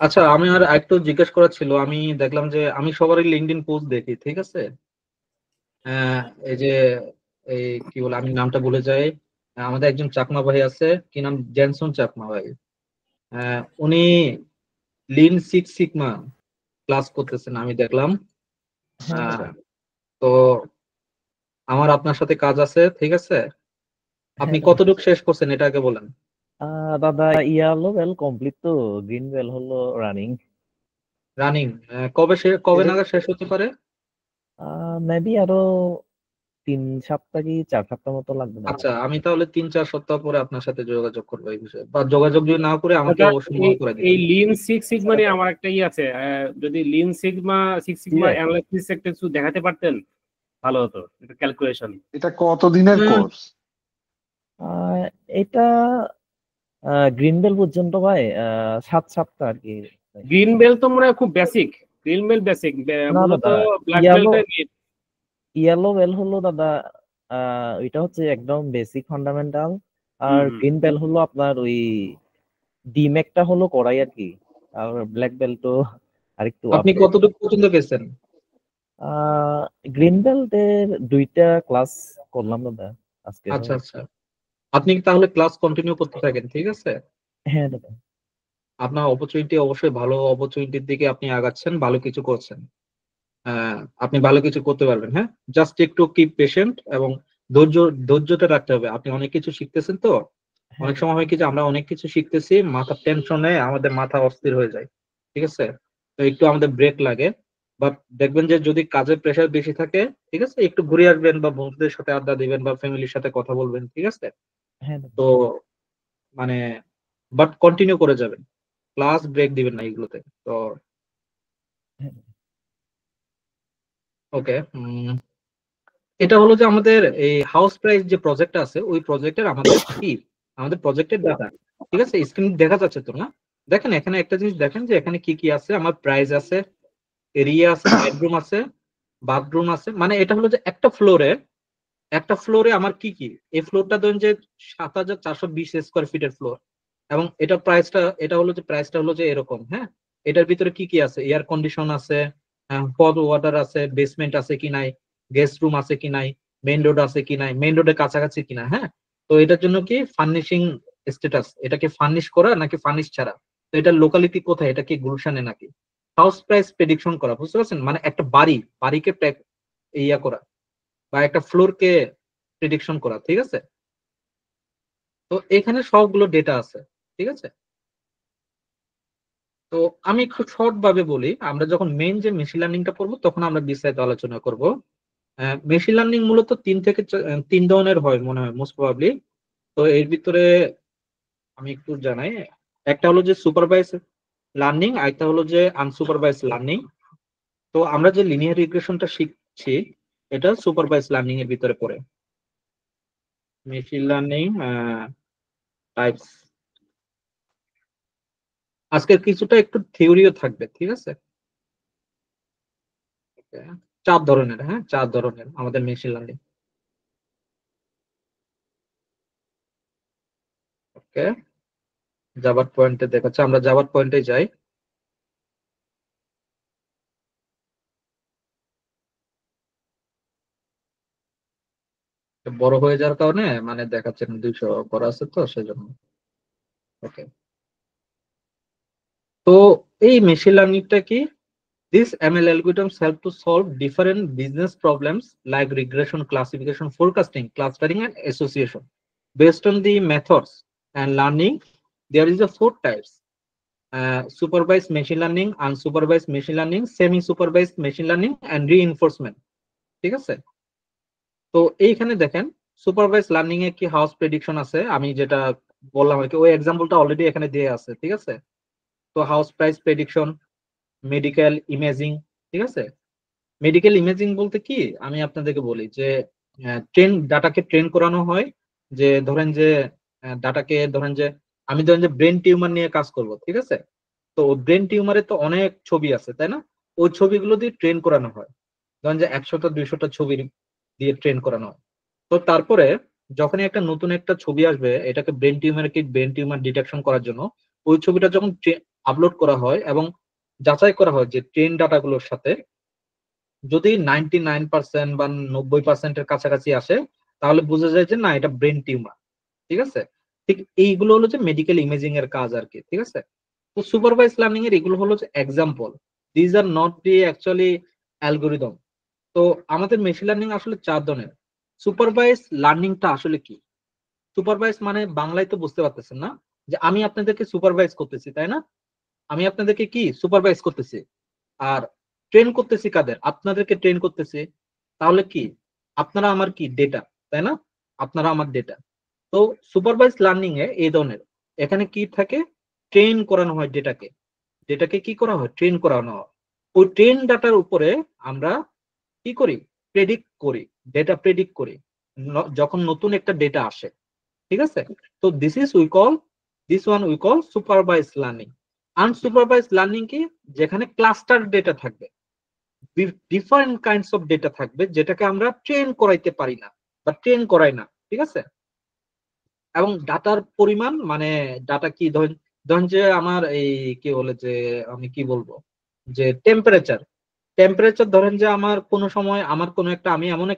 আচ্ছা, আমি আর একটু জিজ্ঞেস করার ছিল। আমি দেখলাম যে আমি সবারই লিঙ্কডইন পোস্ট দেখি, ঠিক আছে? আহ, এই যে এই কি বলে, আমি নামটা ভুলে যাই। আমাদের একজন চাকমা ভাই আছে, কি নাম, জেনসন চাকমা ভাই। উনি লিন সিক্স সিগমা ক্লাস করতেছেন আমি দেখলাম। হ্যাঁ আহ, দাদা। তো আমার আপনার সাথে কাজ আছে, ঠিক আছে? আপনি হ্যাঁ দাদা। কতটুকু শেষ করছেন এটা আগে বলেন। দাদা, ইয়েলো বেল কমপ্লিট, তো গ্রিন বেল হলো রানিং। রানিং? কবে এটা নাগাদ শেষ হতে পারে? মেবি আরো 3 সপ্তাহ কি 4 সপ্তাহ মতো লাগবে দাদা। আচ্ছা, আমি তাহলে 3-4 সপ্তাহ পরে আপনার সাথে যোগাযোগ করবো এই বিষয়ে, বা যোগাযোগ যদি না করে আমাকে দাদা, অবশ্যই এই মনে করে এই দিবেন। লিন সিক্স সিগমা নিয়ে আমার একটা আছে। যদি লিন সিক্স জি সিগমা ভাই। অ্যানালাইসিস একটা কিছু দেখাতে পারতেন ভালো হতো, একটা ক্যালকুলেশন। এটা কতদিনের হুম, কোর্স? আহ, এটা গ্রিন বেল পর্যন্ত ভাই 7 সপ্তাহ আর কি। গ্রিন বেল তো মনে হয় খুব বেসিক। গ্রিন বেল বেসিক, না মূলত দাদা, black yellow belt. Yellow belt হলো দাদা, ওইটা হচ্ছে একদম বেসিক ফান্ডামেন্টাল। আর হুম হুম। গ্রিন বেল হলো আপনার ওই ডিমেকটা হলো করাই আর কি। আর ব্ল্যাক বেল্ট তো আরেকটু আপনি আপডেট। কতটুকু পর্যন্ত গেছেন? গ্রিন বেল্টের 2টা ক্লাস করলাম দাদা আজকে তো। আচ্ছা আচ্ছা, আপনি তাহলে ক্লাস কন্টিনিউ করতে থাকেন, ঠিক আছে? হ্যাঁ দাদা। আপনার অপরচুনিটি অবশ্যই ভালো অপরচুনিটির দিকে আপনি আগাচ্ছেন, ভালো কিছু করছেন। আপনি ভালো কিছু করতে পারবেন, হ্যাঁ। জাস্ট একটু কিপ পেশেন্ট এবং ধৈর্য, ধৈর্যটা রাখতে হবে। আপনি অনেক কিছু শিখতেছেন তো। হ্যাঁ অনেক দাদা। সময় হয় কি যে আমরা অনেক কিছু শিখতেছি, মাথার টেনশনে আমাদের মাথা অস্থির হয়ে যায়, ঠিক আছে? তো একটু আমাদের ব্রেক লাগে। বাট দেখবেন যে যদি কাজের প্রেশার বেশি থাকে, ঠিক আছে, একটু ঘুরে আসবেন বা বন্ধুদের সাথে আড্ডা দিবেন বা ফ্যামিলির সাথে কথা বলবেন, ঠিক আছে? হ্যাঁ দাদা। তো মানে বাট কন্টিনিউ করে যাবেন, ক্লাস ব্রেক দিবেন না এগুলোতে। তো হ্যাঁ ওকে, এটা হলো যে আমাদের এই হাউস প্রাইস যে প্রজেক্ট আছে, ওই প্রজেক্টের আমাদের কি, আমাদের প্রজেক্টের ডাটা, ঠিক আছে? স্ক্রিন দেখা যাচ্ছে তো না? দেখেন এখানে একটা জিনিস দেখেন যে এখানে কি কি আছে। আমার প্রাইস আছে, এরিয়া আছে, বেডরুম আছে, বাথরুম আছে। মানে এটা হলো যে একটা ফ্লোরে আমার কি কি, এই ফ্লোরটা ধরেন যে 7,420 স্কোয়ার ফিটের ফ্লোর। এবং এটা প্রাইসটা হলো যে এরকম, হ্যাঁ। এটার ভিতরে কি কি আছে, এয়ার কন্ডিশন আছে, হট ওয়াটার আছে, বেসমেন্ট আছে কি নাই, গেস্ট রুম আছে কি নাই, মেইন রোড আছে কি নাই, মেইন রোডের কাছাকাছি কিনা, হ্যাঁ। তো এটার জন্য কি ফার্নিশিং স্ট্যাটাস, এটাকে ফার্নিশ করা নাকি ফার্নিশ ছাড়া, তো এটার লোকালিটি কোথায়, এটা কি গুলশানে নাকি। হাউস প্রাইস প্রেডিকশন করা, বুঝতে পারছেন? মানে একটা বাড়িকে ইয়া করা, বা একটা ফ্লোরকে প্রেডিকশন করা, ঠিক আছে? তো এখানে সবগুলো ডেটা আছে, ঠিক আছে? তো আমি খুব শর্ট ভাবে বলি, আমরা যখন মেইন যে মেশিন লার্নিংটা করবো তখন আমরা বিস্তারিত আলোচনা করব। মেশিন লার্নিং মূলত 3 ধরনের হয় মনে হয় মোস্ট প্রবাবলি। তো এর ভিতরে আমি একটু জানাই। একটা হলো যে সুপারভাইজ লার্নিং, আরেকটা হলো যে আনসুপারভাইজ লার্নিং। তো আমরা যে লিনিয়ার রিগ্রেশনটা শিখছি, এটা সুপারভাইজ লার্নিং এর ভিতরে পড়ে। মেশিন লার্নিং টাইপস, আজকে কিছুটা একটু থিওরিও থাকবে, ঠিক আছে? Okay, 4 ধরনের, হ্যাঁ, 4 ধরনের আমাদের মেশিন লার্নিং। ওকে, জাভার পয়েন্টে দেখাচ্ছে, আমরা জাভার পয়েন্টে যাই। বড় হয়ে যাওয়ার কারণে মানে দেখাচ্ছে না, 200 করা আছে তো সেজন্য। ওকে, তো এই মেশিন লার্নিংটা কি? This ML algorithms help to solve different business problems like regression, classification, forecasting, clustering, and association. Based on the methods and learning, there is a 4 types: supervised machine learning, unsupervised machine learning, semi-supervised machine learning, and reinforcement. ঠিক আছে? তো এইখানে দেখেন supervise learning এ কি house prediction আছে, আমি যেটা বললাম আর কি, ওই এক্সাম্পলটা অলরেডি এখানে দিয়ে আছে, ঠিক আছে? তো house price prediction, medical imaging, ঠিক আছে? মেডিকেল ইমেজিং বলতে কি, আমি আপনাদেরকে বলি যে ডাটাকে ট্রেন করানো হয়। যে ধরেন যে ডাটাকে ধরেন যে আমি ধরেন যে ব্রেন টিউমার নিয়ে কাজ করব, ঠিক আছে? তো ব্রেন টিউমারে তো অনেক ছবি আছে, তাই না? ওই ছবিগুলো দিয়ে ট্রেন করানো হয়। ধরেন যে 100টা 200টা ছবি দিয়ে ট্রেন করানো হয়। তো তারপরে যখনই নতুন একটা ছবি আসবে, এটাকে ব্রেন টিউমার ডিটেকশন করার জন্য ওই ছবিটা যখন আপলোড করা হয় এবং যাচাই করা হয় যে ট্রেন ডাটাগুলোর সাথে যদি 99% বা 90%-এর কাছাকাছি আসে, তাহলে বোঝা যায় যে না, এটা ব্রেন টিউমার। ঠিক আছে, ঠিক এইগুলো হলো যে মেডিকেল ইমেজিং এর কাজ আর কি। ঠিক আছে, তো সুপারভাইজ লার্নিং এর এগুলো হলো যে example, these are not the actually algorithm. তো আমাদের মেশিন লার্নিং আসলে 4 ধরনের। সুপারভাইজ লার্নিংটা আসলে কি? সুপারভাইজ মানে বাংলায় তো বুঝতে পারতেছেন না, যে আমি আপনাদেরকে সুপারভাইজ করতেছি, তাই না? আমি আপনাদেরকে কি সুপারভাইজ করতেছি, আর ট্রেন করতেছি কাদের? আপনাদেরকে ট্রেন করতেছি। তাহলে কি আপনারা আমার কি ডেটা, তাই না? আপনারা আমার ডেটা। তো সুপারভাইজ লার্নিং এ এই ধরনের, এখানে কি থাকে, ট্রেন করানো হয় ডেটাকে। ডেটাকে কি করা হয়? ট্রেন করানো হয়। ওই ট্রেন ডাটার উপরে আমরা কি করি? প্রেডিক্ট করি, ডেটা প্রেডিক্ট করি যখন নতুন একটা ডেটা আসে। ঠিক আছে, তো this one we call supervise learning. Unsupervise learning কি? যেখানে ক্লাস্টার ডেটা থাকবে, ডিফারেন্ট কাইন্ডস অফ ডেটা থাকবে, যেটাকে আমরা ট্রেন করাইতে পারি না বা ট্রেন করাই না। ঠিক আছে, এবং ডাটার পরিমাণ মানে ডাটা কি, ধরেন ধরেন যে আমার এই কি বলে যে, আমি কি বলবো, যে টেম্পারেচার, টেম্পারেচার ধরেন যে আমার কোনো সময় আমার কোনো একটা, আমি এমন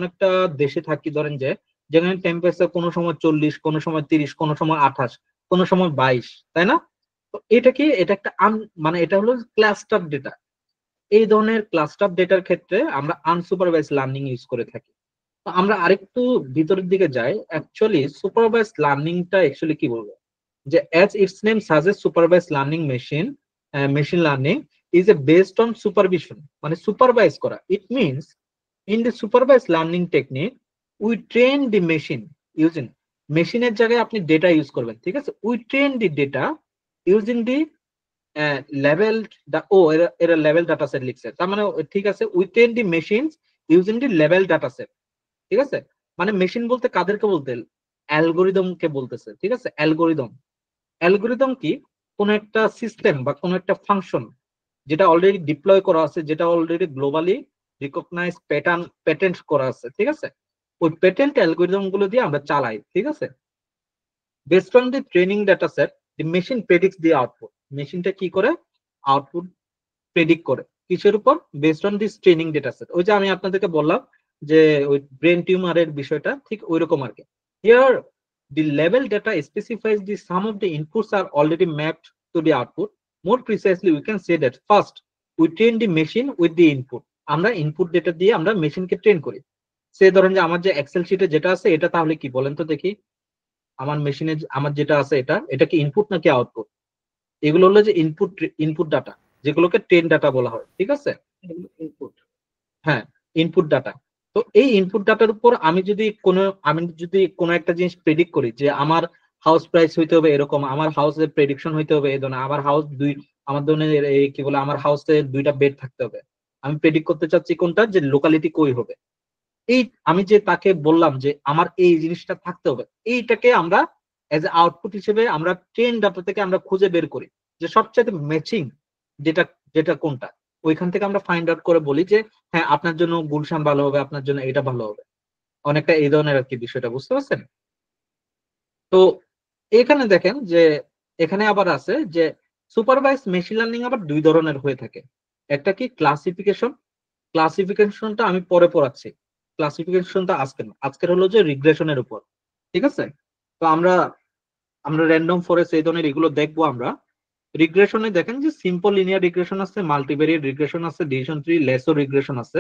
একটা দেশে থাকি ধরেন যে, যেখানে টেম্পারেচার কোনো সময় 40, কোনো সময় 30, কোনো সময় 28, কোনো সময় 22, তাই না? তো এটা কি, এটা একটা মানে এটা হলো ক্লাস্টার ডেটা। এই ধরনের ক্লাস্টার ডেটার ক্ষেত্রে আমরা আনসুপারভাইজ লার্নিং ইউজ করে থাকি। তো আমরা আরেকটু ভিতরের দিকে যাই, অ্যাকচুয়ালি সুপারভাইজ লার্নিংটা অ্যাকচুয়ালি কি বলবো, যে as its name suggest supervise learning machine learning is a based on supervision, মানে সুপারভাইজ করা। It means in the supervise learning technique we train the machine using, মেশিনের জায়গায় আপনি ডেটা ইউজ করবেন। ঠিক আছে, we train the data using the লেভেল, ও এরা এরা লেভেল ডাটা সেট লিখছে, তার মানে ঠিক আছে, we train the machines using the level data set. ঠিক আছে, মানে মেশিন বলতে কাদেরকে বলতে, অ্যালগোরিদমকে বলতেছে। ঠিক আছে, অ্যালগোরিদম, অ্যালগোরিদম কি, কোন একটা সিস্টেম বা কোন একটা ফাংশন যেটা অলরেডি ডিপ্লয় করা আছে, যেটা অলরেডি গ্লোবালি রিকগনাইজ প্যাটেন্ট করা আছে। ঠিক আছে, ওই প্যাটেন্ট অ্যালগোরিদম গুলো দিয়ে আমরা চালাই। ঠিক আছে, based on the training data set the machine predicts the output. মেশিনটা কি করে? আউটপুট প্রেডিক্ট করে কিসের উপর? Based on this training data set. ওই যে আমি আপনাদেরকে বললাম যে ওই ব্রেন টিউমারের বিষয়টা ঠিক ওইরকম আর কি। Here the level data specifies the sum of the inputs are already mapped to the output. More precisely, we can say that first we train the machine with the input. আমরা input data দিয়ে আমরা মেশিনকে train করি। সে ধরেন যে আমার যে Excel শিটে যেটা আছে, এটা তাহলে কি বলেন তো দেখি, আমার মেশিনে আমার যেটা আছে, এটা কি ইনপুট নাকি আউটপুট? এগুলো হলো যে ইনপুট ডাটা, যেগুলোকে ট্রেন ডাটা বলা হয়। ঠিক আছে, ইনপুট, হ্যাঁ, ইনপুট ডাটা। তো এই ইনপুট ডাটার উপর আমি যদি কোনো একটা জিনিস প্রেডিক্ট করি, যে আমার হাউস প্রাইস হইতে হবে এরকম, আমার হাউসের প্রেডিকশন হইতে হবে এই ধরনের, আমার ধরনের এই কি বলে, আমার হাউসে 2টা বেড থাকতে হবে, আমি প্রেডিক্ট করতে চাচ্ছি কোনটা, যে লোকালিটি কই হবে। এই আমি যে তাকে বললাম যে আমার এই জিনিসটা থাকতে হবে, এইটাকে আমরা এজ এ আউটপুট হিসেবে আমরা ট্রেন ডাটা থেকে আমরা খুঁজে বের করি যে সবচেয়ে ম্যাচিং যেটা, যেটা কোনটা, ওইখান থেকে আমরা ফাইন্ড আউট করে বলি যে হ্যাঁ, আপনার জন্য গুলশান ভালো হবে, আপনার জন্য এটা ভালো হবে। অনেকটা এই ধরনের আর কি বিষয়টা, বুঝতে পারছেন? তো এখানে দেখেন যে এখানে আবার আছে যে সুপারভাইজ মেশিন লার্নিং আবার 2 ধরনের হয়ে থাকে। একটা কি ক্লাসিফিকেশন, ক্লাসিফিকেশনটা আমি পরে পড়াচ্ছি, ক্লাসিফিকেশনটা আজকে না, আজকের হলো যে রিগ্রেশনের উপর। ঠিক আছে, তো আমরা আমরা র্যান্ডম ফরেস্ট এই ধরনের এগুলো দেখবো আমরা। রিগ্রেশনে দেখেন যে সিম্পল লিনিয়ার রিগ্রেশন আছে, মাল্টিভেরিয়েট রিগ্রেশন আছে, ডিসিশন ট্রি, লেসো রিগ্রেশন আছে।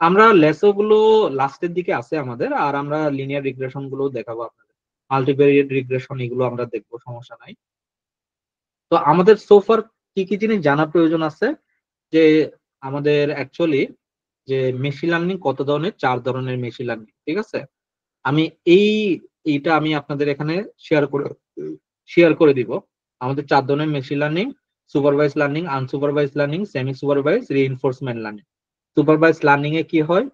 আমরা লেসো গুলো লাস্টের দিকে আছে আমাদের, আর আমরা লিনিয়ার রিগ্রেশন গুলো দেখাবো আপনাদের, মাল্টিভেরিয়েট রিগ্রেশন এগুলো আমরা দেখবো, সমস্যা নাই। তো আমাদের সোফার কি কি জিনিস জানা প্রয়োজন আছে, যে আমাদের অ্যাকচুয়ালি যে মেশিন লার্নিং কত ধরনের, 4 ধরনের মেশিন লার্নিং। ঠিক আছে, আমি এইটা আমি আপনাদের এখানে শেয়ার করে দিব। আমাদের 4 ধরনের machine learning: supervise learning, unsupervise learning, semi supervise, reinforcement learning. Supervise learning এ কি হয়,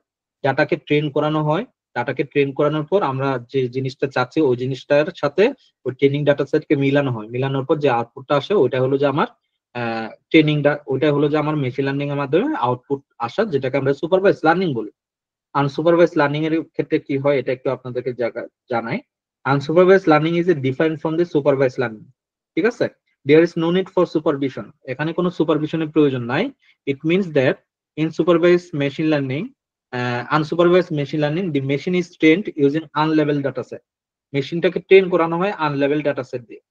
ডাটাকে ট্রেন করানো হয়, ডাটাকে ট্রেন করানোর পর আমরা যে জিনিসটা চাচ্ছি ওই জিনিসটার সাথে ওই ট্রেনিং ডাটা সেটকে মিলানো হয়, মিলানোর পর যে আউটপুটটা আসে ওইটা হলো যে আমার ওইটা হলো যে আমার মেশিন লার্নিং এর মাধ্যমে আউটপুট আসা, যেটাকে আমরা সুপারভাইজ লার্নিং বলি। আনসুপারভাইজ লার্নিং এর ক্ষেত্রে কি হয় এটা একটু আপনাদেরকে জানাই। Unsupervise learning is a different from the supervise learning. ঠিক আছে, there is no need for supervision, এখানে কোনো সুপারভিশনের প্রয়োজন নাই। It means that in supervise machine learning, unsupervise machine learning, the machine is trained using unlabel data set. মেশিনটাকে train করানো হয় আনলেভেল ডাটা সেট দিয়ে,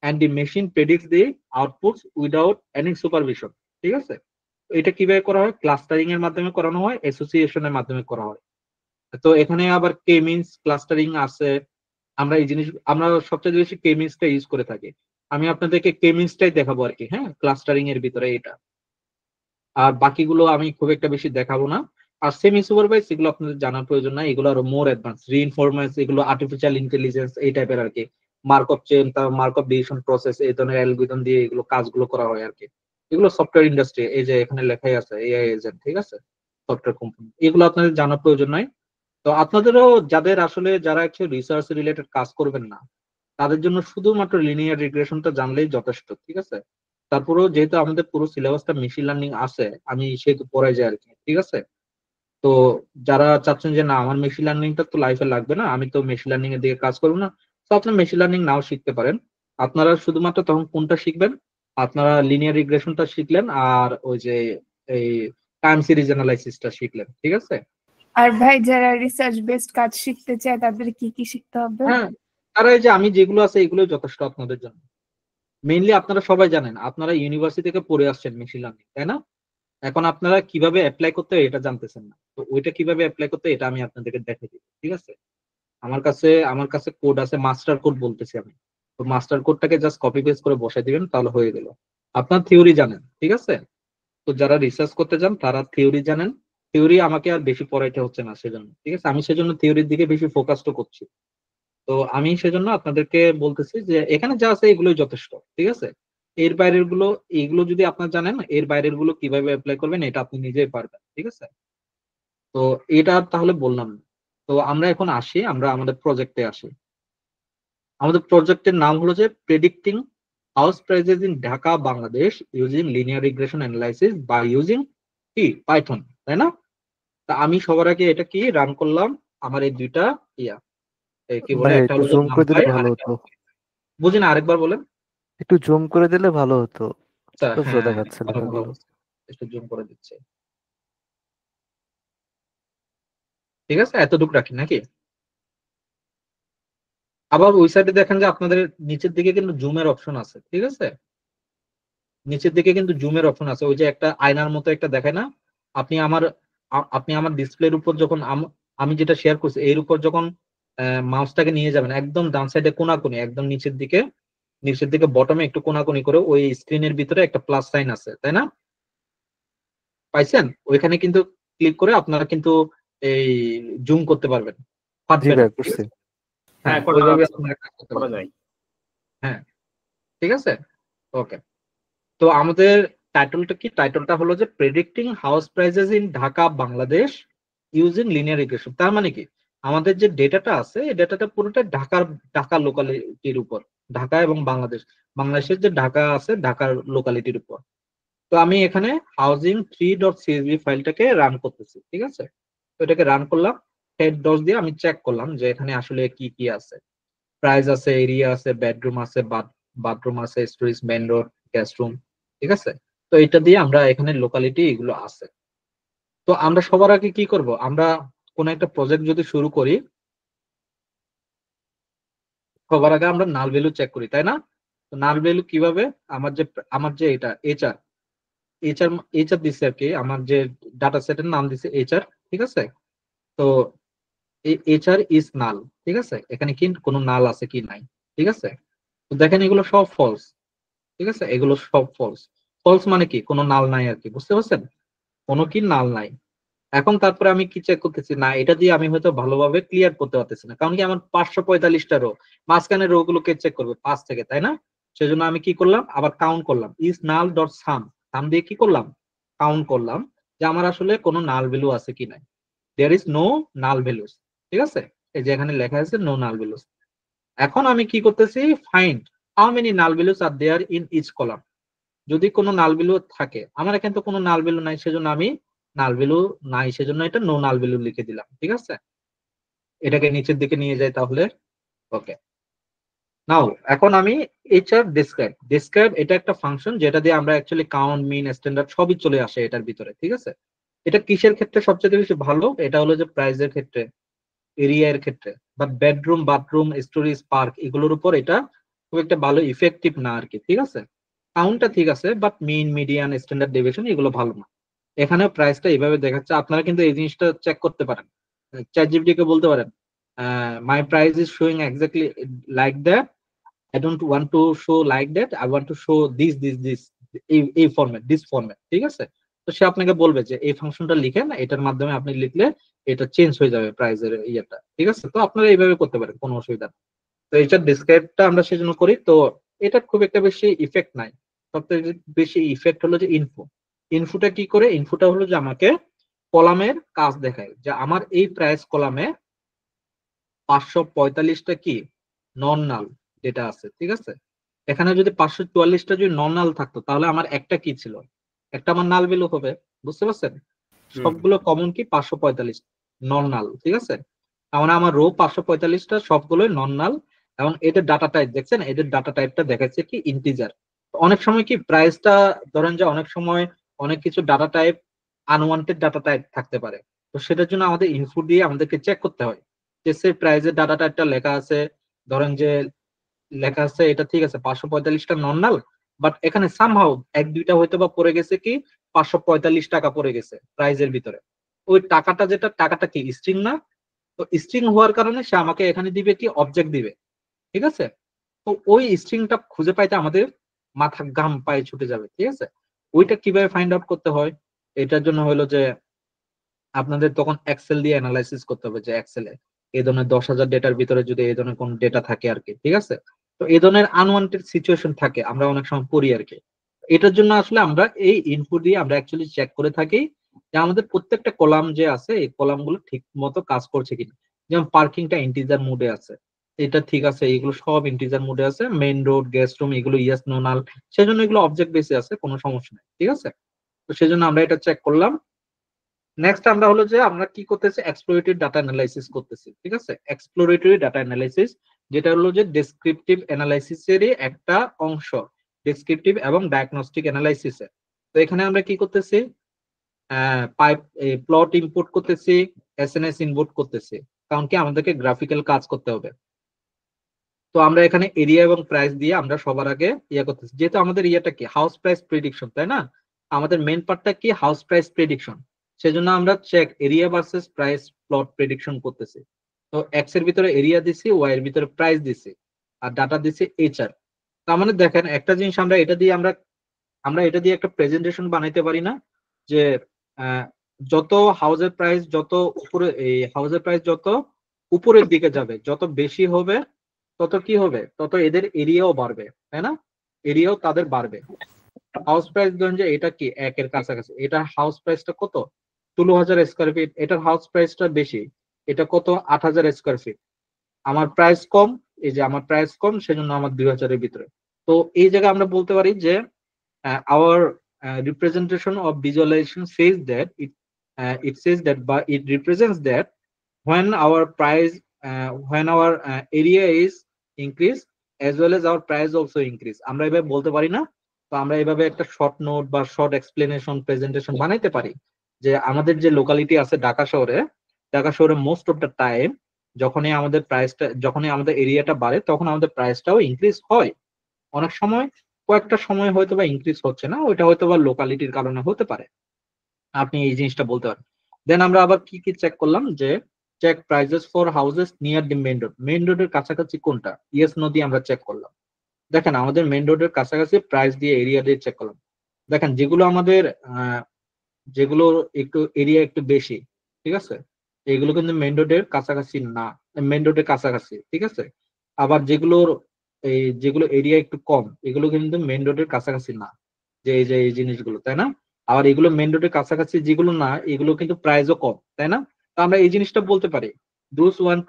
and the machine predicts the outputs without any supervision. ঠিক আছে, এটা কিভাবে করা হয়? ক্লাস্টারিং এর মাধ্যমে করানো হয়, অ্যাসোসিয়েশনের মাধ্যমে করা হয়। তো এখানে আবার কে মিনস ক্লাস্টারিং আছে। আমরা এই জিনিস, আমরা সবচেয়ে বেশি কে মিনসটা ইউজ করে থাকি। আমি আপনাদেরকে কে মিনসটাই দেখাবো আর কি, হ্যাঁ, ক্লাস্টারিং এর ভিতরে এটা। আর বাকিগুলো আমি খুব একটা বেশি দেখাবো না। আর সেমি সুপারভাইজ এগুলো আপনাদের জানার প্রয়োজন নাই, এগুলো আরো মোর অ্যাডভান্স রিইনফরমেন্স, এগুলো আর্টিফিশিয়াল ইন্টেলিজেন্স এই টাইপের আর কি। মার্কআপ চেন, তারপর মার্কআপ ডিসিশন প্রসেস, এই ধরনের অ্যালগরিদম দিয়ে এগুলো কাজগুলো করা হয় আর কি। এগুলো সফটওয়্যার ইন্ডাস্ট্রি, এই যে এখানে লেখাই আছে এআই এজেন্ট, ঠিক আছে, সফটওয়্যার কোম্পানি, এগুলো আপনাদের জানার প্রয়োজন নাই। তো আপনাদেরও যাদের আসলে যারা একটু রিসার্চ রিলেটেড কাজ করবেন না, তাদের জন্য শুধুমাত্র লিনিয়ার রিগ্রেশনটা জানলেই যথেষ্ট, ঠিক আছে। তারপরেও যেহেতু আমাদের পুরো সিলেবাসটা মেশিন লার্নিং আছে, আমি সেহেতু পড়াই যাই আর কি, ঠিক আছে। তো যারা চাচ্ছেন যে না আমার মেশিন লার্নিংটা তো লাইফে লাগবে না, আমি তো মেশিন লার্নিং এর দিকে কাজ করবো না, তো আপনার মেশিন লার্নিং নাও শিখতে পারেন। আপনারা শুধুমাত্র তখন কোনটা শিখবেন? আপনারা লিনিয়ার রিগ্রেশনটা শিখলেন, আর ওই যে এই টাইম সিরিজ অ্যানালাইসিসটা শিখলেন, ঠিক আছে। আর ভাই যারা রিসার্চ বেসড কাজ শিখতে চায় তাদের কি কি শিখতে হবে? হ্যাঁ, তারা এই যে আমি যেগুলো আছে এগুলোই যথেষ্ট আপনাদের জন্য। মেইনলি আপনারা সবাই জানেন, আপনারা ইউনিভার্সিটি থেকে পড়ে আসছেন মেশিন লার্নিং, তাই না? এখন আপনারা কিভাবে অ্যাপ্লাই করতে হয় এটা জানতেছেন না, তো ওইটা কিভাবে অ্যাপ্লাই করতে হয় এটা আমি আপনাদেরকে দেখাই দিই, ঠিক আছে। আমার কাছে কোড আছে, মাস্টার কোড বলতেছি আমি। তো মাস্টার কোডটাকে জাস্ট কপি পেস্ট করে বসাই দিবেন, তাহলে হয়ে গেল। আপনার থিওরি জানেন, ঠিক আছে। তো যারা রিসার্চ করতে চান তারা থিওরি জানেন, থিওরি আমাকে আর বেশি পড়াইতে হচ্ছে না সেজন্য, ঠিক আছে। আমি সেজন্য থিওরির দিকে বেশি ফোকাসড করছি। তো আমি সেজন্য আপনাদেরকে বলতেছি যে এখানে যা আছে এগুলোই যথেষ্ট, ঠিক আছে। এর বাইরের গুলো, এগুলো যদি আপনার জানেন, এর বাইরের গুলো কিভাবে অ্যাপ্লাই করবেন এটা আপনি নিজেই পারবেন, ঠিক আছে। তো এটা তাহলে বললাম। তো আমরা এখন আসি, আমরা আমাদের প্রজেক্টে আসি। আমাদের প্রজেক্টের নাম হলো যে predicting house prices in Dhaka Bangladesh using linear regression analysis by using কি পাইথন, তাই না? তা আমি সবার আগে এটা কি রান করলাম, আমার এই দুইটা ইয়া কি বলে, ভাই একটা একটু হলো জুম করে দিলে নামপাই, ভালো আরেকটা হতো। বুঝি না, আরেকবার বলেন। একটু জুম করে দিলে ভালো হতো, আচ্ছা, ছোট ছোট হ্যাঁ, দেখাচ্ছে ভালো ভালো লেখাগুলো। অবস্থা। একটু জুম করে দিচ্ছে, ঠিক আছে, এতটুকু রাখি নাকি? আবার ওই সাইডে দেখেন যে আপনাদের নিচের দিকে কিন্তু জুমের অপশন আছে, ঠিক আছে। নিচের দিকে কিন্তু জুমের অপশন আছে, ওই যে একটা আয়নার মতো একটা দেখায় না। আপনি আমার আপনি আমার ডিসপ্লের উপর যখন আমি যেটা শেয়ার করছি এর উপর যখন মাউসটাকে নিয়ে যাবেন, একদম ডান সাইডে কোনাকুনি, একদম নিচের দিকে বটমে একটু কোনাকুনি করে ওই স্ক্রিনের ভিতরে একটা প্লাস সাইন আছে, তাই না? পাইছেন? ওইখানে কিন্তু ক্লিক করে আপনারা কিন্তু এই জুম করতে পারবেন, জি পারবেন, ভাই, ঠিক করছি। আছে? হ্যাঁ, হ্যাঁ, করা ওইভাবে যাচ্ছে, আপনারা কাজ করতে করা পারবেন। যায়। হ্যাঁ, ঠিক আছে, ওকে। তো আমাদের টাইটেলটা কি? টাইটেলটা হলো যে predicting house prices in Dhaka Bangladesh using linear regression. তার মানে কি, আমাদের যে ডেটাটা আছে এই ডেটাটা পুরোটা ঢাকা লোকালিটির উপর, ঢাকা এবং বাংলাদেশের যে ঢাকা আছে ঢাকার লোকালিটির উপর। তো আমি এখানে হাউজিং 3.csv ফাইলটাকে রান করতেছি, ঠিক আছে। তো এটাকে রান করলাম, হেড ডস দিয়ে আমি চেক করলাম যে এখানে আসলে কি কি আছে। প্রাইস আছে, এরিয়া আছে, বেডরুম আছে, বাথরুম আছে, storage, main road, guest room, ঠিক আছে। তো এটা দিয়ে আমরা এখানে লোকালিটি এগুলো আছে। তো আমরা সবার আগে কি করব, আমরা কোন একটা প্রজেক্ট যদি শুরু করি, সবার আগে আমরা নাল ভ্যালু চেক করি, তাই না? তো নাল ভ্যালু কিভাবে, আমার যে এটা এইচআর এইচআর এইচআর দিচ্ছে আর কি, আমার যে ডাটা সেটের নাম দিচ্ছে এইচআর, ঠিক আছে। তো এইচআর ইজ নাল, ঠিক আছে। এখানে কি কোনো নাল আছে কি নাই, ঠিক আছে। তো দেখেন এগুলো সব ফলস, ঠিক আছে, এগুলো সব ফলস। ফলস মানে কি, কোনো নাল নাই আর কি, বুঝতে পারছেন? কোনো কি নাল নাই। এখন তারপরে আমি কি চেক করতেছি, না এটা দিয়ে আমি হয়তো ভালোভাবে ক্লিয়ার করতে পারতেছি না, কারণ কি আমার 545টা রো, মাঝখানের রো গুলোকে চেক করবে 5 থেকে, তাই না? সেজন্য আমি কি করলাম, আবার কাউন্ট করলাম, ইজ নাল ডট সাম, সাম দিয়ে কি করলাম, কাউন্ট করলাম যে আমার আসলে কোনো নাল ভ্যালু আছে কি নাই। There is no null values, ঠিক আছে। এই যে এখানে লেখা আছে নো নাল ভ্যালুস। এখন আমি কি করতেছি, find how many null values are there in each column. যদি কোনো নাল ভ্যালু থাকে, আমার এখানে তো কোনো নাল ভ্যালু নাই, সেজন্য আমি নাল ভ্যালু নাই সেজন্য এটা নো নাল ভ্যালু লিখে দিলাম, ঠিক আছে। এটাকে নিচের দিকে নিয়ে যাই তাহলে, ওকে। নাও এখন আমি এইচআর ডেসক্রাইব এটা একটা ফাংশন যেটা দিয়ে আমরা অ্যাকচুয়ালি কাউন্ট, মিন, স্ট্যান্ডার্ড সবই চলে আসে এটার ভিতরে, ঠিক আছে? এটা কিসের ক্ষেত্রে সবচেয়ে বেশি ভালো? এটা হলো যে প্রাইজের ক্ষেত্রে, এরিয়ার ক্ষেত্রে, but bedroom, bathroom, storage, park এগুলোর উপর এটা খুব একটা ভালো ইফেক্টিভ না আর কি, ঠিক আছে? কাউন্টটা ঠিক আছে, but mean, median, standard deviation এগুলো ভালো না। এখানেও প্রাইসটা এইভাবে দেখাচ্ছে, আপনারা কিন্তু এই জিনিসটা চেক করতে পারেন, চ্যাট জিপিটি কে বলতে পারেন my price is showing exactly like that, I don't want to show like that. I want to show this এই ফরম্যাট, দিস ফরম্যাট, ঠিক আছে? তো সে আপনাকে বলবে যে এই ফাংশনটা লিখেন, এটার মাধ্যমে আপনি লিখলে এটা চেঞ্জ হয়ে যাবে প্রাইজের ইয়েটা, ঠিক আছে? তো আপনারা এইভাবে করতে পারেন, কোনো অসুবিধা নেই। তো এইটার ডিসক্রাইবটা আমরা সেজন্য করি, তো এটা খুব একটা বেশি ইফেক্ট নাই। সবথেকে বেশি ইফেক্ট হলো যে ইনফোটা কি করে? ইনফোটা হলো যে আমাকে কলামের কাজ দেখায় যে আমার এই প্রাইস কলামে 545টা কি নন নাল ডেটা আছে, ঠিক আছে? এখানে যদি 544টা যদি নন নাল থাকতো তাহলে আমার একটা কি ছিল? একটা আমার নাল ভ্যালু হবে, বুঝতে পারছেন? সবগুলো কমন কি 545 নন নাল, ঠিক আছে? তার মানে আমার রো 545টা সবগুলোই নন নাল, এবং এটার ডাটা টাইপ দেখছেন, এটার ডাটা টাইপটা দেখাচ্ছে কি ইন্টিজার। অনেক সময় কি প্রাইসটা ধরেন যে অনেক সময় অনেক কিছু data type unwanted data type থাকতে পারে, তো সেটার জন্য আমাদের ইনপুট দিয়ে আমাদেরকে চেক করতে হয় যে সেই প্রাইসের ডাটা টাইপটা লেখা আছে, ধরেন যে লেখা আছে এটা ঠিক আছে 545টা নর্মাল, বাট এখানে সামহাউ এক দুইটা হয়তো বা পড়ে গেছে কি 545 টাকা পড়ে গেছে প্রাইজের ভিতরে। ওই টাকাটা যেটা, টাকাটা কি স্ট্রিং না? তো স্ট্রিং হওয়ার কারণে সে আমাকে এখানে দিবে কি অবজেক্ট দিবে, ঠিক আছে? তো ওই স্ট্রিংটা খুঁজে পাইতে আমাদের মাথা ঘাম পায়ে ছুটে যাবে, ঠিক আছে? ওইটা কিভাবে ফাইন্ড আউট করতে হয়? এটার জন্য হলো যে আপনাদের তখন এক্সেল দিয়ে অ্যানালাইসিস করতে হবে, যে এক্সেলে এই ধরনের 10,000 ডেটার ভিতরে যদি এই ধরনের কোন ডেটা থাকে আর কি, ঠিক আছে? তো এই ধরনের আনওয়ান্টেড সিচুয়েশন থাকে, আমরা অনেক সময় পড়ি আর কি। এটার জন্য আসলে আমরা এই ইনপুট দিয়ে আমরা অ্যাকচুয়ালি চেক করে থাকি যে আমাদের প্রত্যেকটা কলাম যে আছে এই কলাম গুলো ঠিক মতো কাজ করছে কিনা। যেমন পার্কিংটা ইন্টিজার মোডে আছে, এটা ঠিক আছে, এগুলো সব ইন্টিজার মোডে আছে। মেইন রোড, গেস্ট রুম এগুলো ইয়েস নো নাল, সেজন্য এগুলো অবজেক্ট বেসে আছে, কোনো সমস্যা নেই, ঠিক আছে? তো সেজন্য আমরা এটা চেক করলাম। নেক্সট আমরা হলো যে আমরা কি করতেছি, এক্সপ্লোরেটরি ডাটা অ্যানালাইসিস করতেছি, ঠিক আছে? এক্সপ্লোরেটরি ডাটা অ্যানালাইসিস যেটা হলো যে ডেসক্রিপটিভ অ্যানালাইসিসেরই একটা অংশ, ডেসক্রিপটিভ এবং ডায়াগনস্টিক অ্যানালাইসিসের। তো এখানে আমরা কি করতেছি, পাইপ প্লট ইনপুট করতেছি, এসএনএস ইনপুট করতেছি, কারণ কি আমাদেরকে গ্রাফিক্যাল কাজ করতে হবে। তো আমরা এখানে এরিয়া এবং প্রাইস দিয়ে আমরা সবার আগে ইয়ে করতেছি, যেহেতু আমাদের ইয়েটা কি হাউস প্রাইস প্রেডিকশন, তাই না? আমাদের মেন পার্টটা কি হাউস প্রাইস প্রেডিকশন, সেজন্য আমরা check area versus price plot prediction করতেছি। তো এক্স এর ভিতরে এরিয়া দিছি, ওয়াই এর ভিতরে প্রাইস দিছি, আর ডাটা দিছি এইচআর। তার মানে দেখেন একটা জিনিস আমরা এটা দিয়ে আমরা এটা দিয়ে একটা প্রেজেন্টেশন বানাইতে পারি না যে যত হাউসের প্রাইস যত উপরে, এই হাউসের প্রাইস যত উপরের দিকে যাবে, যত বেশি হবে তত কি হবে, তত এদের এরিয়াও বাড়বে, তাই না? এরিয়াও তাদের বাড়বে। হাউস প্রাইস ধরেন যে এটা কি একের কাছাকাছি, এটা হাউস প্রাইসটা কত 16,000 স্কোয়ার ফিট, এটার হাউস প্রাইসটা বেশি, এটা কত 8,000 স্কোয়ার ফিট। আমার প্রাইস কম, এই যে আমার প্রাইস কম সেজন্য আমার 2,000-এর ভিতরে। তো এই জায়গায় আমরা বলতে পারি যে our representation of visualization says that it says that, but it represents that when our price when our area is increased as well as our price also increase। আমরা এভাবে বলতে পারি না? তো আমরা এভাবে একটা শর্ট নোট বা শর্ট এক্সপ্লেনেশন প্রেজেন্টেশন বানাইতে পারি যে আমাদের যে লোকালিটি আছে ঢাকা শহরে মোস্ট অফ দ্য টাইম যখনই আমাদের এরিয়াটা বাড়ে তখন আমাদের প্রাইসটাও ইনক্রিজ হয়। অনেক সময় কয়েকটা সময় হয়তো বা ইনক্রিজ হচ্ছে না, ওইটা হয়তো বা লোকালিটির কারণে হতে পারে, আপনি এই জিনিসটা বলতে পারেন। দেন আমরা আবার কি কি চেক করলাম, যে check prices for houses near the main রোডের কাছাকাছি কোনটা, ইয়েস নো দিয়ে আমরা চেক করলাম। দেখেন আমাদের মেইন রোডের কাছাকাছি প্রাইস দিয়ে এরিয়া দিয়ে চেক করলাম। দেখেন যেগুলো একটু এরিয়া একটু বেশি, ঠিক আছে, এগুলো কিন্তু মেইন রোডের কাছাকাছি না, মেইন রোডের কাছাকাছি, ঠিক আছে। আবার যেগুলো এরিয়া একটু কম এগুলো কিন্তু মেইন রোডের কাছাকাছি না, যে এই জিনিসগুলো, তাই না? আবার এগুলো মেইন রোডের কাছাকাছি যেগুলো না এগুলো কিন্তু প্রাইসও কম, তাই না? তো আমরা এই জিনিসটা বলতে পারি those want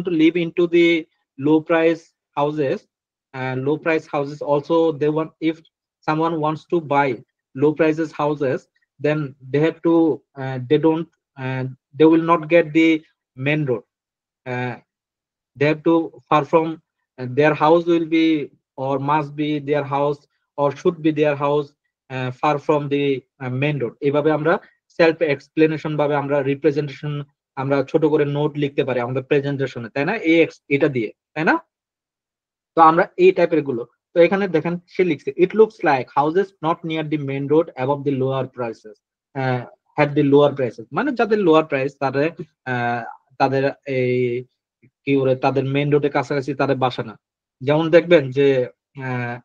to live into the low price houses also, they want, if someone wants to buy low prices houses, then they have to they will not get the main road, they have to far from their house will be or must be their house or should be their house far from the main road। এভাবে আমরা self explanation ভাবে আমরা representation আমরা ছোট করে note লিখতে পারি আমাদের প্রেজেন্টেশনে, তাই না? এটা দিয়ে, তাই না? তো আমরা এই টাইপের গুলো। তো এখানে দেখেন সে লিখছে it looks like houses not near the main road above the lower prices had the lower prices, মানে যাদের লোয়ার প্রাইস তাদের তাদের এই কি বলে তাদের মেইন রোডের কাছাকাছি তাদের বাসা না। যেমন দেখবেন যে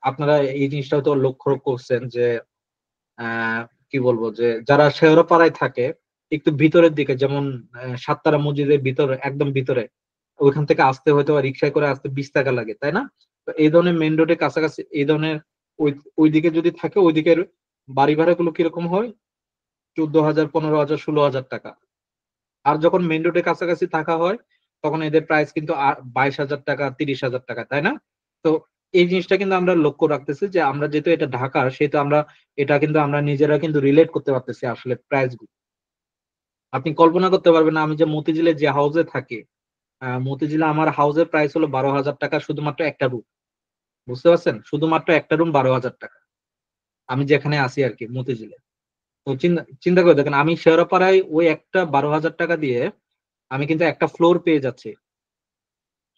আপনারা এই জিনিসটা তো লক্ষ্য করছেন যে কি বলবো যে যারা শেওড়াপাড়ায় থাকে একটু ভিতরের দিকে, যেমন সাততারা মসজিদের ভিতরে একদম ভিতরে, ওইখান থেকে আসতে হয়তো রিক্সায় করে আসতে 20 টাকা লাগে, তাই না? তো এই ধরনের মেইন রোডের কাছাকাছি এই ধরনের ওই দিকে যদি থাকে ওই দিকের বাড়ি ভাড়া গুলো কিরকম হয়? 14,000, 15,000, 16,000 টাকা। আর যখন মেইন রোডের কাছাকাছি থাকা হয় তখন এদের প্রাইস কিন্তু 22,000 টাকা, 30,000 টাকা, তাই না? তো এই জিনিসটা কিন্তু আমরা লক্ষ্য রাখতেছি যে আমরা যেহেতু এটা ঢাকার, সেহেতু আমরা এটা কিন্তু আমরা নিজেরা কিন্তু রিলেট করতে পারতেছি আসলে প্রাইস গুলো। আপনি কল্পনা করতে পারবেন না, আমি যে মতিঝিলে যে হাউসে থাকি, মতিঝিলে আমার হাউসের প্রাইস হলো 12,000 টাকা শুধুমাত্র একটা রুম। বুঝতে পারছেন? শুধুমাত্র একটা রুম 12,000 টাকা, আমি যেখানে আছি আর কি মতিঝিলে। তো চিন্তা করে দেখেন, আমি শেওড়াপাড়ায় ওই একটা 12,000 টাকা দিয়ে আমি কিন্তু একটা ফ্লোর পেয়ে যাচ্ছি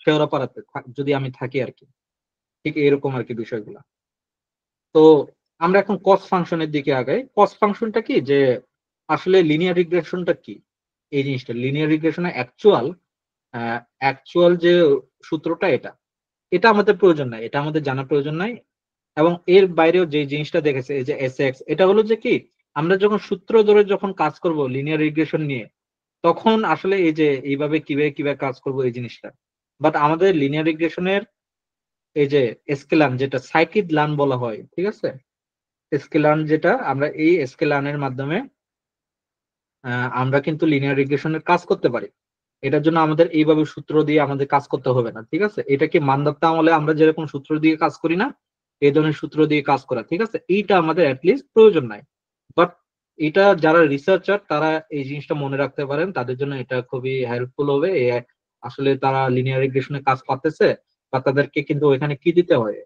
শেওড়াপাড়াতে যদি আমি থাকি আর কি। ঠিক এরকম আর কি বিষয়গুলো। তো আমরা এখন কস্ট ফাংশনের দিকে আগাই। কস্ট ফাংশনটা কি, যে আসলে লিনিয়ার রিগ্রেশনটা কি? এই জিনিসটা লিনিয়ার রিগ্রেশনের অ্যাকচুয়াল যে সূত্রটা, এটা এটা আমাদের প্রয়োজন নাই, এটা আমাদের জানা প্রয়োজন নাই। এবং এর বাইরেও যে জিনিসটা দেখেছে এই যে এসএক্স, এটা হলো যে কি আমরা যখন সূত্র ধরে যখন কাজ করব লিনিয়ার রিগ্রেশন নিয়ে, তখন আসলে এই যে এইভাবে কিভাবে কিভাবে কাজ করব এই জিনিসটা। বাট আমাদের লিনিয়ার রিগ্রেশনের এই যে স্কেলান, যেটা সাইকিড লার্ন বলা হয়, ঠিক আছে? স্কেলান যেটা আমরা এই স্কেলানের মাধ্যমে আমরা কিন্তু লিনিয়ার রিগ্রেশনের কাজ করতে পারি। এটার জন্য আমাদের এইভাবে সূত্র দিয়ে আমাদের কাজ করতে হবে না, ঠিক আছে? এটা কি মান্দাত্তা আমলে আমরা যেরকম সূত্র দিয়ে কাজ করি না, এই ধরনের সূত্র দিয়ে কাজ করা, ঠিক আছে? এইটা আমাদের অ্যাটলিস্ট প্রয়োজন নাই। বাট এটা যারা রিসার্চার তারা এই জিনিসটা মনে রাখতে পারেন, তাদের জন্য এটা খুবই হেল্পফুল হবে। আসলে তারা লিনিয়ার রিগ্রেশনে কাজ করতেছে বা তাদেরকে কিন্তু ওইখানে কি দিতে হয়,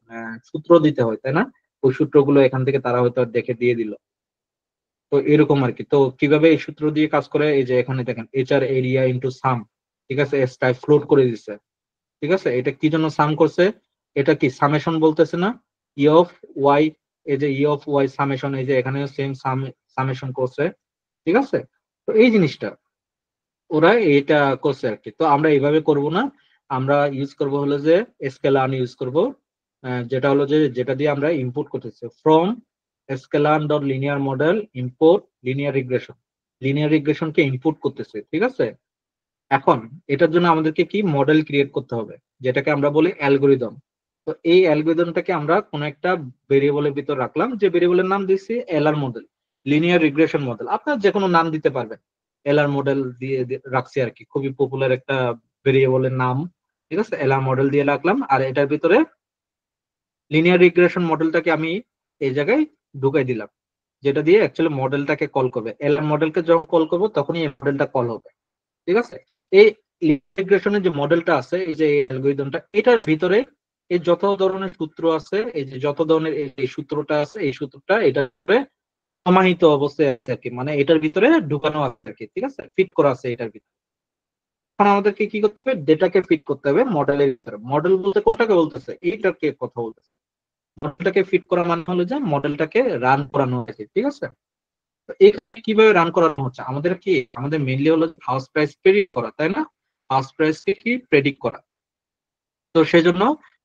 সূত্র দিতে হয়, তাই না? ওই সূত্রগুলো এখান থেকে তারা হয়তো দেখে দিয়ে দিল। তো এরকম আর কি। তো কিভাবে এই সূত্র দিয়ে কাজ করে, এই যে এখানে দেখেন এইচআর এরিয়া ইনটু সাম, ঠিক আছে? এসটাই ফ্লোট করে দিচ্ছে, ঠিক আছে? এটা কি জন্য সাম করছে? এটা কি সামেশন বলতেছে না? ই অফ ওয়াই, এই যে ই অফ ওয়াই সামেশন, এই যে এখানে সেম সামেশন করছে, ঠিক আছে? তো এই জিনিসটা ওরা এটা করছে আর কি। তো আমরা এইভাবে করব না, আমরা ইউজ করব হলো যে স্কেলান ইউজ করব, যেটা হলো যে যেটা দিয়ে আমরা ইনপুট করতেছি from sklearn dot linear model import linear regression, linear রিগ্রেশনকে ইনপুট করতেছে, ঠিক আছে? এখন এটার জন্য আমাদেরকে কি মডেল ক্রিয়েট করতে হবে, যেটাকে আমরা বলি অ্যালগোরিদম। তো এই অ্যালগোরিদমটাকে আমরা কোন একটা ভেরিয়েবলের ভিতর রাখলাম, যে ভেরিয়েবলের নাম দিচ্ছি LR model, linear regression model. আপনার যে কোনো নাম দিতে পারবেন, এলআর মডেল দিয়ে রাখছি আর কি, খুবই পপুলার একটা ভেরিয়েবলের নাম, ঠিক আছে? এলআর মডেল দিয়ে রাখলাম। আর এটার ভিতরে লিনিয়ার রিগ্রেশন মডেলটাকে আমি এই জায়গায় ঢুকাই দিলাম, যেটা দিয়ে অ্যাকচুয়ালি মডেলটাকে কল করবে। এলআর মডেলকে যখন কল করবো তখনই এই মডেলটা কল হবে, ঠিক আছে? এই ইন্টিগ্রেশনের যে মডেলটা আছে, এই যে অ্যালগরিদমটা, এটার ভিতরে এই যত ধরনের সূত্র আছে, এই যে যত ধরনের এই সূত্রটা আছে, এই সূত্রটা এটার ভিতরে সমাহিত অবস্থায় আছে আর কি, মানে এটার ভিতরে ঢুকানো আছে আর কি, ঠিক আছে? ফিট করা আছে এটার ভিতরে। এখন আমাদেরকে কি করতে হবে, ডেটাকে ফিট করতে হবে মডেলের ভিতরে। মডেল বলতে কোনটাকে বলতেছে, এইটাকে কথা বলতেছে। মডেলটাকে ফিট করা মানে হলো যে মডেলটাকে রান করানো হয়েছে, ঠিক আছে? তো এখানে কিভাবে রান করানো হচ্ছে, আমাদের মেইনলি হলো হাউস প্রাইস প্রেডিক্ট করা, তাই না? হাউস প্রাইসকে কি প্রেডিক্ট করা। তো সেই জন্য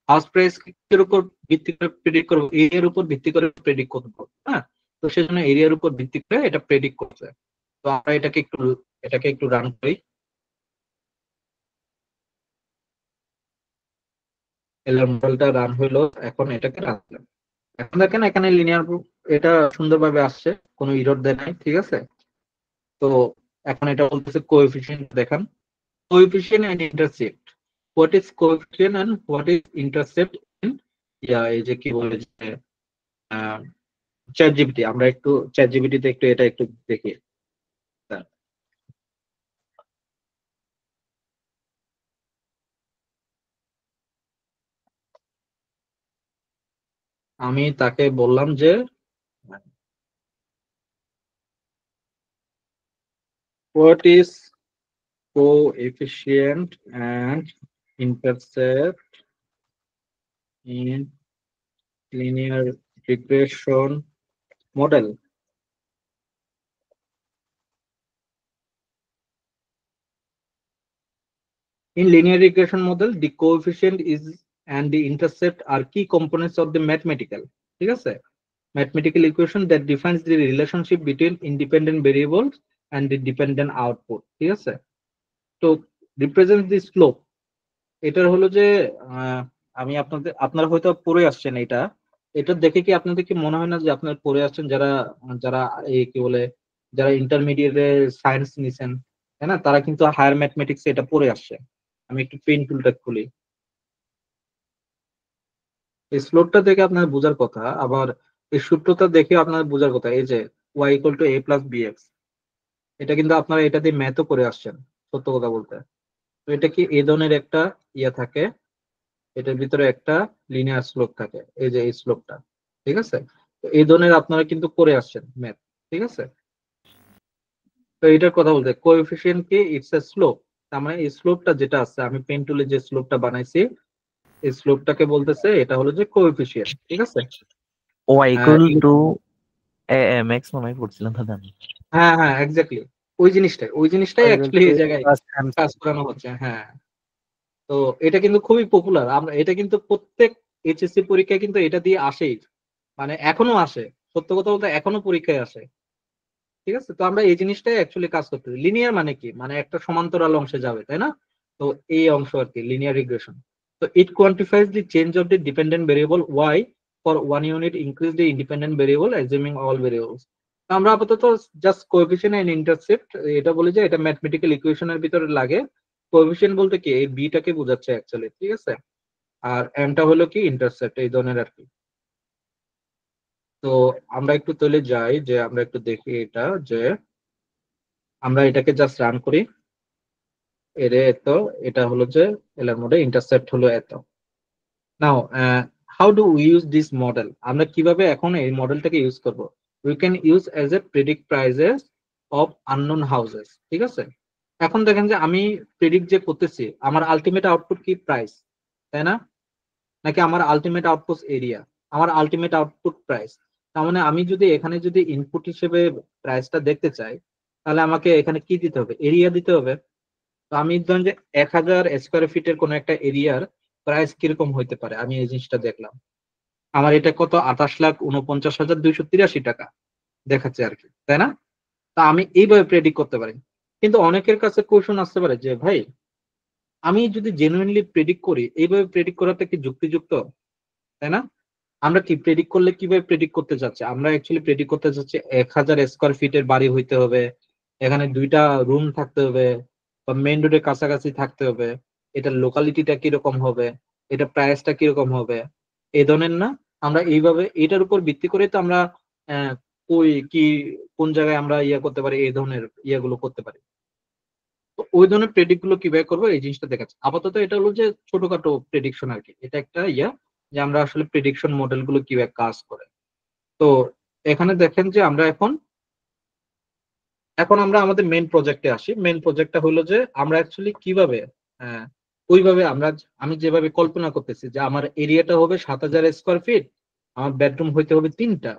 হাউস প্রাইস এর উপর ভিত্তি করে প্রেডিক্ট করবো, এরিয়ার উপর ভিত্তি করে প্রেডিক্ট করবো, হ্যাঁ? তো সেই জন্য এরিয়ার উপর ভিত্তি করে এটা প্রেডিক্ট করছে। তো আমরা এটাকে একটু রান করি। এলআর মডেলটা রান হইলো, এখন এটাকে রান করলাম। এখন দেখেন এখানে লিনিয়ার, এটা সুন্দরভাবে আসছে, কোনো ইরর দেয় নাই, ঠিক আছে? তো এখন এটা বলতেছে কোএফিসিয়েন্ট দেখান, coefficient and intercept. What is coefficient and what is intercept in এই যে কি বলে যে চ্যাট জিপিটি। আমরা একটু চ্যাট জিপিটিতে এটা একটু দেখি। আমি তাকে বললাম যে what is coefficient and intercept in linear regression model? In linear regression model, the coefficient is and the intercept are key components of the mathematical, ঠিক আছে, mathematical equation that defines the relationship between independent variables and the dependent output, ঠিক আছে। তো represents the slope, এটার হলো যে আমি আপনারা হয়তো পড়ে আসছেন এটা, এটা দেখে কি আপনাদের কি মনে হয় না যে আপনারা পড়ে আসছেন, যারা যারা এই কি বলে যারা ইন্টারমিডিয়েটে সায়েন্স নিছেন, তাই না, তারা কিন্তু হায়ার ম্যাথমেটিক্স এটা পড়ে আসছে। আমি একটু পেন টুলটা খুলি, এই স্লোপটা দেখে আপনার বোঝার কথা, আবার এই সূত্রটা দেখে আপনার বোঝার কথা। এই যে y equal to a plus bx, এটা কিন্তু আপনারা এটা দিয়ে ম্যাথও করে আসছেন, সত্য কথা বলতে। তো এটা কি এই ধরনের একটা ইয়া থাকে, এটার ভিতরে একটা লিনিয়ার স্লোপ থাকে, এই যে এই স্লোপটা, ঠিক আছে। তো এই ধরনের আপনারা কিন্তু করে আসছেন ম্যাথ, ঠিক আছে। তো এটার কথা বলতে কোএফিসিয়েন্ট কি, ইটস এ স্লোপ, তার মানে এই স্লোপটা যেটা আছে, আমি পেন টুলে যে স্লোপটা বানাইছি, এই স্লোপটাকে বলতেছে এটা হলো যে কোএফিসিয়েন্ট, ঠিক আছে। y ইকুয়াল টু mx মনে হয় পড়ছিলাম দাদা আমি। হ্যাঁ হ্যাঁ এক্স্যাক্টলি, ওই জিনিসটাই অ্যাকচুয়ালি এই জায়গায় কাজ করানো হচ্ছে। হ্যাঁ, তো এটা কিন্তু খুবই পপুলার, আমরা এটা কিন্তু প্রত্যেক এইচএসসি পরীক্ষায় কিন্তু এটা দিয়ে আসেই, মানে এখনো আসে, সত্য কথা বলতে এখনো পরীক্ষায় আসে, ঠিক আছে। তো আমরা এই জিনিসটাই অ্যাকচুয়ালি কাজ করতে হবে। লিনিয়ার মানে কি, মানে একটা সমান্তরাল অংশে যাবে, তাই না। তো এই অংশ আর কি লিনিয়ার রিগ্রেশন। তো it quantifies the change of the dependent variable Y for one unit, increase the independent variable assuming all variables. আমরা আপাতত জাস্ট কোএফিসিয়েন্ট এন্ড ইন্টারসেপ্ট এটা বলি যে এটা ম্যাথমেটিক্যাল ইকুয়েশনের ভিতরে লাগে। কোএফিসিয়েন্ট বলতে কি এই বিটাকে বোঝাচ্ছে অ্যাকচুয়ালি, ঠিক আছে, আর এমটা হলো কি ইন্টারসেপ্ট, এই ধরনের আর কি। তো আমরা একটু তলে যাই, যে আমরা একটু দেখি এটা, যে আমরা এটাকে জাস্ট রান করি, এর এত, এটা হলো যে এলার মধ্যে ইন্টারসেপ্ট হলো এত। Now how do we use this model, আমরা কিভাবে এখন এই মডেলটাকে ইউজ করব। We can use as a predict prices of unknown houses, ঠিক আছে। এখন দেখেন যে আমি প্রেডিক্ট যে করতেছি, আমার আলটিমেট আউটপুট কি প্রাইস, তাই না, নাকি আমার আলটিমেট আউটপুট এরিয়া, আমার আলটিমেট আউটপুট প্রাইস। তার মানে আমি যদি এখানে যদি ইনপুট হিসেবে প্রাইসটা দেখতে চাই, তাহলে আমাকে এখানে কি দিতে হবে, এরিয়া দিতে হবে। তো আমি ধরেন যে 1000 স্কোয়ার ফিটের কোন একটা এরিয়ার প্রাইস কিরকম হইতে পারে, আমি এই জিনিসটা দেখলাম, আমার এটা কত 28,49,283 টাকা দেখাচ্ছে আর কি, তাই না। তা আমি এইভাবে প্রেডিক্ট করতে পারি। কিন্তু অনেকের কাছে কোয়েশন আসতে পারে যে ভাই, আমি যদি জেনুইনলি প্রেডিক্ট করি, এইভাবে প্রেডিক্ট করাটা কি যুক্তিযুক্ত, তাই না। আমরা কি প্রেডিক্ট করলে কিভাবে প্রেডিক্ট করতে চাচ্ছি, আমরা অ্যাকচুয়ালি প্রেডিক্ট করতে চাচ্ছি 1000 স্কোয়ার ফিটের বাড়ি হইতে হবে, এখানে 2টা রুম থাকতে হবে, বা মেইন রোডের কাছাকাছি থাকতে হবে, এটার লোকালিটিটা কিরকম হবে, এটা প্রাইসটা কিরকম হবে, এই ধরনের না। আমরা এইভাবে এটার উপর ভিত্তি করে তো আমরা ওই কি কোন জায়গায় আমরা ইয়া করতে পারি, এই ধরনের ইয়াগুলো করতে পারি। তো ওই ধরনের প্রেডিক্ট গুলো কিভাবে করবো এই জিনিসটা দেখাচ্ছে। আপাতত এটা হলো যে ছোটখাটো প্রেডিকশন আর কি, এটা একটা ইয়া যে আমরা আসলে প্রেডিকশন মডেল গুলো কিভাবে কাজ করে। তো এখানে দেখেন যে আমরা এখন এখন আমরা আমাদের মেইন প্রজেক্টে আসি। মেইন প্রজেক্টটা হলো যে আমরা অ্যাকচুয়ালি কিভাবে আহ, ওইভাবে আমি যেভাবে কল্পনা করতেছি যে আমার এরিয়াটা হবে 7000 স্কোয়ার ফিট, আমার বেডরুম হইতে হবে 3টা,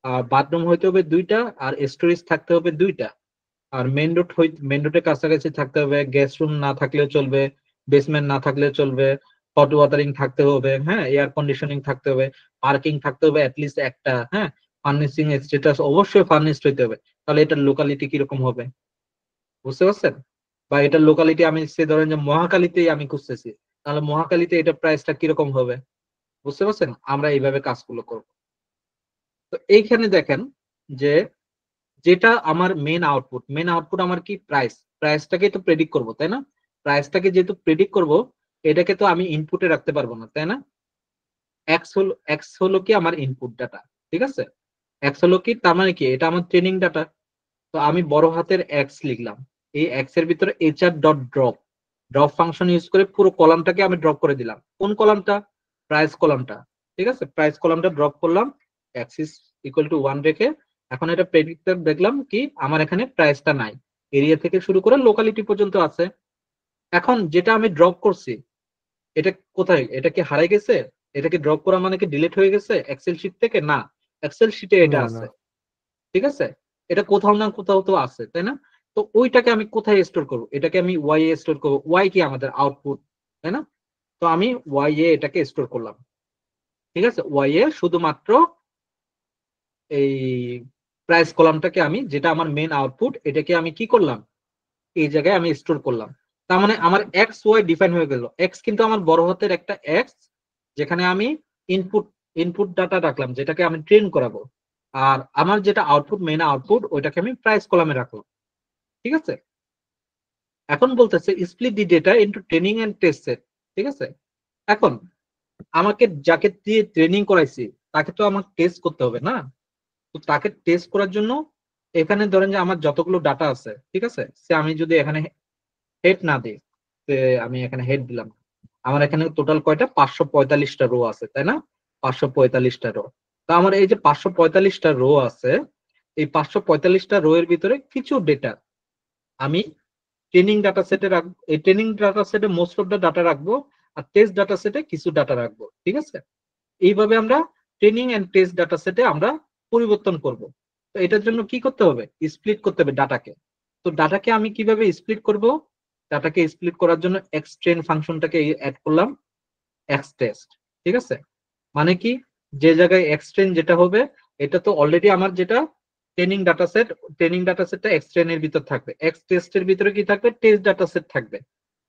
আর বাথরুম হইতে হবে 2টা, আর স্টোরেজ থাকতে হবে 2টা, আর মেইন রোডের কাছাকাছি থাকতে হবে, গ্যাস রুম না থাকলেও চলবে, বেসমেন্ট না থাকলেও চলবে, হট ওয়াটারিং থাকতে হবে, হ্যাঁ, এয়ার কন্ডিশনিং থাকতে হবে, পার্কিং থাকতে হবে অ্যাটলিস্ট একটা, হ্যাঁ, ফার্নিশিং স্ট্যাটাস অবশ্যই ফার্নিশড হইতে হবে। তাহলে এটার লোকালিটি কিরকম হবে, বুঝতে পারছেন। বা এটার লোকালিটি আমি সে ধরেন যে মহাখালীতেই আমি খুঁজতেছি, তাহলে মহাখালীতে এটার প্রাইসটা কিরকম হবে, বুঝতে পারছেন। আমরা এইভাবে কাজগুলো করব। তো এইখানে দেখেন যে যেটা আমার মেন আউটপুট আমার কি প্রাইসটাকে তো প্রেডিক্ট করবো, তাই না। প্রাইসটাকে যেহেতু প্রেডিক্ট করব, এটাকে তো আমি ইনপুটে রাখতে পারবো না, তাই না। এক্স হলো কি আমার ইনপুট ডাটা, ঠিক আছে। এক্স হলো কি, তার মানে কি এটা আমার ট্রেনিং ডাটা। তো আমি বড় হাতের এক্স লিখলাম, এই এক্স এর ভিতরে HR dot drop function use করে পুরো কলামটাকে আমি ড্রপ করে দিলাম। কোন কলামটা, প্রাইস কলামটা, ঠিক আছে, প্রাইস কলামটা ড্রপ করলাম, অ্যাক্সিস ইকুয়াল টু 1 রেখে। এখন এটা প্রেডিক্টর দেখলাম কি আমার এখানে প্রাইসটা নাই, এরিয়া থেকে শুরু করে লোকালিটি পর্যন্ত আছে। এখন যেটা আমি ড্রপ করছি এটা কোথায়, এটা কি হারাই গেছে? এটা কি ড্রপ করা মানে কি ডিলিট হয়ে গেছে এক্সেল শিট থেকে? না, এক্সেল শিটে এটা না, আছে, না। ঠিক আছে, এটা কোথাও না কোথাও তো আছে, তাই না? তো ওইটাকে আমি কোথায় স্টোর করবো? এটাকে আমি ওয়াই এ স্টোর করবো। ওয়াই কি আমাদের আউটপুট, তাই না? তো আমি ওয়াই এ এটাকে স্টোর করলাম, ঠিক আছে। ওয়াই এ শুধুমাত্র এই প্রাইস কলামটাকে আমি, যেটা আমার মেন আউটপুট, এটাকে আমি কি করলাম, এই জায়গায় আমি স্টোর করলাম। তার মানে আমার এক্স ওয়াই ডিফাইন হয়ে গেল। এক্স কিন্তু আমার বড় হাতের একটা এক্স, যেখানে আমি ইনপুট ইনপুট ডাটা রাখলাম, যেটাকে আমি ট্রেন করাবো। আর আমার যেটা আউটপুট, মেন আউটপুট, ওইটাকে আমি প্রাইস কলামে রাখলাম, ঠিক আছে। এখন বলতেছে split the data into training and test set, ঠিক আছে। এখন আমাকে যাকে দিয়ে ট্রেনিং করাইছি তাকে তো আমাকে টেস্ট করতে হবে না? তো তাকে টেস্ট করার জন্য এখানে ধরেন যে আমার যতগুলো ডাটা আছে, ঠিক আছে, সে আমি যদি এখানে হেড না দিই, আমি এখানে হেড দিলাম, আমার এখানে টোটাল কয়টা, 545টা রো আছে, তাই না? 545টা রো। তো আমার এই যে 545টা রো আছে, এই 545টা রো এর ভিতরে কিছু ডেটা আমি ট্রেনিং ডাটা সেটে রাখবো। এই ট্রেনিং ডাটা সেটে মোস্ট অফ দ্য ডাটা রাখবো, আর টেস্ট ডাটা সেটে কিছু ডাটা রাখবো, ঠিক আছে। এইভাবে আমরা ট্রেনিং এন্ড টেস্ট ডাটা সেটে আমরা পরিবর্তন করব। তো এটার জন্য কি করতে হবে, স্প্লিট করতে হবে ডাটাকে। তো ডাটাকে আমি কিভাবে স্প্লিট করব? ডাটাকে স্প্লিট করার জন্য এক্সট্রেন ফাংশনটাকে অ্যাড করলাম, এক্স টেস্ট, ঠিক আছে। মানে কি, যে জায়গায় এক্সট্রেন যেটা হবে, এটা তো অলরেডি আমার যেটা training data set, training data সেটটা এক্সট্রেন এর ভিতর থাকবে, এক্স টেস্টের ভিতরে কি থাকবে, টেস্ট ডাটা সেট থাকবে।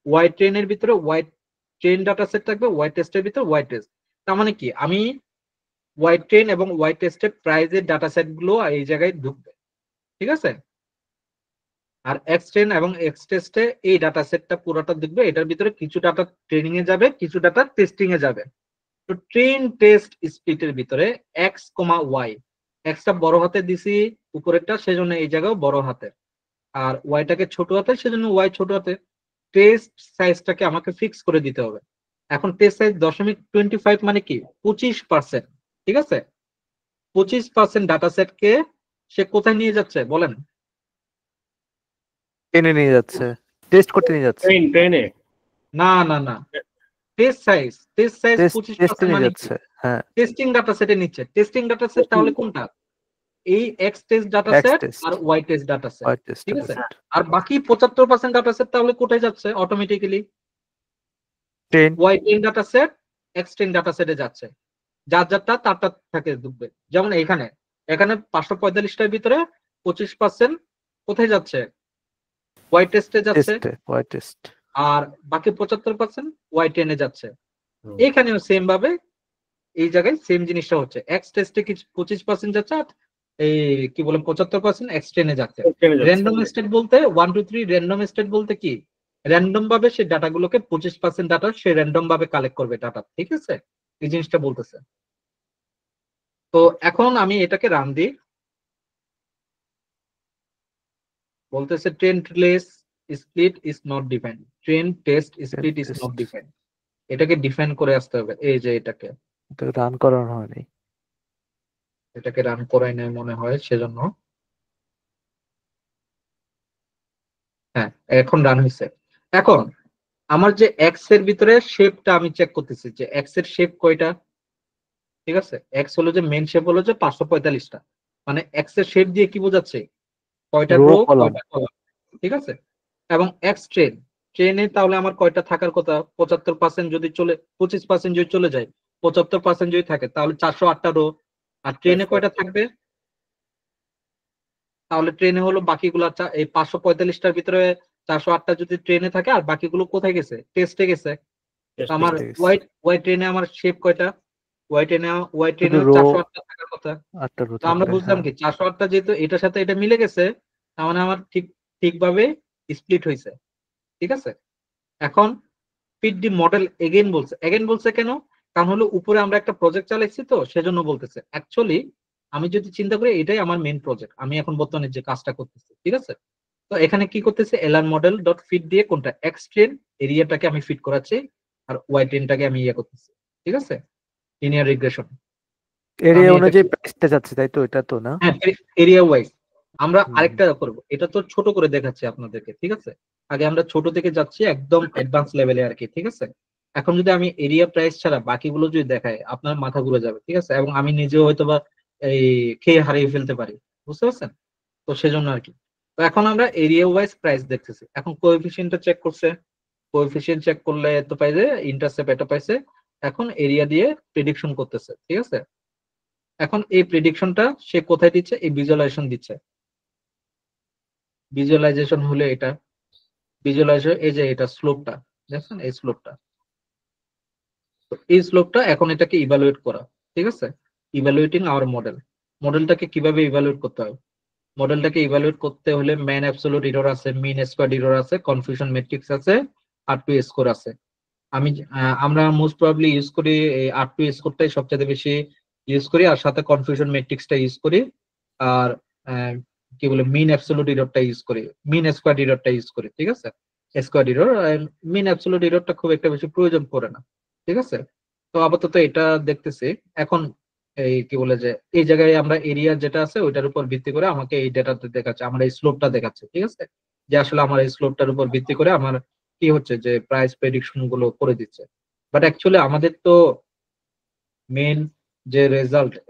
ওয়াই ট্রেনের ভিতরে ওয়াই ট্রেন ডাটা সেট থাকবে, ওয়াই টেস্টের ভিতরে ওয়াই টেস্ট। তার মানে কি, আমি ওয়াই ট্রেন এবং ওয়াই টেস্টের প্রাইজের ডাটা সেট গুলো এই জায়গায় ঢুকবে, ঠিক আছে। আর এক্স ট্রেন এবং এক্স টেস্টে এই ডাটা সেটটা পুরোটা দেখবে, এটার ভিতরে কিছু ডাটা ট্রেনিং এ যাবে, কিছু ডাটা টেস্টিং এ যাবে। তো ট্রেন টেস্ট স্প্লিটের ভিতরে এক্স কমা ওয়াই, এক্সটা বড় হাতে দিছি উপরেরটা, সেজন্য এই জায়গাও বড় হাতের, আর ওয়াইটাকে ছোট হাতে, সেজন্য ওয়াই ছোট হাতে। টেস্ট সাইজটাকে আমাকে ফিক্স করে দিতে হবে। এখন টেস্ট সাইজ 0.25 মানে কি, 25%, ঠিক আছে। 25% ডাটা সেটকে সে কোথায় নিয়ে যাচ্ছে বলেন? টেনে নিয়ে যাচ্ছে, টেস্ট করতে নিয়ে যাচ্ছে, ট্রেনে না না না, টেস্ট সাইজ টেস্টে 25% নিয়ে মানে কি, যাচ্ছে। হ্যাঁ, টেস্টিং ডাটা সেটে নিচ্ছে। টেস্টিং ডাটা সেট তাহলে কোনটা, এই X test data X set test, আর Y test data set, Y test ঠিক ডাটা আছে। সেট, আর বাকি 75% ডাটা সেট তাহলে কোথায় যাচ্ছে automatically, train. Y train data set, X train data সেটে যাচ্ছে। যার যারটা তারটা থাকে ঢুকবে। যেমন এখানে এখানে 545টার ভিতরে 25% কোথায় যাচ্ছে, ওয়াই টেস্টে যাচ্ছে, টেস্টে, ওয়াই টেস্ট। আর বাকি 75% ওয়াই টেনে যাচ্ছে। এখানেও সেম ভাবে এই জায়গায় সেম জিনিসটা হচ্ছে, এক্স টেস্টে কিছু 25% যাচ্ছে, আর এই কি বলে 75% এক্স টেনে যাচ্ছে। র্যান্ডম স্টেট বলতে 1 2 3, র্যান্ডম স্টেট বলতে কি, র্যান্ডম ভাবে সে ডাটাগুলোকে 25% ডাটা সে র্যান্ডম ভাবে কালেক্ট করবে ডাটা, ঠিক আছে, এই জিনিসটা বলতেছে। তো এখন আমি এটাকে রান দিই, বলতেছে train less split is not defined, train test split is not defined. এটাকে ডিফাইন করে আসতে হবে, এই যে এটাকে রান করানো হয়নি। এটাকে রান করাই নাই মনে হয়, সেজন্য। হ্যাঁ, এখন রান হয়েছে। এখন আমার যে এক্স এর ভিতরে শেপটা আমি চেক করতেছি, যে এক্স এর শেপ কয়টা, ঠিক আছে। এক্স হলো যে মেন শেপ হলো যে 545টা, মানে এক্স এর শেপ দিয়ে কি বোঝাচ্ছে, কয়টা রো রো কলাম, কয়টা কলাম, ঠিক আছে। এবং এক্স ট্রেন, ট্রেনে তাহলে আমার কয়টা থাকার কথা, 75% যদি চলে, 25% যদি চলে যায়, 75% যদি থাকে তাহলে 408টা রো। আর ট্রেনে কয়টা থাকবে, তাহলে ট্রেনে হলো বাকিগুলো এই 545টার ভিতরে 408টা যদি ট্রেনে থাকে, আর বাকিগুলো কোথায় গেছে, টেস্টে গেছে। তো আমার ওয়াই ওয়াই ট্রেনে আমার শেপ কয়টা, ওয়াই ট্রেনে শুধু রো 408টা থাকার কথা। 8টা রো তো আমরা থাকবে। বুঝলাম হ্যাঁ, কি 408টা যেহেতু এটার সাথে এটা মিলে গেছে, তার মানে আমার ঠিকভাবে স্প্লিট হয়েছে, ঠিক আছে। এখন ফিট দি মডেল এগেন বলছে কেন, কারণ হলো উপরে আমরা একটা প্রজেক্ট চালাইছি, তো সেজন্য বলতেছে। অ্যাকচুয়ালি আমি যদি চিন্তা করি এটাই আমার মেইন প্রজেক্ট, আমি এখন বর্তমানে যে কাজটা করতেছি, ঠিক আছে। তো এখানে কি করতেছে, এলআর মডেল ডট ফিট দিয়ে কোনটা, এক্স ট্রেন এরিয়াটাকে আমি ফিট করাচ্ছি, আর ওয়াই ট্রেনটাকে আমি ইয়ে করতেছি, ঠিক আছে। Linear regression. এরিয়া আমি এটা অনুযায়ী প্রাইসটা যাচ্ছে তাই তো, এটা তো না? হ্যাঁ এরিয়া ওয়াইজ আমরা হুম, আরেকটা করব, এটা তো ছোট করে দেখাচ্ছি আপনাদেরকে, ঠিক আছে? আগে আমরা ছোট থেকে যাচ্ছি একদম অ্যাডভান্স লেভেলে আর কি, ঠিক আছে? এখন যদি আমি এরিয়া প্রাইস ছাড়া বাকিগুলো যদি দেখাই আপনার মাথা ঘুরে যাবে, ঠিক আছে? এবং আমি নিজেও হয়তোবা এই খেয়ে হারিয়ে ফেলতে পারি, বুঝতে পারছেন? তো সেজন্য আর কি। তো এখন আমরা এরিয়া ওয়াইজ প্রাইস দেখতেছি। এখন কোএফিসিয়েন্টটা চেক করছে, কোএফিসিয়েন্ট চেক করলে তো পাই যে ইন্টারসেপ্ট এটা পাইছে। এখন এরিয়া দিয়ে প্রেডিকশন করতেছে, ঠিক আছে? এখন এই প্রেডিকশনটা সে কোথায় দিচ্ছে? এই ভিজুয়ালাইজেশন দিচ্ছে। ভিজুয়ালাইজেশন হলে এটা ভিজুয়ালাইজেশন, এই যে এটা স্লোপটা দেখছেন, এই স্লোপটা। তো এই স্লোপটা এখন এটাকে ইভালুয়েট করা, ঠিক আছে? Evaluating hour model. মডেলটাকে কিভাবে ইভালুয়েট করতে হয়? মডেলটাকে ইভালুয়েট করতে হলে ম্যান অ্যাবসলিউট এরর আছে, মিন স্কোয়ার্ড এরর আছে, কনফিউশন ম্যাট্রিক্স আছে, R2 স্কোর আছে। আমরা মোস্ট প্রবাবলি ইউজ করি এই R2 স্কোরটাই সবচেয়ে বেশি ইউজ করি, আর সাথে কনফিউশন ম্যাট্রিক্সটা ইউজ করি, আর কি বলে মিন অ্যাবসলিউট এররটা ইউজ করি, মিন স্কোয়ার্ড এররটা ইউজ করি, ঠিক আছে? স্কোয়ার্ড এরর, মিন অ্যাবসলিউট এররটা খুব একটা বেশি প্রয়োজন পড়ে না, ঠিক আছে? তো আপাতত এটা দেখতেছি। এখন এই কি বলে যে এই জায়গায় আমরা এরিয়া যেটা আছে ওইটার উপর ভিত্তি করে আমাকে এই ডেটাটা দেখাচ্ছে, আমার এই স্লোপটা দেখাচ্ছে, ঠিক আছে? যে আসলে আমার এই স্লোপটার উপর ভিত্তি করে আমার কি হচ্ছে যে প্রাইস প্রেডিকশন গুলো করে দিচ্ছে। বাট অ্যাকচুয়ালি আমাদের তো মেন যে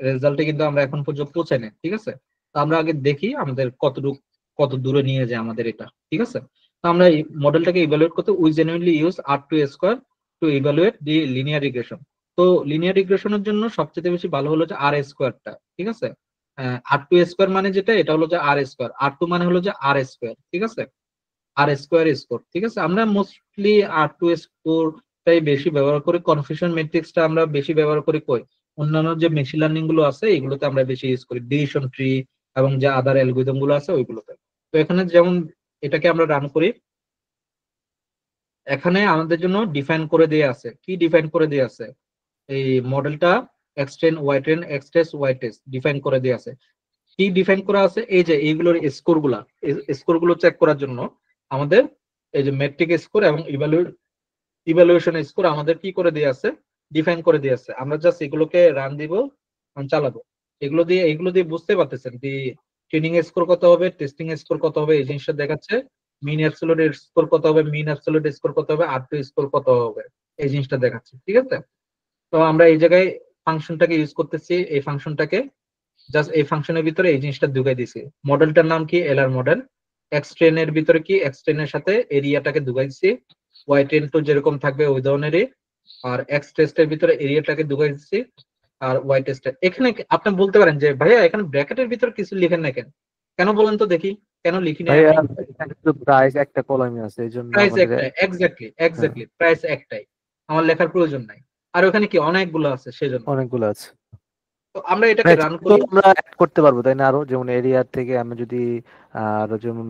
রেজাল্টে কিন্তু আমরা এখন পর্যন্ত পৌঁছাই নাই, ঠিক আছে? তো আমরা আগে দেখি আমাদের কত দূরে নিয়ে যায় আমাদের এটা, ঠিক আছে? তো আমরা এই মডেলটাকে ইভালুয়েট করতে we genuinely use R2 square two evaluate the linear regression. তো লিনিয়ার রিগ্রেশনের জন্য সবচেয়ে বেশি ভালো হলো যে R স্কোয়ারটা, ঠিক আছে? R2 স্কোয়ার মানে যেটা, এটা হলো যে R স্কোয়ার, R2 মানে হলো যে R স্কোয়ার, ঠিক আছে? আর স্কোয়ার স্কোর, ঠিক আছে? আমরা মোস্টলি R2 স্কোরটাই বেশি ব্যবহার করি, কনফিউশন ম্যাট্রিক্সটা আমরা বেশি ব্যবহার করি কই অন্যান্য যে মেশিন লার্নিং গুলো আছে এগুলোতে আমরা বেশি ইউজ করি, ডিসিশন ট্রি এবং যে আদার অ্যালগরিদম গুলো আছে ওইগুলোতে। তো এখানে যেমন এটাকে আমরা রান করি, এখানে আমাদের জন্য ডিফাইন করে দেয়া আছে। কি ডিফাইন করে দেয়া আছে? এই মডেলটা X train Y train X test Y test define করে দেয়া আছে। কি ডিফাইন করা আছে? এই যে এইগুলোর স্কোর গুলো চেক করার জন্য আমাদের এই যে মেট্রিক স্কোর এবং ইভালুয়েশন স্কোর আমাদের কি করে দিয়ে আছে? ডিফাইন করে দিয়ে আছে। আমরা জাস্ট এগুলোকে রান দিব, চালাবো। এগুলো দিয়ে বুঝতে পারতেছেন যে ট্রেনিং স্কোর কত হবে, টেস্টিং স্কোর কত হবে, এই জিনিসটা দেখাচ্ছে। মিন অ্যাবসলিউট স্কোর কত হবে, মিন অ্যাবসলিউট স্কোর কত হবে, R2 স্কোর কত হবে, এই জিনিসটা দেখাচ্ছে, ঠিক আছে? তো আমরা এই জায়গায় ফাংশনটাকে ইউজ করতেছি, এই ফাংশনটাকে জাস্ট এই ফাংশনের ভিতরে এই জিনিসটা ঢুকাই দিছি। মডেলটার নাম কি? LR model. এক্স ট্রেনের ভিতরে কি? এক্স ট্রেনের সাথে এরিয়াটাকে ঢুকাইছি, ওয়াই ট্রেন তো যেরকম থাকবে ওই ধরনেরই, আর এক্স টেস্টের ভিতরে এরিয়াটাকে ঢুকাই দিচ্ছি, আর ওয়াই টেস্টের এখানে আপনি বলতে পারেন যে ভাইয়া এখানে ব্র্যাকেটের ভিতরে কিছু লিখেন না কেন? কেন বলেন তো দেখি, কেন লিখি না? ভাইয়া এখানে তো প্রাইস একটা কলামে আছে এই জন্য প্রাইস আমাদের একটাই, এক্স্যাক্টলি প্রাইস একটাই, আমার লেখার প্রয়োজন নাই। আর ওখানে কি অনেকগুলো আছে সেজন্য। অনেকগুলো আছে। তো আমরা এটাকে রান তো করি। আমরা অ্যাড করতে পারবো তাই না? আরো যেমন এরিয়া থেকে আমরা যদি আরো যেমন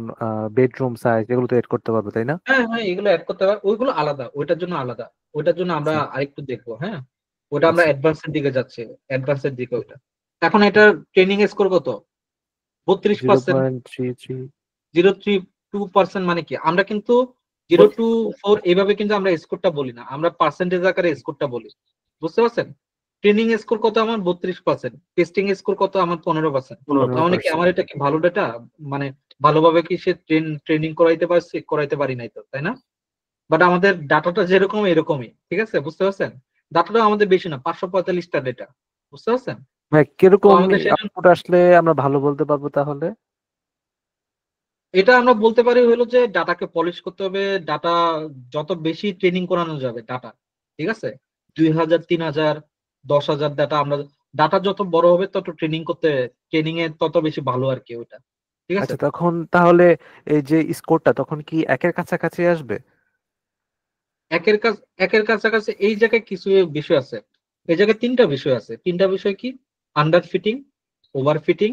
বেডরুম সাইজ এগুলো তো এড করতে পারবো তাই না? হ্যাঁ হ্যাঁ, এগুলো অ্যাড করতে হবে, ওইগুলো আলাদা, ওইটার জন্য আলাদা, ওইটার জন্য আমরা আচ্ছা আরেকটু দেখবো। হ্যাঁ, ওটা আমরা আচ্ছা অ্যাডভান্সের দিকে যাচ্ছি, অ্যাডভান্সের দিকে ওইটা। এখন এটা ট্রেনিং স্কোর কত? 32%। 0.33 0.32% মানে কি? আমরা কিন্তু 0 to 4 এইভাবে কিন্তু আমরা স্কোরটা বলি না, আমরা পার্সেন্টেজ আকারে স্কোরটা বলি, বুঝতে পারছেন? ট্রেনিং স্কোর কত আমার? 32%। টেস্টিং স্কোর কত আমার? 15%। তার মানে কি আমার 15%। এটা কি ভালো ডেটা? মানে ভালোভাবে কি সে ট্রেনিং করাইতে পারি নাই তো, তাই না? বাট আমাদের ডাটাটা যেরকম এরকমই, ঠিক আছে? বুঝতে পারছেন? ডাটাটা আমাদের বেশি না, 545টা ডেটা, বুঝতে পারছেন? ভাই তো কিরকম আমাদের সেটা, আউটপুট আসলে আমরা ভালো বলতে পারবো তাহলে? এটা আমরা বলতে পারি হলো যে ডাটাকে পলিশ করতে হবে। ডাটা যত বেশি ট্রেনিং করানো যাবে ডাটা, ঠিক আছে? 2000, 3000, 10,000 ডাটা যত বড় হবে তত ট্রেনিং এ তত বেশি ভালো আর কি ওটা, ঠিক আছে? আচ্ছা তখন তাহলে এই যে স্কোরটা তখন কি একের কাছাকাছি আসবে? একের কাছাকাছি। এই জায়গায় কিছু বিষয় আছে, এই জায়গায় তিনটা বিষয় আছে। তিনটা বিষয় কি? আন্ডার ফিটিং, ওভার ফিটিং,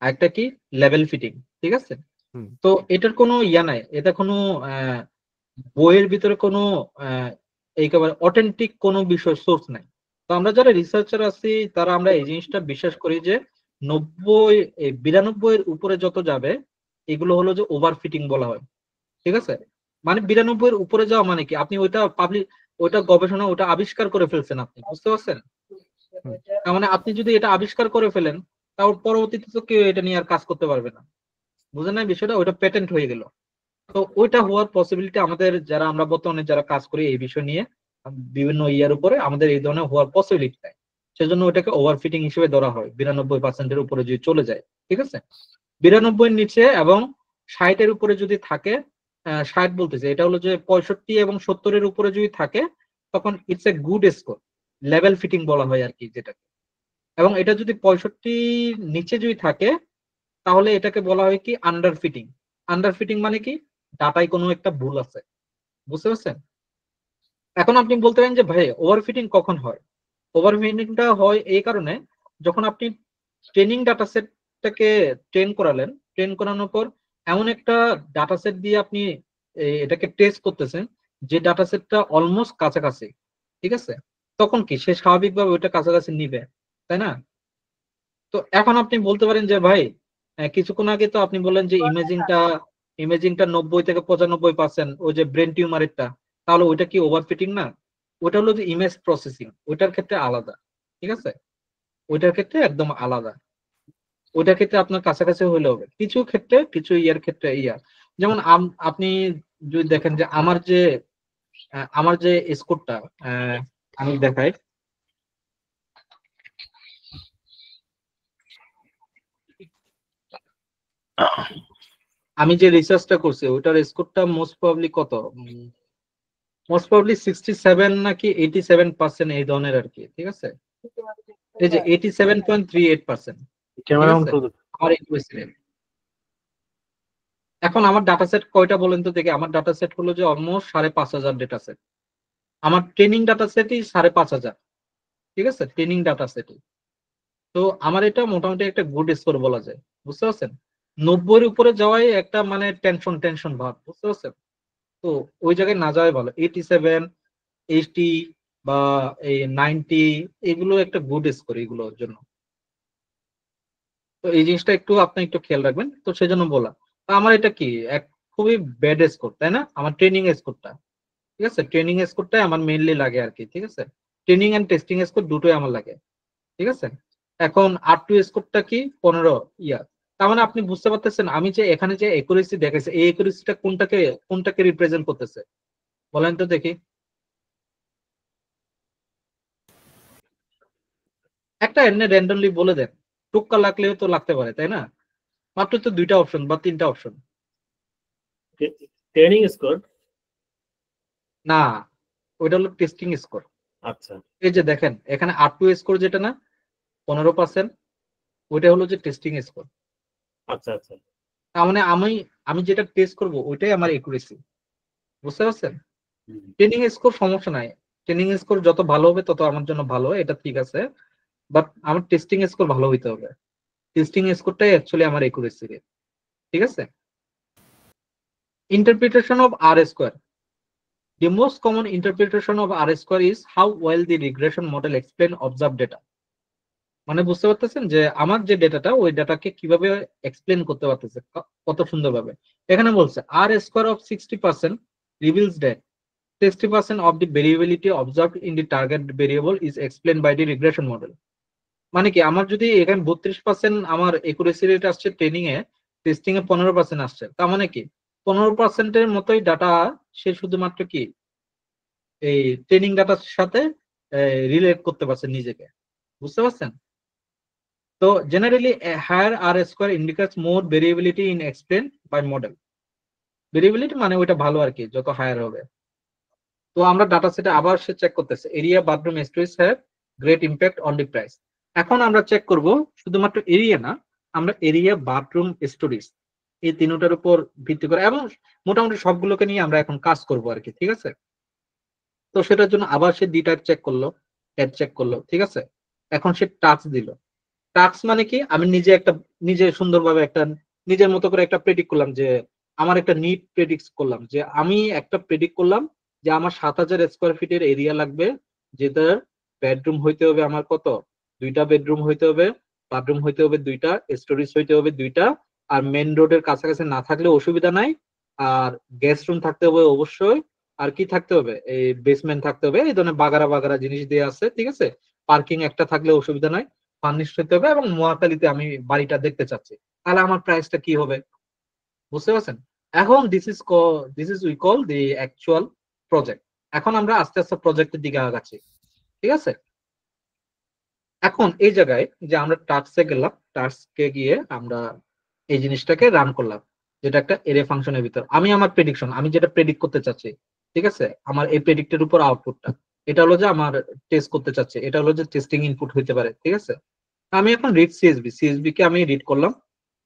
আর একটা কি? লেভেল ফিটিং, ঠিক আছে? হুম তো এটার কোনো ইয়া নাই, এটা কোনো আহ, বইয়ের ভিতরে কোনো আহ, একেবারে অথেন্টিক কোনো বিষয় সোর্স নাই। তো আমরা যারা রিসার্চার আছি তারা আমরা এই জিনিসটা বিশ্বাস করি যে 92 এর উপরে যত যাবে এগুলো হলো যে ওভার ফিটিং বলা হয়, ঠিক আছে? মানে 92 এর উপরে যাওয়া মানে কি? আপনি ওইটা গবেষণা ওটা আবিষ্কার করে ফেলছেন আপনি, বুঝতে পারছেন? তার মানে আপনি যদি এটা আবিষ্কার করে ফেলেন, তাহলে পরবর্তীতে তো কেউ এটা নিয়ে আর কাজ করতে পারবে না। বুঝেন না বিষয়টা? ওটা পেটেন্ট হয়ে গেল। তো ওইটা হওয়ার পসিবিলিটি আমাদের যারা আমরা বর্তমানে যারা কাজ করি এই বিষয় নিয়ে বিভিন্ন ইয়ার উপরে আমাদের এই ধরনের হওয়ার পসিবিলিটি নাই। সেজন্য ওটাকে ওভারফিটিং হিসেবে ধরা হয় 92% উপরে যদি চলে যায়। ঠিক আছে, 92 নিচে এবং 60 উপরে যদি থাকে, 60 বলতেছে এটা হলো যে 65 এবং 70 উপরে যদি থাকে, তখন it's a good score, level fitting বলা হয় আর কি যেটাকে। এবং এটা যদি 65 নিচে যদি থাকে, তাহলে এটাকে বলা হয় কি আন্ডার ফিটিং। আন্ডার ফিটিং মানে কি ডাটায় কোনো একটা ভুল আছে। বুঝতে পারছেন? এখন আপনি বলতে পারেন যে ভাই ওভারফিটিং কখন হয়? ওভারফিটিংটা হয় এই কারণে, যখন আপনি ট্রেনিং ডাটা সেটটাকে ট্রেন করালেন, ট্রেন করানোর পর এমন একটা ডাটা সেট দিয়ে আপনি এটাকে টেস্ট করতেছেন যে ডাটা সেটটা অলমোস্ট কাছাকাছি। ঠিক আছে, তখন কি সে স্বাভাবিকভাবে ওইটা কাছাকাছি নিবে, তাই না? তো এখন আপনি বলতে পারেন যে ভাই কিছুক্ষণ আগে তো আপনি বললেন যে ইমেজিংটা 90 থেকে 95%, ওই যে ব্রেন টিউমারেরটা, তাহলে ওইটা কি ওভারফিটিং না? ওইটা হলো যে ইমেজ প্রসেসিং, ওইটার ক্ষেত্রে আলাদা। ঠিক আছে, ওইটার ক্ষেত্রে একদম আলাদা। ওইটার ক্ষেত্রে আপনার কাছাকাছি হইলে হবে, কিছু ক্ষেত্রে কিছু ইয়ার ক্ষেত্রে ইয়ার। যেমন আপনি যদি দেখেন যে আমার যে স্কোরটা, আমি দেখাই, আমি যে রিসার্চটা করছি ওইটার স্কোরটা মোস্ট প্রবাবলি কত, মোস্ট প্রবাবলি 67 নাকি 87% এই ধরনের আর কি। ঠিক আছে, এই যে 87.38% আমার accuracy rate। এখন আমার ডাটা সেট কয়টা বলেন তো দেখি? আমার ডাটা সেট হলো যে অলমোস্ট 5,500 ডেটা সেট। আমার ট্রেনিং ডাটা সেটই 5,500। ঠিক আছে, ট্রেনিং ডাটা সেটই। তো আমার এটা মোটামুটি একটা গুড স্কোর বলা যায়। বুঝতে পারছেন? 90 উপরে যাওয়াই একটা মানে টেনশন টেনশন ভাব। বুঝতে পারছেন? তো ওই জায়গায় না যাওয়াই ভালো। 87, 80 বা এই 90, এগুলো একটা গুড স্কোর এগুলোর জন্য। তো এই জিনিসটা একটু আপনি একটু খেয়াল রাখবেন। তো সেজন্য বলা, আমার এটা কি এক খুবই ব্যাড স্কোর, তাই না? আমার ট্রেনিং স্কোরটা, ঠিক আছে, ট্রেনিং স্কোরটাই আমার মেইনলি লাগে আর কি। ঠিক আছে, ট্রেনিং এন্ড টেস্টিং স্কোর দুটোই আমার লাগে। ঠিক আছে, এখন R2 স্কোরটা কি 15 ইয়ার। তার মানে আপনি বুঝতে পারতেছেন আমি যে এখানে যে একুরেসি দেখাইছে, এই একুরেসিটা কোনটাকে রিপ্রেজেন্ট করতেছে বলেন তো দেখি? একটা এমনি র্যান্ডমলি বলে দেন, টুক্কা লাগলেও তো লাগতে পারে, তাই না? মাত্র তো 2টা অপশন বা 3টা অপশন। ট্রেনিং স্কোর না, ওইটা হলো টেস্টিং স্কোর। আচ্ছা, এই যে দেখেন এখানে R2 স্কোর যেটা না 15%, ওইটা হলো যে টেস্টিং স্কোর। আচ্ছা আচ্ছা, তার মানে আমি যেটা টেস্ট করব ওইটাই আমার একুরেসি। বুঝতে পারছেন? ট্রেনিং স্কোর সমস্যা নাই, ট্রেনিং স্কোর যত ভালো হবে তত আমার জন্য ভালো, এটা ঠিক আছে। বাট আমার টেস্টিং স্কোর ভালো হইতে হবে। টেস্টিং স্কোরটাই অ্যাকচুয়ালি আমার একুরেসি রেট। ঠিক আছে, interpretation of R square. The most common interpretation of R square is how well the regression model explain observed data. মানে বুঝতে পারতেছেন যে আমার যে ডেটাটা ওই ডেটাকে কিভাবে এক্সপ্লেন করতে পারতেছে কত সুন্দরভাবে। এখানে বলছে R square of 60% reveals that 60% of the variability observed in the target variable is explained by the regression model. মানে কি আমার যদি এখানে 32% আমার একুরেসি রেট আসছে ট্রেনিং এ, টেস্টিং এ 15% আসছে, তার মানে কি 15%-এর মতোই ডাটা সে শুধুমাত্র কি এই ট্রেনিং ডাটার সাথে রিলেট করতে পারছে নিজেকে। বুঝতে পারছেন? তো generally higher R square indicates more variability in explained by model. Variability মানে ওইটা ভালো আর কি, যত হায়ার হবে। তো আমরা ডাটা সেটে আবার সে চেক করতেছে area bathroom storage have great impact on the price. এখন আমরা চেক করব শুধুমাত্র এরিয়া না, আমরা এরিয়া বাথরুম স্টোরেজ এই তিনটার উপর ভিত্তি করে এবং মোটামুটি সবগুলোকে নিয়ে আমরা এখন কাজ করব আর কি। ঠিক আছে, তো সেটার জন্য আবার সে ডিটার চেক করলো, হেড চেক করলো। ঠিক আছে, এখন সে টাস্ক দিল। টাস্ক মানে কি আমি নিজে সুন্দরভাবে একটা নিজের মতো করে একটা প্রেডিক্ট করলাম যে আমার একটা নিট প্রেডিক্ট করলাম যে আমি একটা প্রেডিক্ট করলাম যে আমার 7,000 স্কোয়ার ফিটের এরিয়া লাগবে, যেটার বেডরুম হইতে হবে আমার কত 2টা বেডরুম হইতে হবে, বাথরুম হইতে হবে 2টা, স্টোরেজ হইতে হবে 2টা, আর মেন রোডের কাছাকাছি না থাকলে অসুবিধা নাই, আর গেস্ট রুম থাকতে হবে অবশ্যই, আর কি থাকতে হবে এই বেসমেন্ট থাকতে হবে, এই ধরনের বাগারা বাগারা জিনিস দিয়ে আছে। ঠিক আছে, পার্কিং একটা থাকলে অসুবিধা নাই, ফার্নিশড হতে হবে, এবং মহাখালীতে আমি বাড়িটা দেখতে চাচ্ছি, তাহলে আমার প্রাইসটা কি হবে? বুঝতে পারছেন? এখন this is we call the actual project. এখন আমরা আস্তে আস্তে প্রজেক্টের দিকে আগাচ্ছি, ঠিক আছে? এখন এই জায়গায় যে আমরা টাস্কে গেলাম, টাস্কে গিয়ে আমরা এই জিনিসটাকে রান করলাম, যেটা একটা এরে ফাংশনের ভিতর আমি আমার প্রেডিকশন, আমি যেটা প্রেডিক্ট করতে চাচ্ছি, ঠিক আছে, আমার এই প্রেডিক্টের উপর আউটপুটটা, এটা হলো যে আমার টেস্ট করতে চাচ্ছে, এটা হলো যে টেস্টিং ইনপুট হইতে পারে, ঠিক আছে? আমি এখন রিড সিএসবি কে আমি রিড করলাম,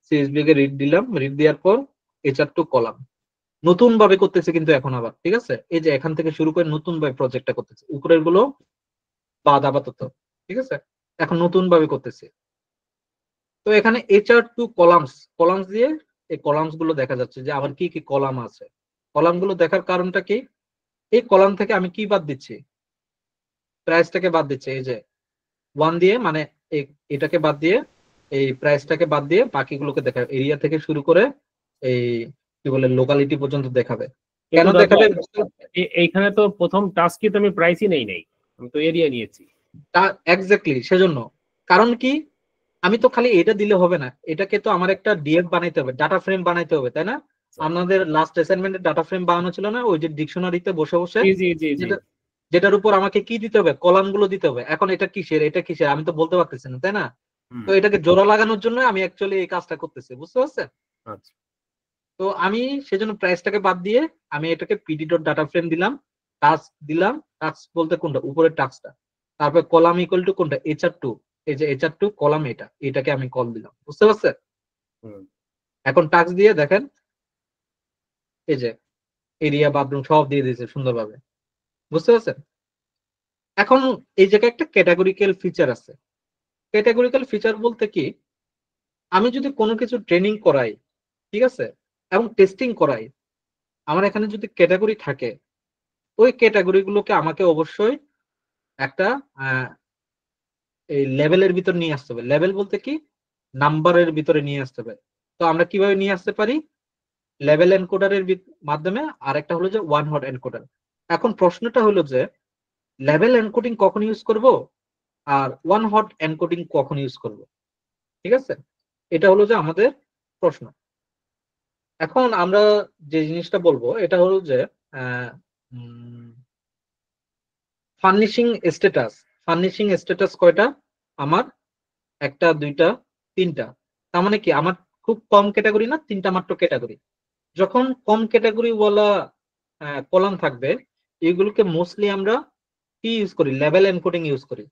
সিএসবি কে রিড দিলাম, রিড দেওয়ার পর HR2 কলাম নতুন ভাবে করতেছে, কিন্তু এখন আবার, ঠিক আছে, এই যে এখান থেকে শুরু করে নতুন ভাবে প্রজেক্টটা করতেছে, উপরের গুলো বাদ আপাতত, ঠিক আছে, এখন নতুন ভাবে করতেছে। তো এখানে HR2 কলামস দিয়ে এই কলামস গুলো দেখা যাচ্ছে যে আমার কি কি কলাম আছে। কলাম গুলো দেখার কারণটা কি, এই কলাম থেকে আমি কি বাদ দিচ্ছি, প্রাইসটাকে বাদ দিচ্ছে, এই যে 1 দিয়ে, মানে এটাকে বাদ দিয়ে, এই প্রাইসটাকে বাদ দিয়ে বাকিগুলোকে দেখাবে, এরিয়া থেকে শুরু করে এই কি বলে লোকালিটি পর্যন্ত দেখাবে। কেন কিন্তু দেখাবে? এইখানে তো প্রথম টাস্কে তো আমি প্রাইসই নেই নাই, আমি তো এরিয়া নিয়েছি। এক্স্যাক্টলি, সেজন্য। কারণ কি, আমি তো খালি এটা দিলে হবে না, এটাকে তো আমার একটা ডিএফ বানাইতে হবে, ডাটা ফ্রেম বানাইতে হবে, তাই না? আমাদের লাস্ট অ্যাসাইনমেন্টে ডাটা ফ্রেম বানানো ছিল না, ওই যে ডিকশনারিতে বসে বসে, জি জি জি জি। যেটার উপর আমাকে কি দিতে হবে, কলাম গুলো দিতে হবে। এখন এটা কিসের, এটা কিসের, আমি তো বলতে পারতেছি না, তাই না? তো এটাকে জোড়া লাগানোর জন্য আমি অ্যাকচুয়ালি এই কাজটা করতেছি, বুঝতে পারছেন? আচ্ছা, তো আমি সেজন্য প্রাইসটাকে বাদ দিয়ে আমি এটাকে পিডি ডট ডাটা ফ্রেম দিলাম, টাস্ক দিলাম, টাস্ক বলতে কোনটা, উপরের টাস্কটা, তারপর কলাম ইকুয়াল টু কোনটা, HR2, এই যে HR2 কলাম, এটাকে আমি কল দিলাম, বুঝতে পারছেন? এখন টাস্ক দিয়ে দেখেন, এই যে এরিয়া বাথরুম সব দিয়ে দিয়েছে সুন্দরভাবে, বুঝতে পারছেন? এখন এই জায়গায় একটা ক্যাটাগরিক্যাল ফিচার আছে। ক্যাটাগরিক্যাল ফিচার বলতে কি, আমি যদি কোনো কিছু ট্রেনিং করাই, ঠিক আছে, এবং টেস্টিং করাই, আমার এখানে যদি ক্যাটাগরি থাকে, ওই ক্যাটাগরি গুলোকে আমাকে অবশ্যই একটা এই লেভেলের ভিতর নিয়ে আসতে হবে। লেভেল বলতে কি, নাম্বারের ভিতরে নিয়ে আসতে হবে। তো আমরা কিভাবে নিয়ে আসতে পারি, লেভেল এনকোডারের মাধ্যমে, আর একটা হলো যে ওয়ান হট এনকোডার। এখন প্রশ্নটা হলো যে লেভেল এনকোডিং কখন ইউজ করব আর ওয়ান হট এনকোডিং কখন ইউজ করব, ঠিক আছে? এটা হলো যে আমাদের প্রশ্ন। এখন আমরা যে জিনিসটা বলবো এটা হলো যে ফার্নিশিং স্ট্যাটাস কয়টা আমার, একটা, দুইটা, তিনটা। তার মানে কি, আমার খুব কম ক্যাটাগরি না, তিনটা মাত্র ক্যাটাগরি। যখন কম ক্যাটাগরি ওয়ালা কলাম থাকবে, এগুলোকে মোস্টলি আমরা কি ইউজ করি, লেভেল এনকোডিং ইউজ করি।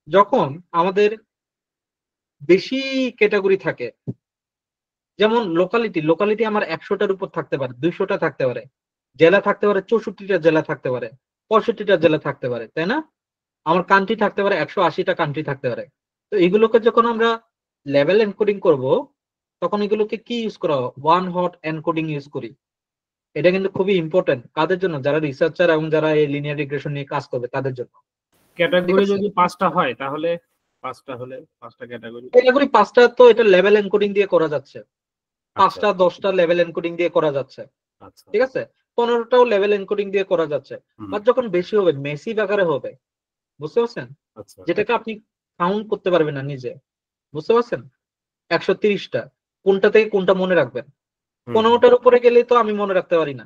যখন আমাদের বেশি ক্যাটাগরি থাকে, যেমন লোকালিটি আমার 100টার উপর থাকতে পারে, 200টা থাকতে পারে, জেলা থাকতে পারে 64টা জেলা থাকতে পারে, 65টা জেলা থাকতে পারে, তাই না? আমার কান্ট্রি থাকতে পারে 180টা কান্ট্রি থাকতে পারে। তো এগুলোকে যখন আমরা লেভেল এনকোডিং করব, তখন এগুলোকে কি ইউজ করা, ওয়ান হট এনকোডিং ইউজ করি। এটা কিন্তু খুবই ইম্পর্টেন্ট কাদের জন্য, যারা রিসার্চার এবং যারা এই লিনিয়ার রিগ্রেশন নিয়ে কাজ করবে তাদের জন্য। ক্যাটাগরি যদি 5টা হয় তাহলে 5টা হলে 5টা ক্যাটাগরি, ক্যাটাগরি 5টা তো এটা লেভেল এনকোডিং দিয়ে করা যাচ্ছে, 5টা 10টা লেভেল এনকোডিং দিয়ে করা যাচ্ছে, আচ্ছা ঠিক আছে, 15টাও লেভেল এনকোডিং দিয়ে করা যাচ্ছে। বাট যখন বেশি হবে, মেসিভ আকারে হবে, বুঝতে পারছেন, আচ্ছা যেটাকে আপনি কাউন্ট করতে পারবেন না নিজে, বুঝতে পারছেন? 130টা, কোনটা থেকে কোনটা মনে রাখবেন? 15টার উপরে গেলে তো আমি মনে রাখতে পারি না।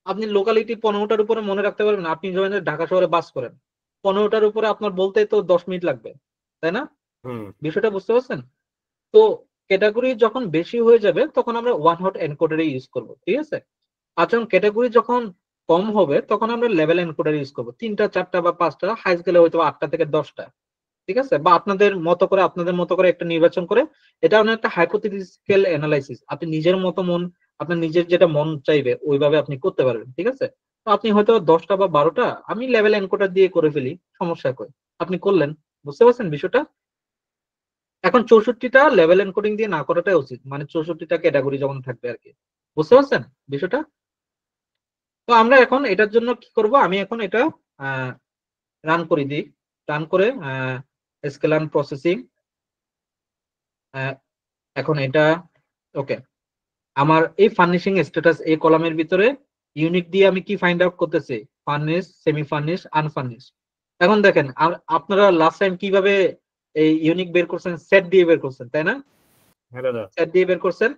আপনি লোকালিটি 15টার উপরে মনে রাখতে পারবেন না, আপনি যখন ঢাকা শহরে বাস করেন, 15টার উপরে আপনার বলতে তো 10 মিনিট লাগবে, তাই না? বিষয়টা বুঝতে পারছেন? তো ক্যাটাগরি যখন বেশি হয়ে যাবে তখন আমরা ওয়ান হট এনকোডার ইউজ করব, ঠিক আছে? আর যখন ক্যাটাগরি যখন কম হবে তখন আমরা লেভেল এনকোডার ইউজ করব, 3টা 4টা বা 5টা, হাই গেলে হয়তো 8টা থেকে 10টা, ঠিক আছে? বা আপনাদের মতো করে একটা নির্বাচন করে, এটা অনেক একটা হাইপোথেটিক্যাল অ্যানালাইসিস, আপনি নিজের মতো আপনার নিজের যেটা মন চাইবে ওইভাবে আপনি করতে পারবেন, ঠিক আছে? তো আপনি হয়তো 10টা বা 12টা আমি লেভেল এনকোডার দিয়ে করে ফেলি, সমস্যা কই, আপনি করলেন, বুঝতে পারছেন বিষয়টা? এখন 64টা লেভেল এনকোডিং দিয়ে না করাটাই উচিত, মানে 64টা ক্যাটাগরি যখন থাকবে আর কি, বুঝতে পারছেন বিষয়টা? তো আমরা এখন এটার জন্য কি করব, আমি এখন এটা রান করে দিই, রান করে স্কেলার প্রসেসিং, এখন এটা ওকে। আমার এই ফার্নিশিং স্ট্যাটাস এই কলামের ভিতরে ইউনিক দিয়ে আমি কি ফাইন্ড আউট করতেছি, ফার্নিশ, সেমি ফার্নিশ, আনফার্নিশ। এখন দেখেন আপনারা লাস্ট টাইম কিভাবে এই ইউনিক বের করছেন, সেট দিয়ে বের করছেন তাই না? হ্যাঁ দাদা। সেট দিয়ে বের করছেন,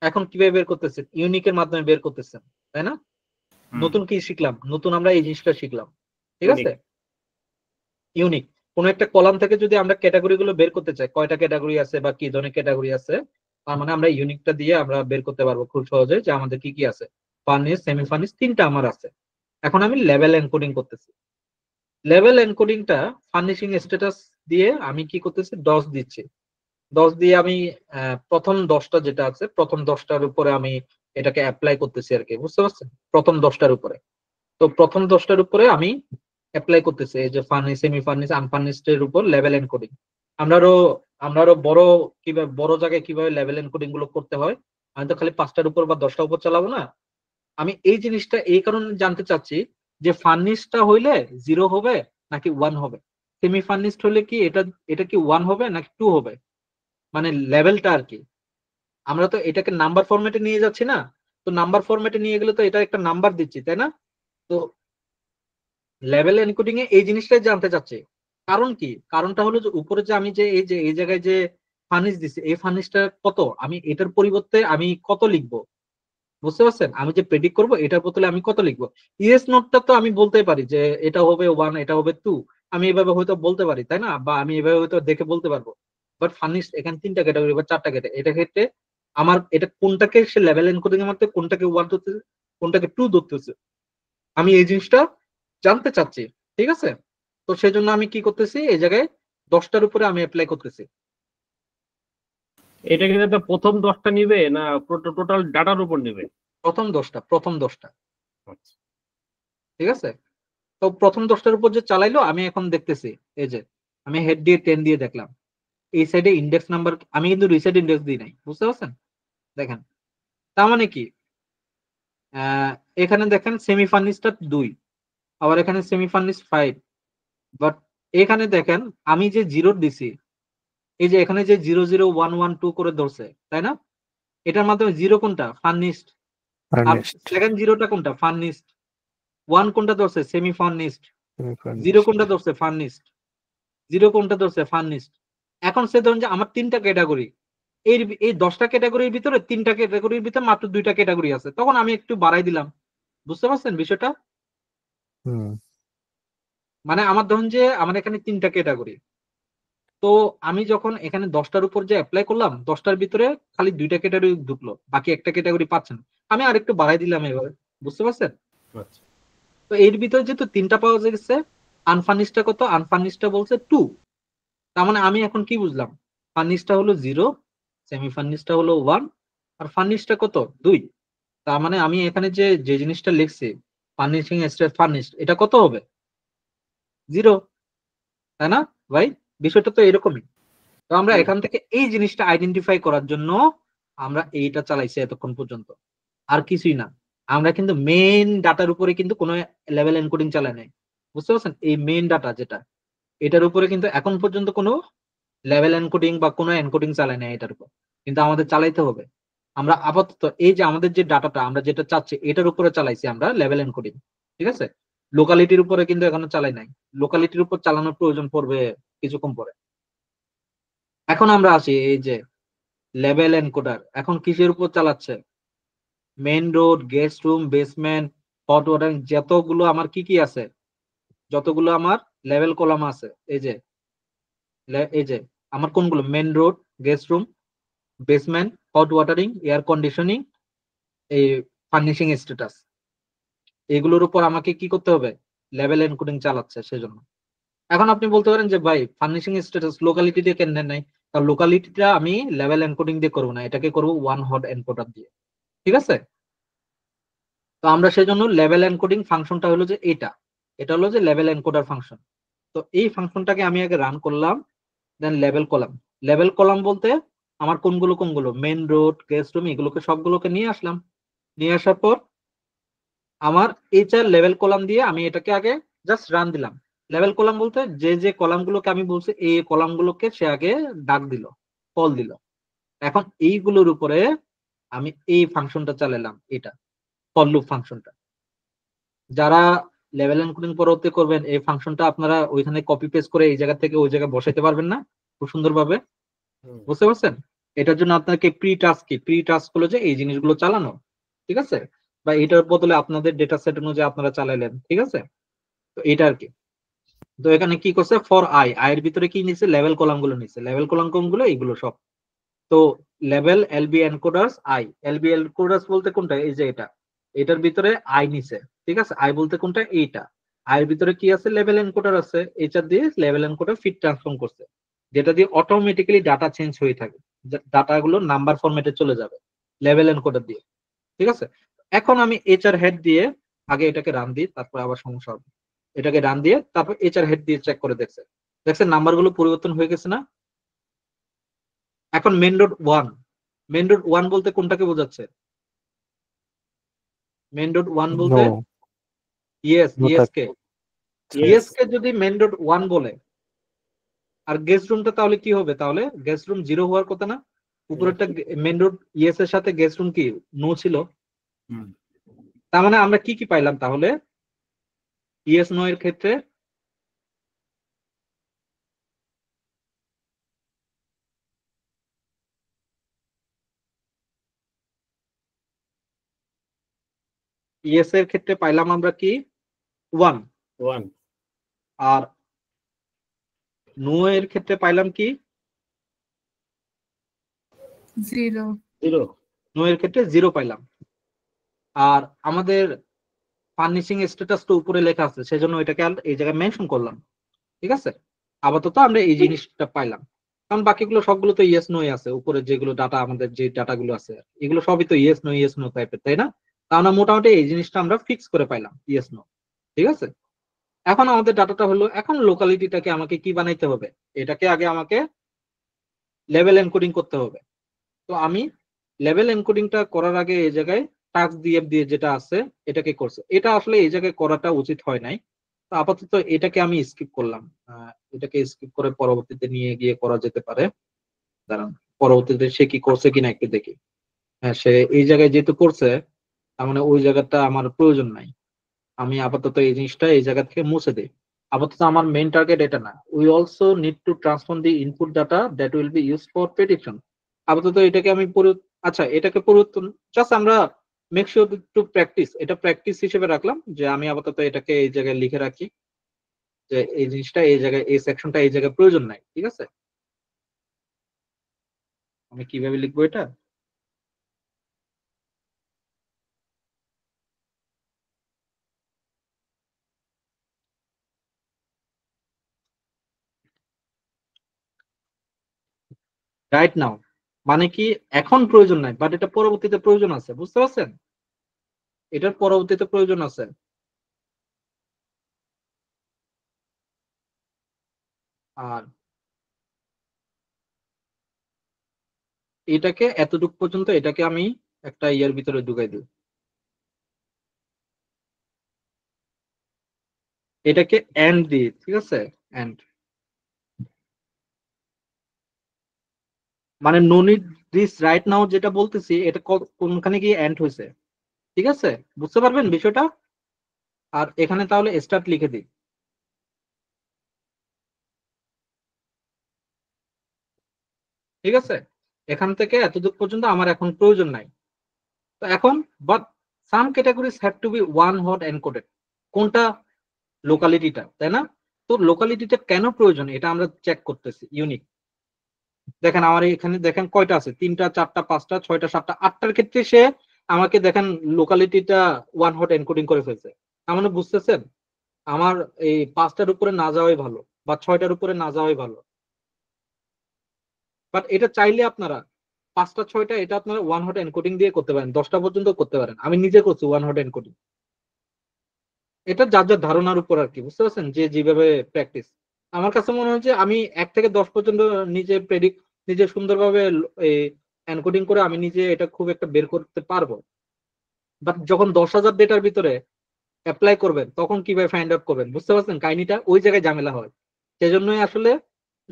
এখন কিভাবে বের করতেছেন? ইউনিকের মাধ্যমে বের করতেছেন তাই না? নতুন কি শিখলাম? নতুন আমরা এই জিনিসটা শিখলাম, ঠিক আছে? ইউনিক কোন একটা কলাম থেকে যদি আমরা ক্যাটাগরি গুলো বের করতে চাই, কয়টা ক্যাটাগরি আছে বা কি ধরনের ক্যাটাগরি আছে, তার মানে আমরা ইউনিকটা দিয়ে আমরা বের করতে পারবো খুব সহজে যে আমাদের কি কি আছে। ফার্নিশ, সেমি ফার্নিশ, তিনটা আমার আছে। এখন আমি লেভেল এনকোডিং করতেছি। লেভেল এনকোডিংটা ফার্নিশিং স্ট্যাটাস দিয়ে আমি কি করতেছি, 10 দিচ্ছি। 10 দিয়ে আমি প্রথম 10টা যেটা আছে, প্রথম 10টার উপরে আমি এটাকে অ্যাপ্লাই করতেছি আর কি, বুঝতে পারছেন? প্রথম 10টার উপরে। তো প্রথম 10টার উপরে আমি অ্যাপ্লাই করতেছি এই যে ফার্নিশ, সেমি ফার্নিশ, আনফার্নিশড এর উপর লেভেল এনকোডিং। আমরাও বড় কিভাবে বড় জায়গায় কিভাবে লেভেল এনকোডিং গুলো করতে হয়, আমি তো খালি 5টার উপর বা 10টার উপর চালাবো না। আমি এই জিনিসটা এই কারণে জানতে চাচ্ছি যে ফার্নিশটা হইলে 0 হবে নাকি 1 হবে, সেমি ফার্নিশড হলে কি এটা কি 1 হবে নাকি 2 হবে, মানে লেভেলটা আর কি। আমরা তো এটাকে নাম্বার ফরম্যাটে নিয়ে যাচ্ছি না, তো নাম্বার ফরম্যাটে নিয়ে গেলে তো এটা একটা নাম্বার দিচ্ছি তাই না? তো লেভেল এনকোডিং এ এই জিনিসটাই জানতে চাচ্ছি। কারণ কি, কারণটা হলো যে উপরে যে আমি যে এই জায়গায় যে ফার্নিশ দিছি, এই ফার্নিশটা কত, আমি এটার পরিবর্তে আমি কত লিখবো, বুঝতে পারছেন? আমি যে প্রেডিক্ট করবো এটার বদলে আমি কত লিখবো। ইএস নোটটা তো আমি বলতে পারি যে এটা হবে 1, এটা হবে 2, আমি এভাবে হয়তো বলতে পারি তাই না, বা আমি এভাবে হয়তো দেখে বলতে পারবো। বাট ফার্নিশ এখানে 3টা ক্যাটাগরি বা 4টা ক্যাটাগরি, এটা ক্ষেত্রে আমার এটা কোনটাকে সে লেভেল এনকোডিং এর মধ্যে কোনটাকে 1 ধরতেছে, কোনটাকে 2 ধরতেছে, আমি এই জিনিসটা জানতে চাচ্ছি, ঠিক আছে? তো সেই জন্য আমি কি করতেছি, এই জায়গায় 10টার উপরে আমি অ্যাপ্লাই করতেছি। এটা কি দাদা প্রথম 10টা নিবে না টোটাল ডাটার উপর নিবে? প্রথম 10টা, ঠিক আছে? তো প্রথম 10টার উপর যে চালাইলো, আমি এখন দেখতেছি এই যে আমি হেড দিয়ে 10 দিয়ে দেখলাম, এই সাইডে ইন্ডেক্স নাম্বার, আমি কিন্তু রিসেট ইন্ডেক্স দিই নাই, বুঝতে পারছেন? দেখেন তার মানে কি, এখানে দেখেন সেমি ফার্নিশটা 2, আবার এখানে সেমি ফার্নিশ 5, বাট এখানে দেখেন আমি যে 0 দিছি, এই যে এখানে যে 00112 করে ধরছে তাই না, এটার মাধ্যমে 0 কোনটা, ফার্নিশড, আর সেকেন্ড 0টা কোনটা, ফার্নিশড, 1 কোনটা ধরছে, সেমি ফার্নিশড, 0 কোনটা ধরছে, ফার্নিশড, 0 কোনটা ধরছে, ফার্নিশড। এখন সে ধরুন যে আমার 3টা ক্যাটাগরি, এই 10টা ক্যাটাগরির ভিতরে 3টা ক্যাটাগরির ভিতরে মাত্র 2টা ক্যাটাগরি আছে, তখন আমি একটু বাড়াই দিলাম, বুঝতে পারছেন বিষয়টা? মানে আমার ধরুন যে আমার এখানে 3টা ক্যাটাগরি, তো আমি যখন এখানে 10টার উপর যে অ্যাপ্লাই করলাম, 10টার ভিতরে খালি 2টা ক্যাটাগরি ঢুকলো, বাকি একটা ক্যাটাগরি পাচ্ছেন, আমি আর একটু বাড়াই দিলাম এভাবে, বুঝতে পারছেন? আচ্ছা। তো এর ভিতরে যেহেতু 3টা পাওয়া গেছে, আনফার্নিশডটা কত, আনফার্নিশডটা বলছে 2, তার মানে আমি এখন কি বুঝলাম, ফার্নিশডটা হলো 0, সেমি ফার্নিশডটা হলো 1, আর ফার্নিশডটা কত, 2। তার মানে আমি এখানে যে যে জিনিসটা লিখছি, ফার্নিশিং স্টেট ফার্নিশড, এটা কত হবে, 0, তাই না ভাই? বিষয়টা তো এরকমই। তো আমরা এখান থেকে এই জিনিসটা আইডেন্টিফাই করার জন্য আমরা এইটা চালাইছি এতক্ষণ পর্যন্ত, আর কিছুই না। আমরা কিন্তু মেইন ডাটার উপরে কিন্তু কোনো লেভেল এনকোডিং চালাই নাই, বুঝতে পারছেন? এই মেইন ডাটা যেটা, এটার উপরে কিন্তু এখন পর্যন্ত কোনো লেভেল এনকোডিং বা কোনো এনকোডিং চালাই নাই এটার উপর, কিন্তু আমাদের চালাইতে হবে। আমরা আপাতত এই যে আমাদের যে ডাটাটা আমরা যেটা চাচ্ছি এটার উপরে চালাইছি আমরা লেভেল এনকোডিং, ঠিক আছে? লোকালিটির উপরে কিন্তু এখনো চালাই নাই, লোকালিটির উপর চালানোর প্রয়োজন পড়বে কিছুক্ষণ পরে। এখন আমরা আসি এই যে লেভেল এনকোডার এখন কিসের উপর চালাচ্ছে, main road, guest room, basement, hot water, যতগুলো আমার কি কি আছে, যতগুলো আমার লেভেল কলাম আছে, এই যে আমার কোনগুলো, main road, guest room, basement, hot watering, air conditioning, এই ফার্নিশিং স্ট্যাটাস, এগুলোর উপর আমাকে কি করতে হবে, লেভেল এনকোডিং চালাচ্ছে সেজন্য। এখন আপনি বলতে পারেন যে ভাই ফার্নিশিং স্ট্যাটাস লোকালিটি দিয়ে কেন নাই, তার লোকালিটিটা আমি লেভেল এনকোডিং দিয়ে করবো না, এটাকে করবো ওয়ান হট এনকোডার দিয়ে, ঠিক আছে? তো আমরা সেজন্য লেভেল এনকোডিং ফাংশনটা হলো যে এটা হলো যে লেভেল এনকোডার ফাংশন। তো এই ফাংশনটাকে আমি আগে রান করলাম, দেন লেভেল কলাম বলতে আমার কোনগুলো, মেইন রোড, গেস্ট রুম, এগুলোকে সবগুলোকে নিয়ে আসলাম, নিয়ে আসার পর আমার এই 4 লেভেল কলাম দিয়ে আমি এটাকে আগে জাস্ট রান দিলাম। লেভেল কলাম বলতে যে যে কলামগুলোকে আমি বলছি এই কলামগুলোকে সে আগে ডাক দিল, কল দিল। এখন এইগুলোর উপরে আমি এই ফাংশনটা চালালাম, এটা ফর লুপ ফাংশনটা। যারা লেভেল এনকোডিং পরবর্তী করবেন, এই ফাংশনটা আপনারা ওইখানে কপি পেস্ট করে এই জায়গা থেকে ওই জায়গায় বসাইতে পারবেন না খুব সুন্দরভাবে, বুঝতে পারছেন? এটার জন্য আপনাকে প্রি টাস্ক হলো যে এই জিনিসগুলো চালানো, ঠিক আছে? বা এটার বদলে আপনাদের ডেটা সেট অনুযায়ী আপনারা চালাইলেন, ঠিক আছে? তো এটা আর কি। তো এখানে কি করছে, ফর আই এর ভিতরে কি নিছে, লেভেল কলাম গুলো নিছে, লেভেল কলাম গুলো এইগুলো সব। তো লেভেল এলবি এনকোডার্স এলবি এনকোডার্স বলতে কোনটা, এই যে এটা, এটার ভিতরে আই নিছে, ঠিক আছে? আই বলতে কোনটা, এইটা। আই এর ভিতরে কি আছে, লেভেল এনকোডার আছে, এটা দিয়ে লেভেল এনকোডার ফিট ট্রান্সফর্ম করছে, যেটা দিয়ে অটোমেটিক্যালি ডাটা চেঞ্জ হয়ে থাকে, ডাটা গুলো নাম্বার ফরম্যাটে চলে যাবে লেভেল এনকোডার দিয়ে, ঠিক আছে? এখন আমি এইচআর হেড দিয়ে আগে এটাকে রান দিই, তারপর আবার সমস্যা হবে। এটাকে রান দিয়ে তারপর এইচআর হেড দিয়ে চেক করে দেখছেন নাম্বার গুলো পরিবর্তন হয়ে গেছে না? এখন মেন ডট ওয়ান বলতে কোনটাকে বোঝাচ্ছে? মেন ডট ওয়ান বলতে নো ইয়েস নো ইয়েস কে Yes. যদি মেন ডট ওয়ান বলে, আর গেস্ট রুমটা তাহলে কি হবে? তাহলে গেস্ট রুম 0 হওয়ার কথা না? উপরেরটা মেন ডট ইয়েস এর সাথে গেস্ট রুম কি নো ছিল? তার মানে আমরা কি কি পাইলাম তাহলে ইয়েস নো এর ক্ষেত্রে? ইয়েস এর ক্ষেত্রে পাইলাম আমরা কি 1, 1 আর নো এর ক্ষেত্রে পাইলাম কি 0 0 নো এর ক্ষেত্রে 0 পাইলাম। আর আমাদের ফার্নিশিং স্ট্যাটাস তো উপরে লেখা আছে, সেজন্য এটাকে এই জায়গায় মেনশন করলাম, ঠিক আছে? আপাতত আমরা এই জিনিসটা পাইলাম, কারণ বাকিগুলো সবগুলো তো ইয়েস নোই আছে, উপরে যেগুলো ডাটা আমাদের যে ডাটাগুলো আছে এগুলো সবই তো ইয়েস নো টাইপের, তাই না? তা আমরা মোটামুটি এই জিনিসটা আমরা ফিক্স করে পাইলাম ইয়েস নো, ঠিক আছে? এখন আমাদের ডাটাটা হলো, এখন লোকালিটিটাকে আমাকে কি বানাইতে হবে, এটাকে আগে আমাকে লেভেল এনকোডিং করতে হবে। তো আমি লেভেল এনকোডিংটা করার আগে এই জায়গায় টাস্ক দিয়ে যেটা আছে এটাকে করছে, এটা আসলে এই জায়গায় করাটা উচিত হয় নাই। তো আপাতত এটাকে আমি স্কিপ করলাম, এটাকে স্কিপ করে পরবর্তীতে নিয়ে গিয়ে করা যেতে পারে। দাঁড়ান, পরবর্তীতে সে কি করছে কিনা একটু দেখি। হ্যাঁ, সে এই জায়গায় যেহেতু করছে, তার মানে ওই জায়গাটা আমার প্রয়োজন নাই। আমি আপাতত এই জিনিসটা এই জায়গা থেকে মুছে দিই। আপাতত আমার মেইন টার্গেট এটা না। We also need to transform the input data that will be use for prediction. আপাতত এটাকে আমি আচ্ছা, এটাকে পরিবর্তন, জাস্ট আমরা মেক শিওর টু প্র্যাকটিস, এটা প্র্যাকটিস হিসেবে রাখলাম যে আমি আপাতত এটাকে এই জায়গায় লিখে রাখি যে এই জিনিসটা এই জায়গায়, এই সেকশনটা এই জায়গায় প্রয়োজন নাই, ঠিক আছে? আমি কিভাবে লিখবো এটা? রাইট নাও মানে কি এখন প্রয়োজন নাই, বাট এটা পরবর্তীতে প্রয়োজন আছে, বুঝতে পারছেন? এটার পরবর্তীতে প্রয়োজন আছে। আর এটাকে এতটুকু পর্যন্ত এটাকে আমি একটা ইয়ার ভিতরে ঢুকাই দিই, এটাকে এন্ড দিই, ঠিক আছে? এন্ড মানে no need this right now যেটা বলতেছি, এটা কোনখানে গিয়ে এন্ড হয়েছে, ঠিক আছে? বুঝতে পারবেন বিষয়টা? আর এখানে তাহলে স্টার্ট লিখে দিই, ঠিক আছে? এখান থেকে এতটুকু পর্যন্ত আমার এখন প্রয়োজন নাই। তো এখন but some categories have to be one hot encoded, কোনটা? লোকালিটিটা, তাই না? তো লোকালিটিটা কেন প্রয়োজন এটা আমরা চেক করতেছি। ইউনিক দেখেন আমার এখানে দেখেন কয়টা আছে, 3টা 4টা 5টা 6টা 7টা 8টার ক্ষেত্রে সে আমাকে দেখেন লোকালিটিটা ওয়ান হট এনকোডিং করে ফেলছে। তার মানে বুঝতেছেন আমার এই 5টার উপরে না যাওয়াই ভালো বা 6টার উপরে না যাওয়াই ভালো। বাট এটা চাইলে আপনারা 5টা 6টা এটা আপনারা ওয়ান হট এনকোডিং দিয়ে করতে পারেন, 10টা পর্যন্ত করতে পারেন। আমি নিজে করছি ওয়ান হট এনকোডিং। এটা যার যার ধারণার উপর আর কি, বুঝতে পারছেন? যে যেভাবে প্র্যাকটিস। আমার কাছে মনে হয় যে আমি 1 থেকে 10 পর্যন্ত নিজে নিজে সুন্দরভাবে এনকোডিং করে আমি নিজে এটা খুব একটা বের করতে পারবো। বাট যখন 10,000 ডেটার ভিতরে অ্যাপ্লাই করবেন তখন কিভাবে ফাইন্ড আউট করবেন, বুঝতে পারছেন? কাহিনীটা ওই জায়গায় ঝামেলা হয়। সেজন্যই আসলে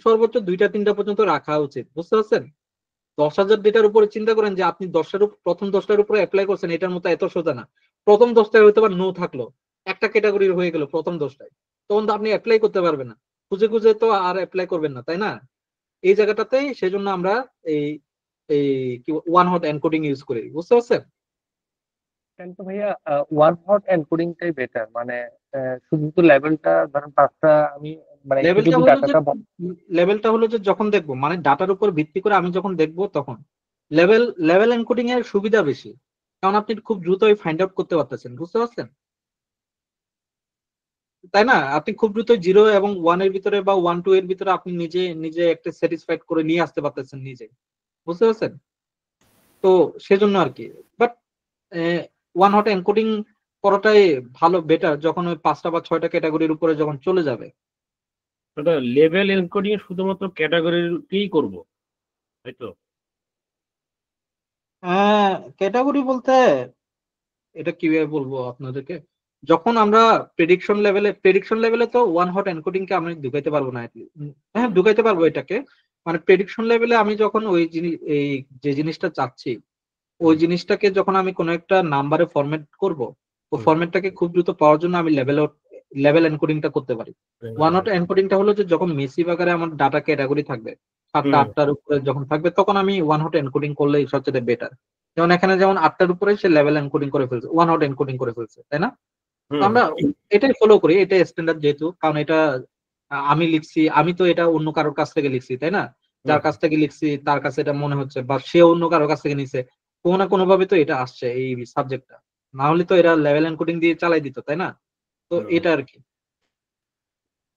সর্বোচ্চ 2টা 3টা পর্যন্ত রাখা উচিত, বুঝতে পারছেন? 10,000 ডেটার উপরে চিন্তা করেন যে আপনি প্রথম 10টার উপরে অ্যাপ্লাই করছেন, এটার মতো এত সোজা না। প্রথম 10টায় হয়তো বা নো থাকলো, একটা ক্যাটাগরির হয়ে গেল প্রথম দশটায়, তখন তো আপনি অ্যাপ্লাই করতে পারবেন না, খুঁজে খুঁজে তো আর অ্যাপ্লাই করবেন না, তাই না? এই জায়গাটাতেই সেজন্য আমরা এই এই কি ওয়ান হট এনকোডিং ইউজ করি, বুঝতে পারছেন? কিন্তু ভাইয়া ওয়ান হট এনকোডিংটাই বেটার, মানে শুধু তো লেভেলটা ধরেন 5টা আমি মানে একটু লেভেলটা যদি হলো যে ডাটাটা লেভেলটা হলো যে যখন দেখবো মানে ডাটার উপর ভিত্তি করে আমি যখন দেখবো তখন লেভেল লেভেল এনকোডিং এর সুবিধা বেশি, কারণ আপনি খুব দ্রুতই ফাইন্ড আউট করতে পারতেছেন, বুঝতে পারছেন? তাই না? আপনি খুব দ্রুত 0 এবং 1 এর ভিতরে বা 1 2 এর ভিতরে আপনি নিজে নিজে একটা স্যাটিসফাইড করে নিয়ে আসতে পারতেছেন নিজে, বুঝতে পারছেন? তো সেজন্য আর কি। বাট ওয়ান হট এনকোডিং করাটাই ভালো, বেটার যখন ওই 5টা বা 6টা ক্যাটাগরির উপরে যখন চলে যাবে। ওটা লেভেল এনকোডিং শুধুমাত্র ক্যাটাগরিকেই করব, তাই তো? ক্যাটাগরি বলতে এটা কিভাবে বলবো আপনাদেরকে, যখন আমরা প্রেডিকশন লেভেলে তো ওয়ান হট এনকোডিং কে আমি ঢুকাইতে পারবো না, হ্যাঁ ঢুকাইতে পারবো এটাকে, মানে প্রেডিকশন লেভেলে আমি যখন ওই জিনিস এই যে জিনিসটা চাচ্ছি ওই জিনিসটাকে যখন আমি কোনো একটা নাম্বারে ফরম্যাট করব, ওই ফরম্যাটটাকে খুব দ্রুত পাওয়ার জন্য আমি লেভেল এনকোডিংটা করতে পারি। ওয়ান হট এনকোডিংটা হলো যে যখন মেসি আকারে আমার ডাটা ক্যাটাগরি থাকবে 7টা 8টার উপরে যখন থাকবে তখন আমি ওয়ান হট এনকোডিং করলেই সবচেয়ে বেটার। যেমন এখানে যেমন 8টার উপরে সে লেভেল এনকোডিং করে ফেলছে, ওয়ান হট এনকোডিং করে ফেলছে, তাই না? তো আমরা এটাই ফলো করি, এটাই স্ট্যান্ডার্ড যেহেতু, কারণ এটা আমি লিখছি, আমি তো এটা অন্য কারোর কাছ থেকে লিখছি, তাই না? যার কাছ থেকে লিখছি তার কাছে এটা মনে হচ্ছে, বা সে অন্য কারোর কাছ থেকে নিছে, কোনো না কোনো ভাবে তো এটা আসছে এই সাবজেক্টটা, না হলে তো এরা লেভেল এনকোডিং দিয়ে চালাই দিত, তাই না? তো এটা আর কি।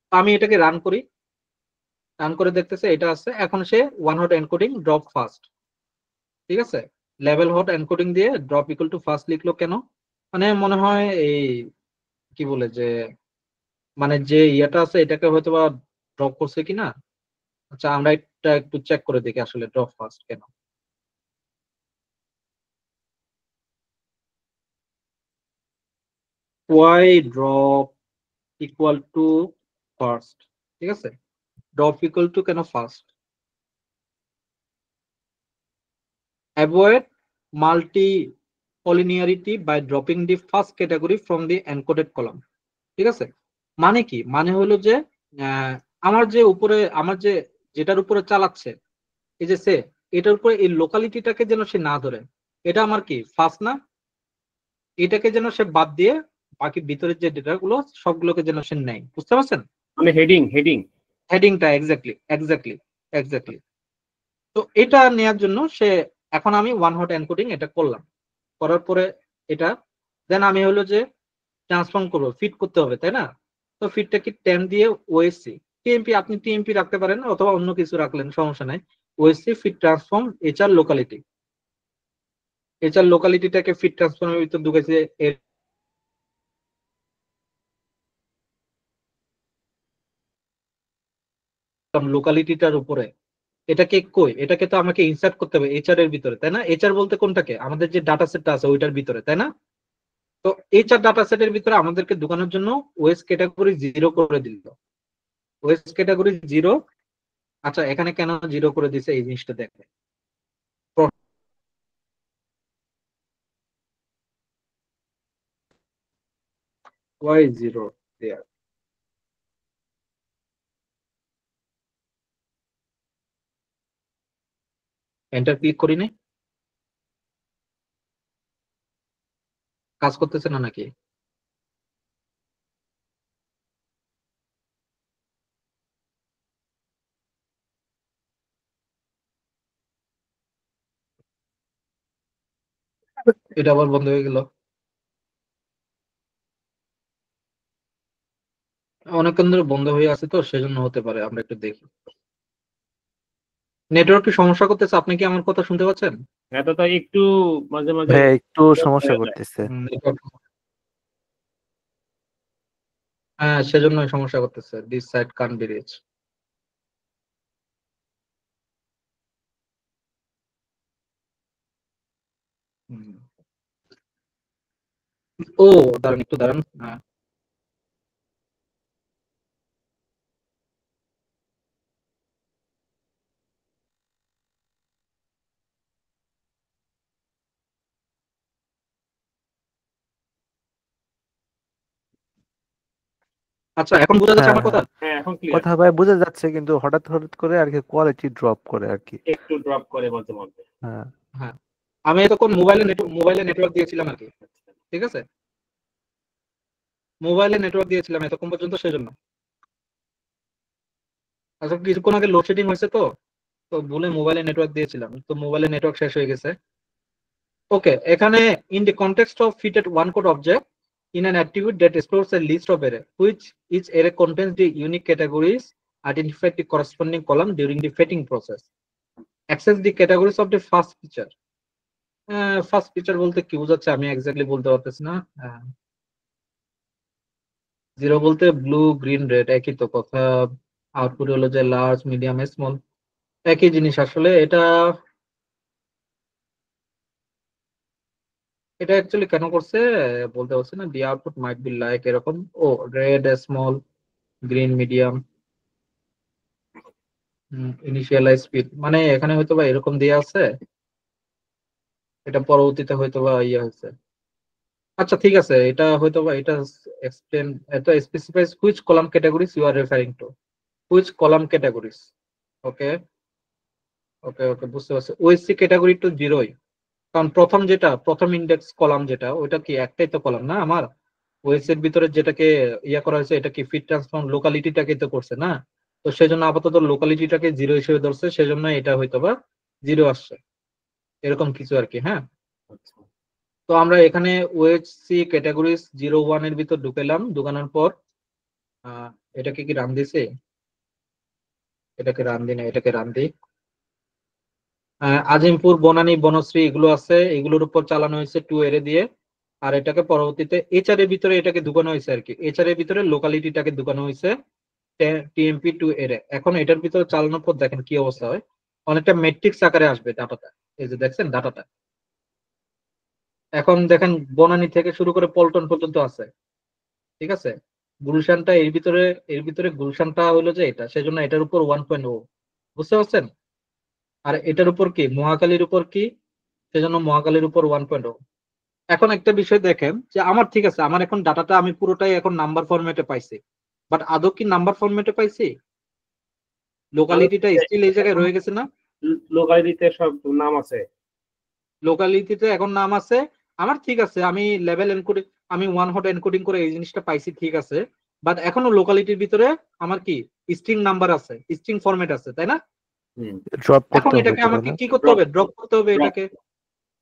তো আমি এটাকে রান করি, রান করে দেখতেছে এটা আছে, এখন সে one hot encoding drop first, ঠিক আছে, লেভেল হট এনকোডিং দিয়ে ড্রপ ইকুয়াল টু ফাস্ট লিখলো কেন? মানে মনে হয় এই কি বলে যে মানে যে ইয়েটা আছে এটাকে হয়তো বা ড্রপ করছে কিনা। আচ্ছা আমরা এটা একটু চেক করে দেখি আসলে ড্রপ ফাস্ট কেন। Why drop equal to first, ঠিক আছে, ড্রপ ইকুয়াল টু কেন first? Avoid multicollinearity by dropping the first category from the encoded column, ঠিক আছে। মানে কি, মানে হলো যে আহ, আমার যে উপরে আমার যে যেটার উপরে চালাচ্ছে এই যে সে, এটার উপরে এই লোকালিটিটাকে যেন সে না ধরে, এটা আমার কি ফার্স্ট না, এটাকে যেন সে বাদ দিয়ে বাকি ভিতরের যে ডেটা গুলো সবগুলোকে যেন সে নেয়, বুঝতে পারছেন? মানে হেডিং হেডিং হেডিংটা এক্স্যাক্টলি এক্স্যাক্টলি এক্স্যাক্টলি। তো এটা নেয়ার জন্য সে, এখন আমি ওয়ান হট এনকোডিং এটা করলাম, করার পরে এটা দেন আমি হলো যে ট্রান্সফর্ম করবো, ফিট করতে হবে, তাই না? তো ফিটটা কি 10 দিয়ে ওএসসি টিএমপি, আপনি টিএমপি রাখতে পারেন অথবা অন্য কিছু রাখলেন, সমস্যা নাই। OSC fit transform HR locality, HR লোকালিটিটাকে ফিট ট্রান্সফর্মের ভিতর ঢুকেছে এর লোকালিটিটার উপরে, এটাকে কই, এটাকে তো আমাকে ইনসার্ট করতে হবে এইচআর এর ভিতরে, তাই না? এইচআর বলতে কোনটাকে, আমাদের যে ডাটা সেটটা আছে ওইটার ভিতরে, তাই না? তো এইচআর ডাটা সেটের ভিতরে আমাদেরকে ঢুকানোর জন্য ওএস ক্যাটাগরি 0 করে দিল, ওএস ক্যাটাগরি 0। আচ্ছা এখানে কেন 0 করে দিছে এই জিনিসটা দেখে, ওয়াই 0 দেয়ার, এন্টার ক্লিক করি নাই, কাজ করতেছে না নাকি? এটা আবার বন্ধ হয়ে গেল, অনেকক্ষণ ধরে বন্ধ হয়ে আছে তো সেজন্য হতে পারে, আমরা একটু দেখি। নেটওয়ার্ক কি সমস্যা করতেছে, আপনি কি আমার কথা শুনতে পাচ্ছেন? এটা তো একটু মাঝে মাঝে ভাইয়া একটু সমস্যা হয়ে যায়। করতেছে। নেটওয়ার্ক, হ্যাঁ সেজন্যই সমস্যা করতেছে, this site can't be reach. ও দাঁড়ান একটু দাঁড়ান, হ্যাঁ। আচ্ছা এখন বোঝা যাচ্ছে হ্যাঁ আমার কথা? হ্যাঁ এখন ক্লিয়ার, কথা ভাই বোঝা যাচ্ছে, কিন্তু হঠাৎ হঠাৎ করে আর কি কোয়ালিটি ড্রপ করে আর কি। একটু ড্রপ করে মাঝে মধ্যে। হ্যাঁ হ্যাঁ, আমি তখন মোবাইলে নেটওয়ার্ক দিয়েছিলাম আর কি, ঠিক আছে, মোবাইলে নেটওয়ার্ক দিয়েছিলাম এতক্ষণ পর্যন্ত, সেজন্য। আচ্ছা কিছুক্ষণ আগে লোডশেডিং হয়েছে তো তো ভুলে মোবাইলে নেটওয়ার্ক দিয়েছিলাম, তো মোবাইলে নেটওয়ার্ক শেষ হয়ে গেছে। ওকে, এখানে in the context of fitted one code object in an attribute that stores a list of array, which each array contains the unique categories identified the corresponding column during the fitting process. Access the categories of the first feature. First feature বলতে কি বোঝাচ্ছে আমি exactly বলতে পারতেছি না। Zero বলতে blue green red একই তো কথা, আউটপুট হলো যে লার্জ মিডিয়াম স্মল, একই জিনিস আসলে। এটা অ্যাকচুয়ালি কেন করছে বলতে পারছি না। The output might be like এরকম, ও red small green medium initialize speed, মানে এখানে হয়তো বা এরকম দেয়া আছে, এটা পরবর্তীতে হয়তো বা ইয়ে হয়েছে। আচ্ছা ঠিক আছে, এটা হয়তো বা এটা এক্সপ্লেন, এটা specifies which column categories you are referring to, which column categories. Okay okay okay বুঝতে পারছি। ওএসসি ক্যাটাগরি টু জিরোই, কারণ প্রথম ইন্ডেক্স কলাম যেটা, ওইটা কি একটাই তো কলাম না আমার। ওএসসি এর ভিতরে যেটাকে ইয়া করা হয়েছে, এটা কি ফিট ট্রান্সফর্ম লোকালিটিটাকে তো করছে না, তো সেজন্য আপাতত লোকালিটিটাকে জিরো হিসেবে ধরছে, সেজন্য এটা হয়তো বা জিরো আসছে, এরকম কিছু আর কি। হ্যাঁ, আচ্ছা তো আমরা এখানে ওএইচসি ক্যাটাগরিজ 01 এর ভিতর ঢুকেলাম, ঢুকানোর পর এটাকে কি রান দিছে, এটাকে রান দিই না, এটাকে রান দিই। আজিমপুর বনানী বনশ্রী এগুলো আছে, এগুলোর উপর চালানো হয়েছে টু এরে দিয়ে, আর এটাকে পরবর্তীতে এইচআর এর ভিতরে এটাকে ঢুকানো হয়েছে আর কি, এইচআর এর ভিতরে লোকালিটিটাকে ঢুকানো হয়েছে টিএমপি টু এরে। এখন এটার ভিতরে চালানোর পর দেখেন কি অবস্থা হয়, অনেকটা ম্যাট্রিক্স আকারে আসবে ডাটাটা, এই যে দেখছেন ডাটাটা। এখন দেখেন বনানী থেকে শুরু করে পল্টন পর্যন্ত আছে, ঠিক আছে। গুলশানটা এর ভিতরে গুলশানটা হলো যে এটা, সেজন্য এটার উপর 1.0, বুঝতে পারছেন। আর এটার উপর কি মহাকালীর উপর কি, সেজন্য মহাকালীর উপর 1.0। এখন একটা বিষয় দেখেন যে আমার ঠিক আছে, আমার এখন ডাটাটা আমি পুরোটাই এখন নাম্বার ফরম্যাটে পাইছি, বাট আদৌ কি নাম্বার ফরম্যাটে পাইছি? লোকালিটিটা স্টিল এই জায়গায় রয়ে গেছে না, লোকালিটিতে সব নাম আছে। লোকালিটিতে এখন নাম আছে আমার, ঠিক আছে। আমি লেভেল এনকোডিং, আমি ওয়ান হট এনকোডিং করে এই জিনিসটা পাইছি, ঠিক আছে। বাট এখনো লোকালিটির ভিতরে আমার কি স্ট্রিং নাম্বার আছে, স্ট্রিং ফরম্যাট আছে, তাই না? ড্রপ এখন করতে হবে এটাকে তো, তাই আমাকে না? কি করতে হবে? ড্রপ করতে হবে, এটাকে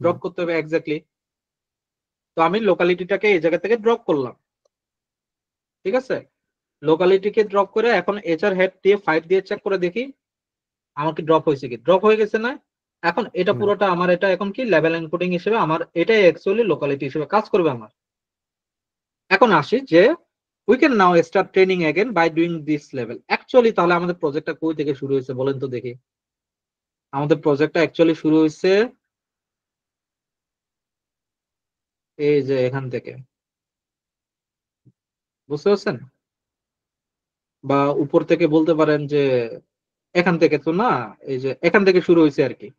ড্রপ করতে হবে এক্স্যাক্টলি। তো আমি লোকালিটিটাকে এই জায়গা থেকে ড্রপ করলাম, ঠিক আছে। লোকালিটিকে ড্রপ করে এখন এইচআর হেড দিয়ে 5 দিয়ে চেক করে দেখি আমার কি ড্রপ হয়েছে কি, ড্রপ হয়ে গেছে না। এখন এটা পুরোটা আমার, এটা এখন কি লেভেল এনকোডিং হিসেবে আমার এটাই অ্যাকচুয়ালি লোকালিটি হিসেবে কাজ করবে আমার। এখন আসি যে we can now start training again by doing this লেভেল। অ্যাকচুয়ালি তাহলে আমাদের প্রজেক্টটা কই থেকে শুরু হয়েছে বলেন তো দেখি। আমাদের প্রজেক্টটা অ্যাকচুয়ালি শুরু হয়েছে এই যে এখান থেকে, বুঝতে পারছেন, বা উপর থেকে বলতে পারেন যে এখান থেকে তো না, এই যে এখান থেকে শুরু হয়েছে আর কি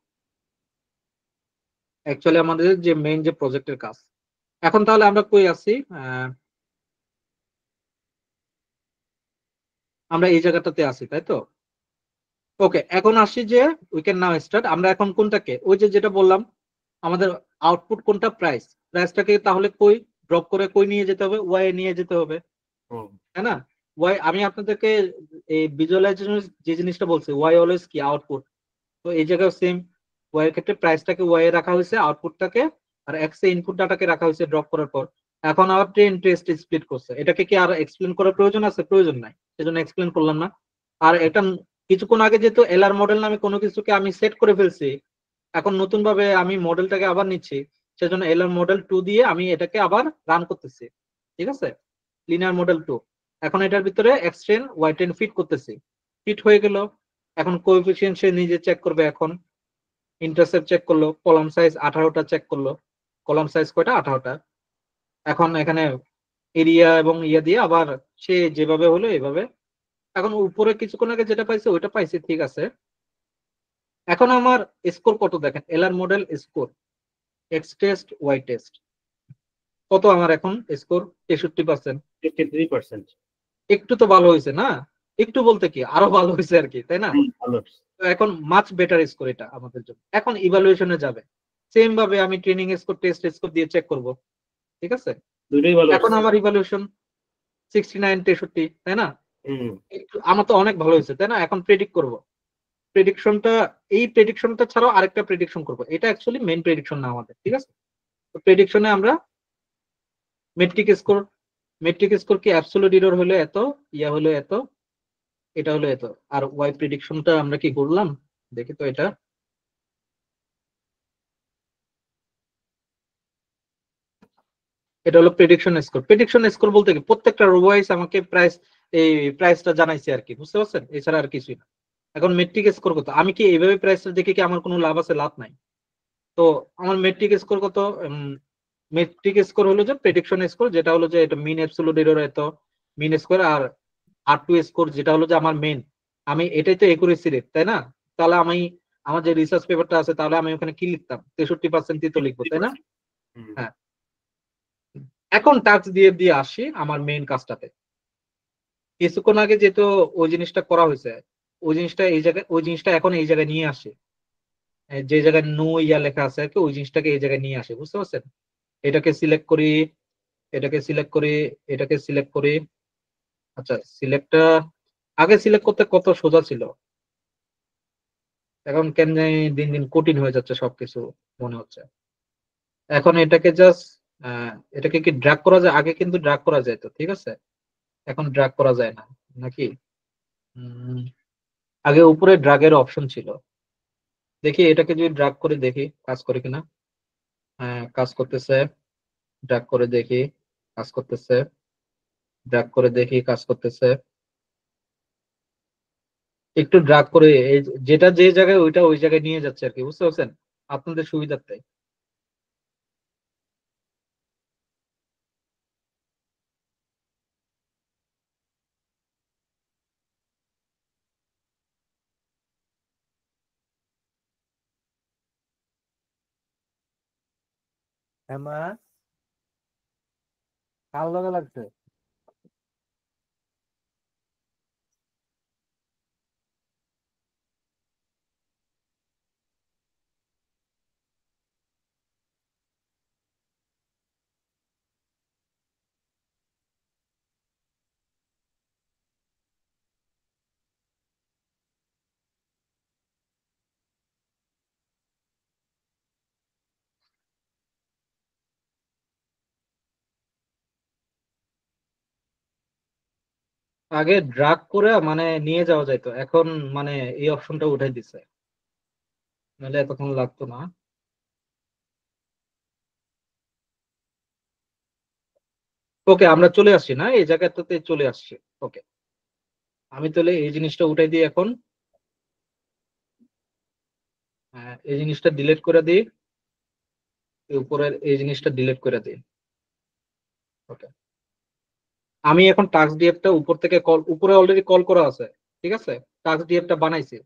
অ্যাকচুয়ালি আমাদের যে মেইন যে প্রজেক্টের কাজ। এখন তাহলে আমরা কই আছি, আমরা এই জায়গাটাতে আছি, তাই তো। ওকে, এখন আসি যে উই ক্যান নাও স্টার্ট। আমরা এখন কোনটাকে, ওই যে যেটা বললাম আমাদের আউটপুট কোনটা, প্রাইসটাকে তাহলে কই ড্রপ করে কই নিয়ে যেতে হবে, ওয়াই এ নিয়ে যেতে হবে, তাই না। ওয়াই আমি আপনাদেরকে এই ভিজুয়ালাইজেশন যে জিনিসটা বলছি, ওয়াই অলওয়েজ কি আউটপুট, তো এই জায়গায় সেম ওয়াই এর ক্ষেত্রে প্রাইসটাকে ওয়াই এ রাখা হয়েছে, আউটপুটটাকে আর এক্স এ ইনপুট ডাটাকে রাখা হয়েছে ড্রপ করার পর। এখন আবার ট্রেন টেস্ট স্প্লিট করছে, এটাকে কি আর এক্সপ্লেন করার প্রয়োজন আছে? প্রয়োজন নাই, সেজন্য এক্সপ্লেন করলাম না। আর এটা কিছুক্ষণ আগে যেহেতু এলআর মডেল নামে কোনো কিছুকে আমি সেট করে ফেলছি, এখন নতুন ভাবে আমি মডেলটাকে আবার নিচ্ছি, সেজন্য এলআর মডেল 2 দিয়ে আমি এটাকে আবার রান করতেছি, ঠিক আছে, লিনিয়ার মডেল 2। এখন এটার ভিতরে এক্সটেন্ড ওয়াই10 ফিট করতেছি, ফিট হয়ে গেল। এখন কোএফিসিয়েন্ট সে নিজে চেক করবে, এখন ইন্টারসেপ্ট চেক করলো, কলাম সাইজ 18টা চেক করলো, কলাম সাইজ কয়টা, 18টা। এখন এখানে এরিয়া এবং ইয়া দিয়ে আবার সে যেভাবে হলো এভাবে। এখন উপরে কিছুক্ষণ আগে যেটা পাইছে ওইটা পাইছে, ঠিক আছে। এখন আমার স্কোর কত দেখেন, LR model score X test Y test কত আমার এখন স্কোর, 63%। 53%। একটু তো ভালো হয়েছে না, একটু বলতে কি আরো ভালো হয়েছে আর কি, তাই না? ভালো। তো এখন মাচ বেটার স্কোর এটা আমাদের জন্য। এখন ইভালুয়েশনে যাবে, সেম ভাবে আমি ট্রেনিং স্কোর টেস্ট স্কোর দিয়ে চেক করব, ঠিক আছে? দুটোই ভালো এখন হচ্ছে। আমার ইভালুয়েশন 69 63, তাই না? হুম। আমার তো অনেক ভালো হয়েছে, তাই না? এখন প্রেডিক্ট করব, প্রেডিকশনটা, এই প্রেডিকশনটা ছাড়াও আরেকটা প্রেডিকশন করব, এটা অ্যাকচুয়ালি মেইন প্রেডিকশন না আমাদের, ঠিক আছে? তো প্রেডিকশনে আমরা মেট্রিক স্কোর কি অ্যাবসলিউট এরর হলো এত, ইয়া হলো এত, এটা হলো এত। আর ওয়াই প্রেডিকশনটা আমরা কি করলাম দেখি তো, এটা হলো প্রেডিকশন স্কোর বলতে কি প্রত্যেকটা রো ওয়াইজ আমাকে এই প্রাইসটা জানাইছে আর কি, বুঝতে পারছেন? এছাড়া আর কিছুই না। এখন মেট্রিক স্কোর কত, আমি কি এইভাবে প্রাইসটা দেখে কি আমার কোনো লাভ আছে? লাভ নাই। তো আমার মেট্রিক স্কোর কত? মেট্রিক স্কোর হলো যে প্রেডিকশন স্কোর, যেটা হলো যে এটা মিন অ্যাবসলিউট এরর এত, মিন স্কোয়ার। আর R2 স্কোর যেটা হলো যে আমার মেন, আমি এটাই তো একুরেসি রেট, তাই না? তাহলে আমি আমার যে রিসার্চ পেপারটা আছে, তাহলে আমি ওখানে কি লিখতাম? 63% তো লিখবো, তাই না? হুম। হ্যাঁ। এখন টাস্ক দিয়ে দিয়ে আসি আমার মেইন কাজটাতে। কিছুক্ষণ আগে যেহেতু ওই জিনিসটা করা হয়েছে, ওই জিনিসটা এখন এই জায়গায় নিয়ে আসে, যে জায়গায় নো ইয়া লেখা আছে আর কি, ওই জিনিসটাকে এই জায়গায় নিয়ে আসে, বুঝতে পারছেন? এটাকে সিলেক্ট করি, এটাকে সিলেক্ট করি, এটাকে সিলেক্ট করি। আচ্ছা, সিলেক্টটা আগে সিলেক্ট করতে কত সোজা ছিল, এখন কেন জানি দিন দিন কঠিন হয়ে যাচ্ছে সবকিছু মনে হচ্ছে। এখন এটাকে জাস্ট এটাকে কি ড্র্যাগ করা যায়? আগে কিন্তু ড্র্যাগ করা যায় তো, ঠিক আছে? এখন ড্র্যাগ করা যায় না নাকি? আগে উপরে ড্রাগের অপশন ছিল, দেখি এটাকে যদি ড্রাগ করে দেখি কাজ করে কিনা। হ্যাঁ, কাজ করতেছে। ড্রাগ করে দেখি, কাজ করতেছে। ড্রাগ করে দেখি, কাজ করতেছে। একটু ড্রাগ করে যেটা যে জায়গায় ওইটা ওই জায়গায় নিয়ে যাচ্ছে আর কি, বুঝতে পারছেন? আপনাদের সুবিধার্থে। হ্যাঁ, কার লগে লাগছে? আগে ড্রাগ করে মানে নিয়ে যাওয়া যাইতো, এখন মানে এই অপশনটা উঠাই দিছে, নাহলে এতক্ষণ লাগতো না। ওকে, আমরা চলে আসছি না এই জায়গাটাতে, চলে আসছি। ওকে, আমি তাহলে এই জিনিসটা উঠাই দিই এখন। এই জিনিসটা ডিলিট করে দিই, এই উপরের এই জিনিসটা ডিলিট করে দিই। ওকে, আমি এখন টাস্ক ডিএফটা উপর থেকে কল, উপরে অলরেডি কল করা আছে, ঠিক আছে? টাস্ক ডিএফটা বানাইছি,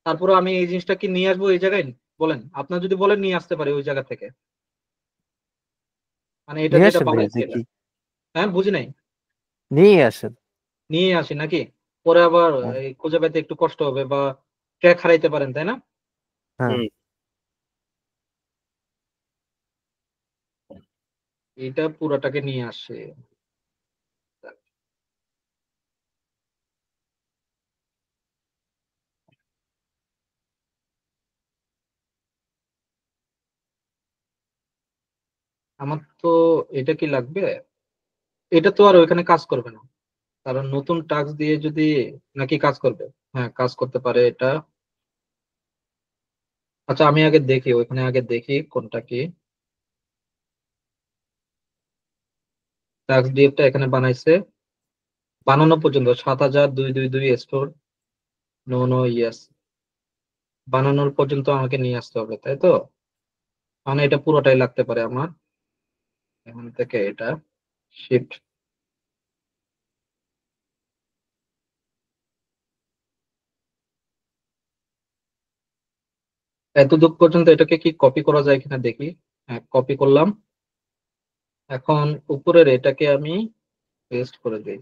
তারপরে আমি এই জিনিসটা কি নিয়ে আসবো এই জায়গায়? বলেন, আপনার যদি বলেন নিয়ে আসতে পারি ওই জায়গা থেকে, মানে এটা নিয়ে যেটা আসেন ভাইয়া বানাইছি এটা। দেখি, হ্যাঁ, বুঝি নাই। নিয়ে আসেন। নিয়ে আসি নাকি? পরে আবার হ্যাঁ, এই খুঁজে পেতে একটু কষ্ট হবে বা ট্র্যাক হারাইতে পারেন, তাই না? হ্যাঁ। হুম। এটা পুরাটাকে নিয়ে আসে। আমার তো এটা কি লাগবে? এটা তো আর ওইখানে কাজ করবে না, কারণ নতুন টাস্ক দিয়ে যদি, নাকি কাজ করবে? হ্যাঁ, কাজ করতে পারে এটা। আচ্ছা, আমি আগে দেখি ওইখানে, আগে দেখি কোনটা কি। টাস্ক ডিএফটা এখানে বানাইছে, বানানো পর্যন্ত 7222 স্টোর, নো নো ইয়েস, বানানোর পর্যন্ত আমাকে নিয়ে আসতে হবে, তাই তো? মানে এটা পুরোটাই লাগতে পারে আমার, এখান থেকে এটা শিফট। এতদূর পর্যন্ত এটাকে কি কপি করা যায় কিনা দেখি। হ্যাঁ, কপি করলাম। এখন উপরের এটাকে আমি পেস্ট করে দিই।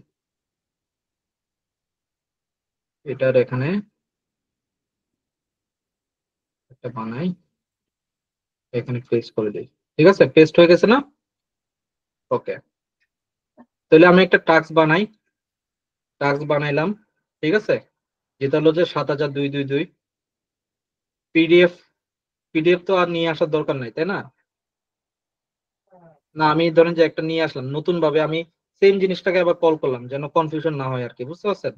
এটার এখানে একটা বানাই, এখানে পেস্ট করে দিই। ঠিক আছে, পেস্ট হয়ে গেছে না? ওকে, তাহলে আমি একটা টাস্ক বানাই, টাস্ক বানাইলাম। ঠিক আছে, যেটা হলো যে 7222 পিডিএফ। পিডিএফ তো আর নিয়ে আসার দরকার নাই, তাই না? না, আমি ধরেন যে একটা নিয়ে আসলাম নতুন ভাবে, আমি সেম জিনিসটাকে আবার কল করলাম যেন কনফিউশন না হয় আর কি, বুঝতে পারছেন?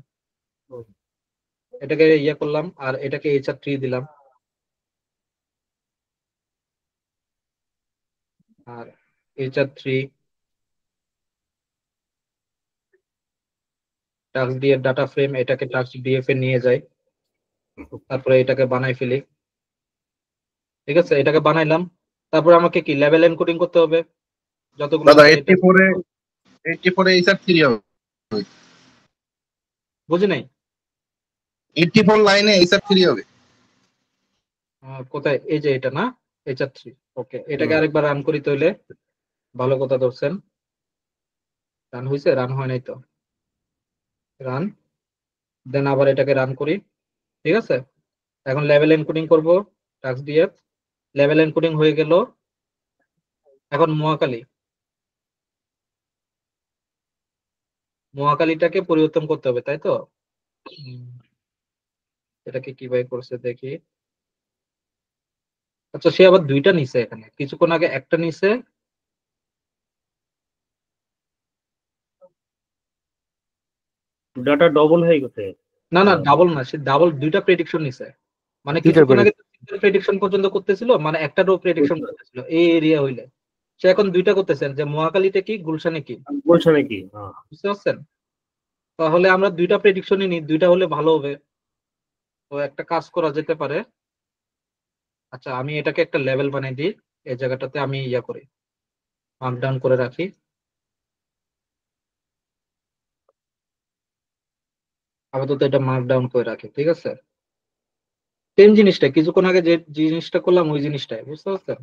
এটাকে ইয়ে করলাম আর এটাকে HR3 দিলাম, আর HR3 টাস্ক দিয়ে ডাটা ফ্রেম, এটাকে টাস্ক ডিএফ এ নিয়ে যাই, তারপরে এটাকে বানাই ফেলি। ঠিক আছে, এটাকে বানাইলাম, তারপরে আমাকে কি লেভেল এনকোডিং করতে হবে যতগুলো দাদা আছে এটা। 84 এ স্যার 3 হবে, বুঝি নাই। 84 লাইনে স্যার 3 হবে। কোথায়? এই যে এটা না, HR3। ওকে, এটাকে হুম। আরেকবার রান করি তাহলে। ভালো কথা ধরছেন, রান হয়েছে? রান হয় নাই তো, রান, দেন আবার এটাকে রান করি। ঠিক আছে, এখন লেভেল এনকোডিং করব, টাস্ক ডিএফ, লেভেল এনকোডিং হয়ে গেল। এখন মহাকালীটাকে পরিবর্তন করতে হবে, তাই তো? এটাকে কিভাবে করছে দেখি। আচ্ছা, সে আবার দুইটা নিছে, এখানে কিছুক্ষণ আগে একটা নিছে। ডাটা ডবল হয়ে গেছে। না না, হ্যাঁ। ডাবল না, সে ডাবল দুইটা প্রেডিকশন নিছে। মানে দুইটার কিছুক্ষণ আগে প্রেডিকশন পর্যন্ত করতেছিল, মানে একটা রো প্রেডিকশন করতেছিল এই এরিয়া হইলে, সে এখন দুইটা করতেছেন যে মহাকালীটা কি গুলশানে কি, বলছে নাকি? হ্যাঁ। বুঝতে পারছেন? তাহলে আমরা দুইটা প্রেডিকশনই নিই, দুইটা হলে ভালো হবে। তো একটা কাজ করা যেতে পারে। আচ্ছা, আমি এটাকে একটা লেভেল বানিয়ে দিই, এই জায়গাটাতে আমি ইয়া করি, মার্ক ডাউন করে রাখি। আপাতত এটা মার্ক ডাউন করে রাখি। ঠিক আছে, সেম জিনিসটা কিছুক্ষণ আগে যে জিনিসটা করলাম ওই জিনিসটাই, বুঝতে পারছেন?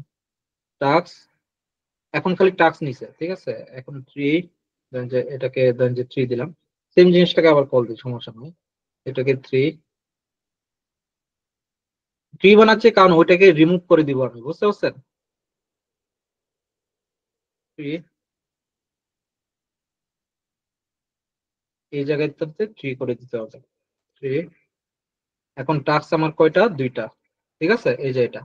টাস্ক, এখন খালি টাস্ক নিছে। ঠিক আছে, এখন 3, দেন যে এটাকে দেন যে 3 দিলাম, সেম জিনিসটাকে আবার কল দিই, সমস্যা নয়। এটাকে 3 বানাচ্ছি কারণ ওইটাকে রিমুভ করে দিব আমি, বুঝতে পারছেন? 3 এই জায়গাটাতে 3 করে দিতে হবে। 3, এখন টাস্ক আমার কয়টা? দুইটা। ঠিক আছে, এই যে এটা,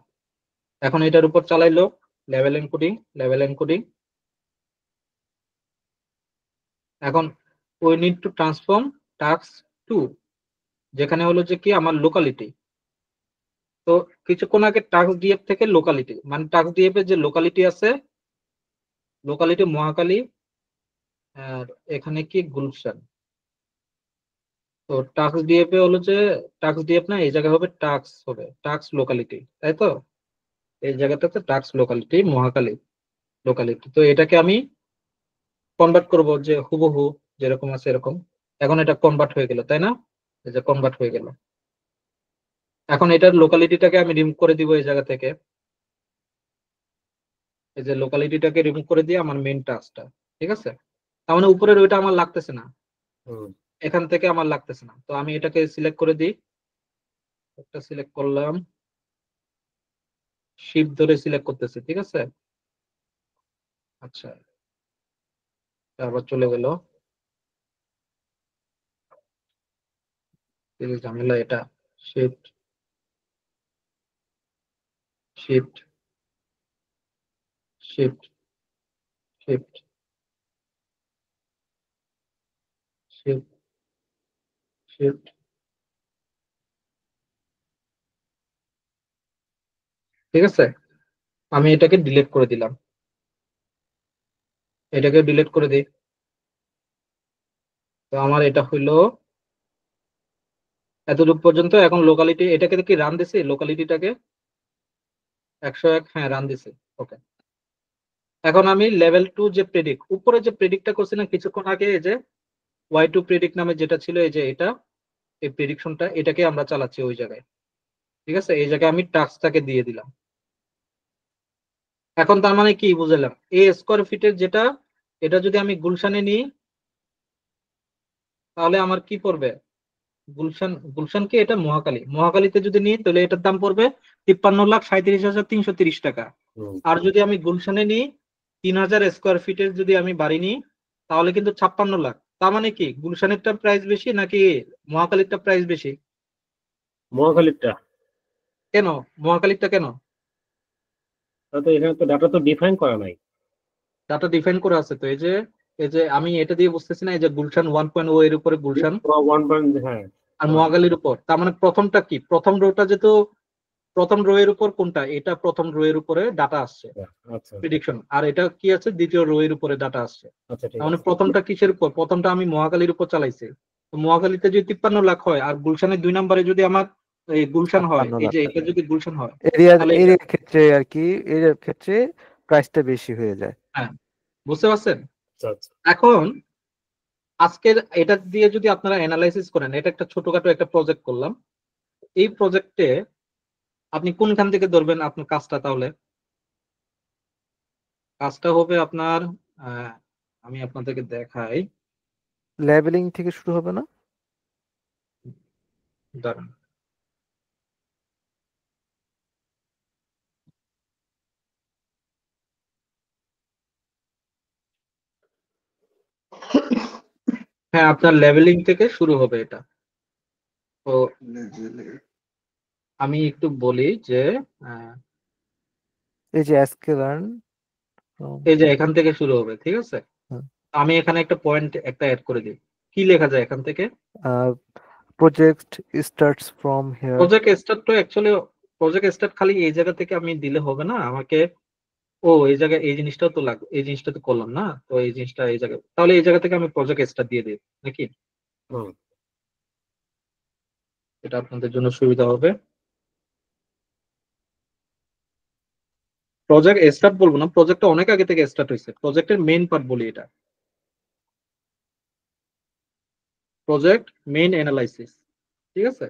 এখন এটার উপর চালাইলো লেভেল এনকোডিং, লেভেল এনকোডিং। এখন we need to transform task two, যেখানে হলো যে কি আমার লোকালিটি। তো কিছুক্ষণ আগে টাস্ক ডিএফ থেকে লোকালিটি, মানে টাস্ক ডিএফ এর যে লোকালিটি আছে, লোকালিটি মহাকালী, আর এখানে কি গুলশান। তো টাস্ক ডিএফ এ হলো যে টাস্ক ডিএফ না, এই জায়গায় হবে টাস্ক, হবে টাস্ক লোকালিটি, তাই তো? এই জায়গাটাতে টাস্ক লোকালিটি মহাকালী লোকালিটি। তো এটাকে আমি কনভার্ট করব যে হুবহু যেরকম আছে এরকম। এখন এটা কনভার্ট হয়ে গেল, তাই না? এই যে কনভার্ট হয়ে গেল। এখন এটার লোকালিটিটাকে আমি রিমুভ করে দিব এই জায়গা থেকে। এই যে লোকালিটিটাকে রিমুভ করে দিয়ে আমার মেইন টাস্কটা। ঠিক আছে, তার মানে উপরের ওইটা আমার লাগতেছে না, হুম। এখান থেকে আমার লাগতেছে না। তো আমি এটাকে সিলেক্ট করে দিই, একটা সিলেক্ট করলাম, শিফট ধরে সিলেক্ট করতেছি। ঠিক আছে, আচ্ছা, আবার চলে গেল। এই যে ঝামেলা এটা, shift shift shift shift shift shift. ঠিক আছে, আমি এটাকে ডিলিট করে দিলাম, এটাকে ডিলিট করে দিই। তো আমার এটা হইলো এতটুকু পর্যন্ত। এখন লোকালিটি, এটাকে কি রান দিছি? লোকালিটিটাকে 101, হ্যাঁ রান দিছি। ওকে, এখন আমি লেভেল 2 যে প্রেডিক্ট, উপরে যে প্রেডিক্টটা করছিলাম কিছুক্ষণ আগে, এই যে Y2 প্রেডিক্ট নামে যেটা ছিল, এই যে এটা, এই প্রেডিকশনটা, এটাকে আমরা চালাচ্ছি ওই জায়গায়। ঠিক আছে, এই জায়গায় আমি টাস্কটাকে দিয়ে দিলাম। এখন তার মানে কি বুঝলাম, এ স্কোয়ার ফিটের যেটা, এটা যদি আমি গুলশানে নিই তাহলে আমার কি পড়বে? গুলশান কি এটা মহাখালীতে যদি নিই তাহলে এটার দাম পড়বে 53,37,330 টাকা। হুম। আর যদি আমি গুলশানে নিই 3,000 স্কোয়ার ফিটের যদি আমি বাড়ি নিই তাহলে কিন্তু 56 লাখ। তার মানে কি গুলশানেরটা প্রাইস বেশি নাকি মহাখালীরটা প্রাইস বেশি? মহাখালীরটা। কেন মহাখালীরটা কেন? তো এখানে তো ডাটা তো ডিফাইন করা নাই। ডাটা ডিফাইন করে আছে তো, এই যে আমি এটা দিয়ে বুঝতেছি না, এই যে গুলশান 1.0 এর উপরে গুলশান 1 হ্যাঁ আর মহাখালীর উপর, তার মানে প্রথমটা কি, প্রথম রোটা যেহেতু প্রথম রো এর উপর কোনটা, এটা প্রথম রো এর উপরে ডাটা আসছে আচ্ছা প্রেডিকশন, আর এটা কি আছে দ্বিতীয় রো এর উপরে ডাটা আসছে। আচ্ছা ঠিক তার মানে আছে। প্রথমটা কিসের উপর? প্রথমটা আমি মহাখালীর উপর চালাইছি। তো মহাখালীতে যদি 53 লাখ হয় আর গুলশানের 2 নম্বরে যদি আমার এই গুলশান হয়, 56 এই লাখ যে টাকা। এটা যদি গুলশান হয় এরিয়ার তাহলে এটা, এরিয়ার ক্ষেত্রে আর কি, এরিয়ার ক্ষেত্রে প্রাইসটা বেশি হয়ে যায়। হ্যাঁ বুঝতে পারছেন? আচ্ছা আচ্ছা এখন আজকের এটা দিয়ে যদি আপনারা অ্যানালাইসিস করেন, এটা একটা ছোটখাটো একটা প্রজেক্ট করলাম, এই প্রজেক্টে আপনি কোনখান থেকে ধরবেন আপনার কাজটা? তাহলে কাজটা হবে আপনার আমি আপনাদেরকে দেখাই, লেভেলিং থেকে শুরু হবে না? দাঁড়ান। হ্যাঁ আপনার লেভেলিং থেকে শুরু হবে এটা। তো আমি একটু বলি যে আহ, এই যে আজকে লার্ন এই যে এখান থেকে শুরু হবে, ঠিক আছে? আমি এখানে একটা পয়েন্ট একটা অ্যাড করে দিই, কি লেখা যায় এখান থেকে? Project starts from here. Project start তো অ্যাকচুয়ালি প্রজেক্ট স্টার্ট খালি এই জায়গা থেকে আমি দিলে হবে না, আমাকে এই জায়গায় এই জিনিসটাও তো লাগবে, এই জিনিসটা তো করলাম না, তো এই জিনিসটা এই জায়গায়, তাহলে এই জায়গা থেকে আমি প্রজেক্ট স্টার্ট দিয়ে দিই নাকি? হুম। এটা আপনাদের জন্য সুবিধা হবে। প্রজেক্ট স্টার্ট বলবো না, প্রজেক্টটা অনেক আগে থেকে স্টার্ট হয়েছে, প্রজেক্টের মেইন পার্ট বলি এটা, প্রজেক্ট মেইন অ্যানালাইসিস, ঠিক আছে?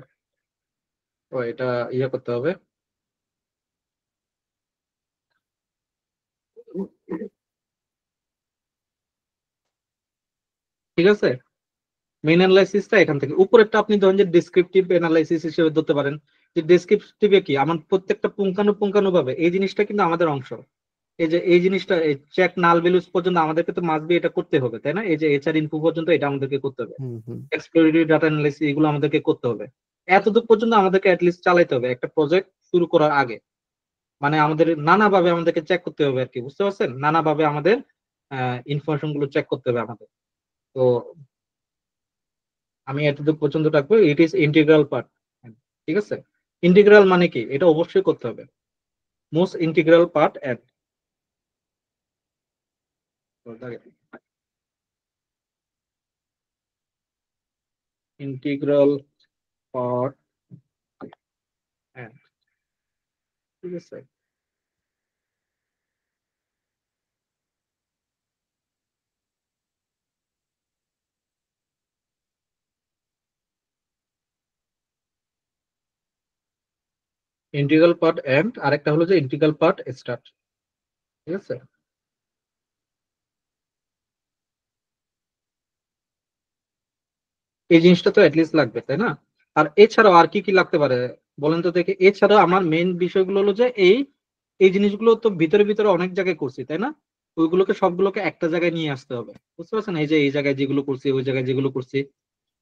তো এটা ইয়ে করতে হবে, ঠিক আছে? মেইন অ্যানালাইসিসটা এখান থেকে, উপরেরটা আপনি ধরেন যে ডেসক্রিপটিভ অ্যানালাইসিস হিসেবে ধরতে পারেন, যে ডেসক্রিপটিভে কি আমার প্রত্যেকটা পুঙ্খানু ভাবে এই জিনিসটা কিন্তু আমাদের অংশ, এই যে এই জিনিসটা চেক নাল ভ্যালুস পর্যন্ত আমাদেরকে তো মাসবি এটা করতে হবে, তাই না? এই যে এইচআর ইনফো পর্যন্ত এটা আমাদেরকে করতে হবে, এক্সপ্লোরেটরি ডাটা অ্যানালাইসিস এগুলো আমাদেরকে করতে হবে, এতদূর পর্যন্ত আমাদেরকে অ্যাটলিস্ট চালাইতে হবে একটা প্রজেক্ট শুরু করার আগে। মানে আমাদের নানাভাবে আমাদেরকে চেক করতে হবে আর কি, বুঝতে পারছেন? নানাভাবে আমাদের ইনফরমেশন গুলো চেক করতে হবে আমাদের। তো আমি এতদূর পর্যন্ত রাখবো, ইট ইজ ইন্টিগ্রাল পার্ট, ঠিক আছে? ইন্টিগ্রাল মানে কি এটা অবশ্যই করতে হবে, most integral part at, integral part at, ঠিক আছে? ইন্টিগ্রাল পার্ট এন্ড, আরেকটা হলো যে ইন্টিগ্রাল পার্ট স্টার্ট, ঠিক আছে? এই জিনিসটা তো অ্যাটলিস্ট লাগবে, তাই না? আর এছাড়াও আর কি কি লাগতে পারে বলেন তো দেখে? এছাড়াও আমার মেইন বিষয়গুলো হলো যে এই জিনিসগুলো তো ভিতরে ভিতরে অনেক জায়গায় করছি, তাই না? ওইগুলোকে সবগুলোকে একটা জায়গায় নিয়ে আসতে হবে, বুঝতে পারছেন? এই যে এই জায়গায় যেগুলো করছি, ওই জায়গায় যেগুলো করছি,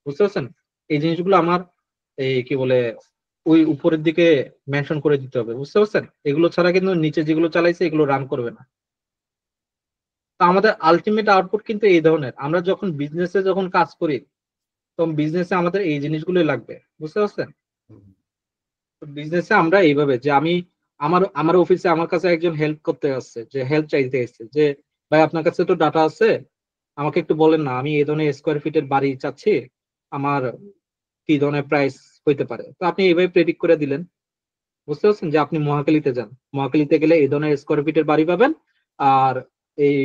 বুঝতে পারছেন? এই জিনিসগুলো আমার এই কি বলে ওই উপরের দিকে মেনশন করে দিতে হবে, বুঝতে পারছেন? এগুলো ছাড়া কিন্তু নিচে যেগুলো চালাইছে এগুলো রান করবে না। তো আমাদের আলটিমেট আউটপুট কিন্তু এই ধরনের, আমরা যখন বিজনেসে যখন কাজ করি তখন বিজনেসে আমাদের এই জিনিসগুলোই লাগবে, বুঝতে পারছেন? বিজনেসে আমরা এইভাবে যে আমি আমার আমার অফিসে আমার কাছে একজন হেল্প করতে আসছে, যে হেল্প চাইতে আসছে যে ভাই আপনার কাছে তো ডাটা আছে, আমাকে একটু বলেন না, আমি এই ধরনের স্কোয়ার ফিটের বাড়ি চাচ্ছি, আমার কি ধরনের প্রাইস হইতে পারে? তো আপনি এইভাবে প্রেডিক্ট করে দিলেন, বুঝতে পারছেন? যে আপনি মহাখালীতে যান, মহাখালীতে গেলে এই ধরনের স্কোয়ার ফিটের বাড়ি পাবেন, আর এই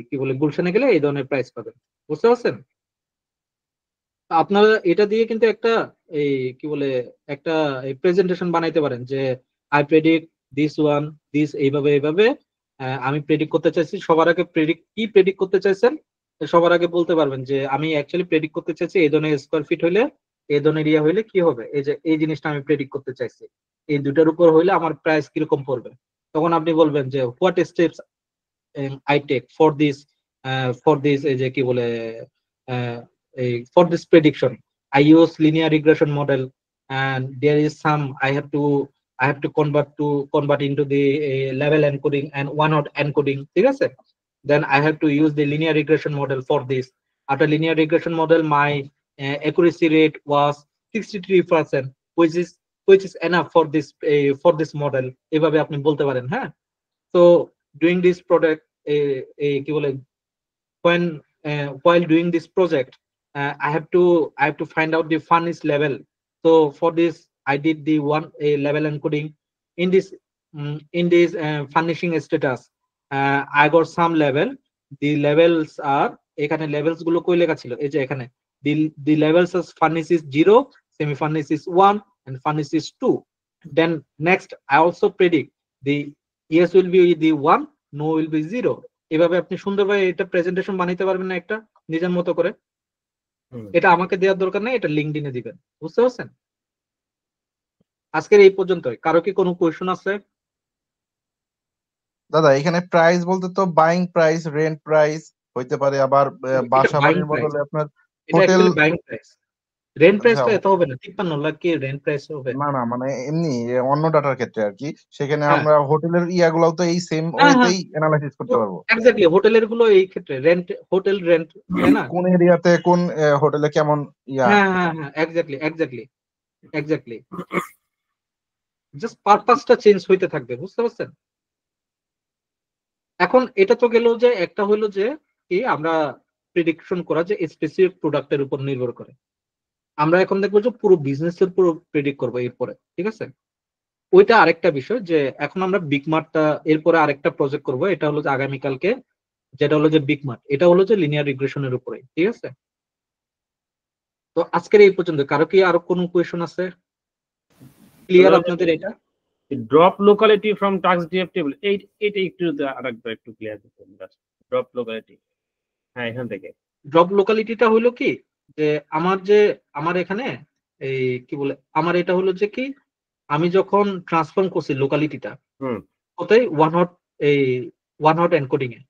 কি বলে গুলশানে গেলে এই ধরনের প্রাইস পাবেন, বুঝতে পারছেন? আপনারা এটা দিয়ে কিন্তু একটা এই কি বলে একটা প্রেজেন্টেশন বানাইতে পারেন যে I predict this one this, এইভাবে এইভাবে আমি প্রেডিক্ট করতে চাইছি। সবার আগে প্রেডিক্ট করতে চাইছেন, তো সবার আগে বলতে পারবেন যে আমি অ্যাকচুয়ালি প্রেডিক্ট করতে চাইছি এই ধরনের স্কোয়ার ফিট হইলে এই ধরনের ইয়া হইলে কি হবে, এই যে এই জিনিসটা আমি প্রেডিক্ট করতে চাইছি, এই দুটার উপর হইলে আমার প্রাইস কিরকম পড়বে। তখন আপনি বলবেন যে what steps I take for this এই যে কি বলে for this prediction I use linear regression model and there is some I have to convert into the level encoding and one-hot encoding, ঠিক আছে? Then I have to use the linear regression model for this. After linear regression model, my accuracy rate was 63%, which is enough for this model. এভাবে আপনি বলতে পারেন, হ্যাঁ? So doing this product, কি বলে, while doing this project, I have to find out the furnace level. So for this, I did the level encoding in this furnishing status. I got some level. The levels are এখানে levels গুলো কই লেখা ছিল, এই যে এখানে the levels as furnace is 0, semi furnace is 1, and furnace is 2. Then next, I also predict the yes will be the 1, no will be 0. এভাবে আপনি সুন্দরভাবে এটা প্রেজেন্টেশন বানাইতে পারবেন না একটা নিজের মতো করে। এটা আমাকে দেওয়ার দরকার নাই, এটা লিঙ্কডইনে দিবেন, বুঝতে পারছেন? আজকের এই পর্যন্তই। কারো কি কোনো কোয়েশ্চন আছে? দাদা এখানে প্রাইস বলতে তো বাইং প্রাইস, রেন্ট প্রাইস হইতে পারে, আবার বাসা বাড়ির বদলে আপনার এটা hotel. Actually buying price. Rent প্রাইসটা এত হবে না, 53 লাখ কি রেন্ট প্রাইস হবে না না, মানে এমনি অন্য ডাটার ক্ষেত্রে আর কি, সেখানে হ্যাঁ। আমরা হোটেলের ইয়াগুলাও তো এই সেম হ্যাঁ, ওয়েতেই অ্যানালাইসিস করতে পারবো। এক্স্যাক্টলি, হোটেলের গুলো এই ক্ষেত্রে হোটেল রেন্ট, তাই না? কোন এরিয়াতে কোন হোটেলে কেমন ইয়া। হ্যাঁ হ্যাঁ হ্যাঁ, এক্স্যাক্টলি। জাস্ট পারপাসটা চেঞ্জ হইতে থাকবে, বুঝতে পারছেন? এখন এটা তো গেল যে একটা হলো যে কি আমরা প্রেডিকশন করা যে স্পেসিফিক প্রোডাক্টের উপর নির্ভর করে। আমরা এখন দেখবো যে পুরো বিজনেসের পুরো প্রেডিক্ট করবো এরপরে, ঠিক আছে? ওইটা আরেকটা বিষয়, যে এখন আমরা বিগ মার্টটা এরপরে আরেকটা প্রজেক্ট করবো, এটা হলো যে আগামীকালকে, যেটা হলো যে বিগ মার্ট, এটা হলো যে লিনিয়ার রিগ্রেশনের উপরে, ঠিক আছে? তো আজকের এই পর্যন্ত। কারো কি আরো কোনো কোয়েশন আছে? ক্লিয়ার আপনাদের এটা? Drop locality from task DF table, এইটা একটু আরেকবার একটু ক্লিয়ার করতে হবে। ড্রপ লোকালিটি, হ্যাঁ এখান থেকে ড্রপ লোকালিটিটা হলো কি, যে আমার এখানে এই কি বলে, আমার এটা হলো যে কি, আমি যখন ট্রান্সফর্ম করছি লোকালিটিটা ওতে ওয়ান হট এনকোডিং এ,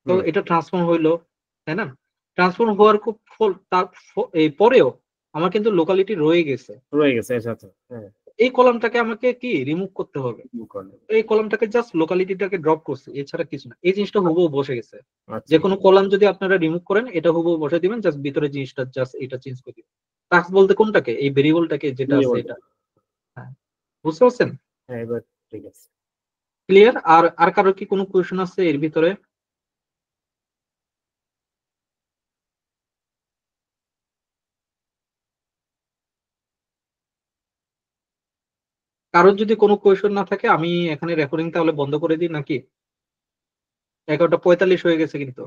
তো এটা ট্রান্সফর্ম হইলো, তাই না? ট্রান্সফর্ম হওয়ার পরেও আমার কিন্তু লোকালিটি রয়ে গেছে। আচ্ছা। এই কলামটাকে আমাকে কি রিমুভ করতে হবে, এই কলামটাকে জাস্ট লোকালিটিটাকে ড্রপ করছি, এছাড়া কিছু না। এই জিনিসটা হুবহু বসে গেছে। যে কোনো কলাম যদি আপনারা রিমুভ করেন, এটা হুবহু বসে দিবেন, জাস্ট ভিতরে জিনিসটা জাস্ট এটা চেঞ্জ করে দিবেন। টাস্ক বলতে কোনটাকে, এই ভেরিয়েবলটাকে যেটা আছে এটা, হ্যাঁ বুঝতে পারছেন? হ্যাঁ এবার ঠিক আছে, ক্লিয়ার। আর কারো কি কোনো কোয়েশ্চন আছে এর ভিতরে? কারোর যদি কোনো কোয়েশ্চন না থাকে, আমি এখানে রেকর্ডিং তাহলে বন্ধ করে দিই নাকি? 11:45 হয়ে গেছে কিন্তু।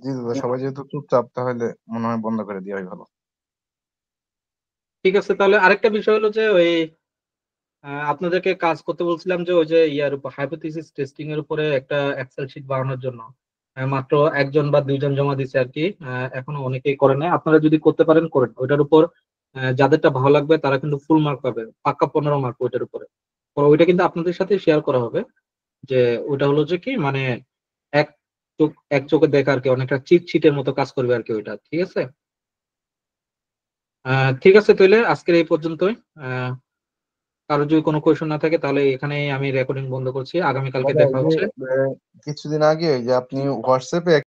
জি দাদা, সবাই যেহেতু চুপচাপ, তাহলে মনে হয় বন্ধ করে দেওয়াই ভালো। ঠিক আছে, তাহলে আরেকটা বিষয় হলো যে ওই আপনাদেরকে কাজ করতে বলছিলাম যে ওই যে ইয়ার উপর হাইপোথিসিস টেস্টিং এর উপরে একটা এক্সেল শিট বানানোর জন্য মাত্র 1জন বা 2জন জমা দিচ্ছে আর কি, এখনো অনেকেই করে নাই। আপনারা যদি করতে পারেন করেন, ওইটার উপর যাদেরটা ভালো লাগবে তারা কিন্তু ফুল মার্ক পাবে, পাক্কা 15 মার্ক ওইটার উপরে। ওইটা কিন্তু আপনাদের সাথে শেয়ার করা হবে, যে ওইটা হলো যে কি মানে এক চোখে দেখা আর কি, অনেকটা চিট চিটের মতো কাজ করবে আর কি ওইটা, ঠিক আছে? ঠিক আছে, তাহলে আজকের এই পর্যন্তই। কারো যদি কোনো কোয়েশন না থাকে তাহলে এখানে আমি রেকর্ডিং বন্ধ করছি, আগামীকালকে দেখা হচ্ছে। কিছুদিন আগে যে আপনি হোয়াটসঅ্যাপে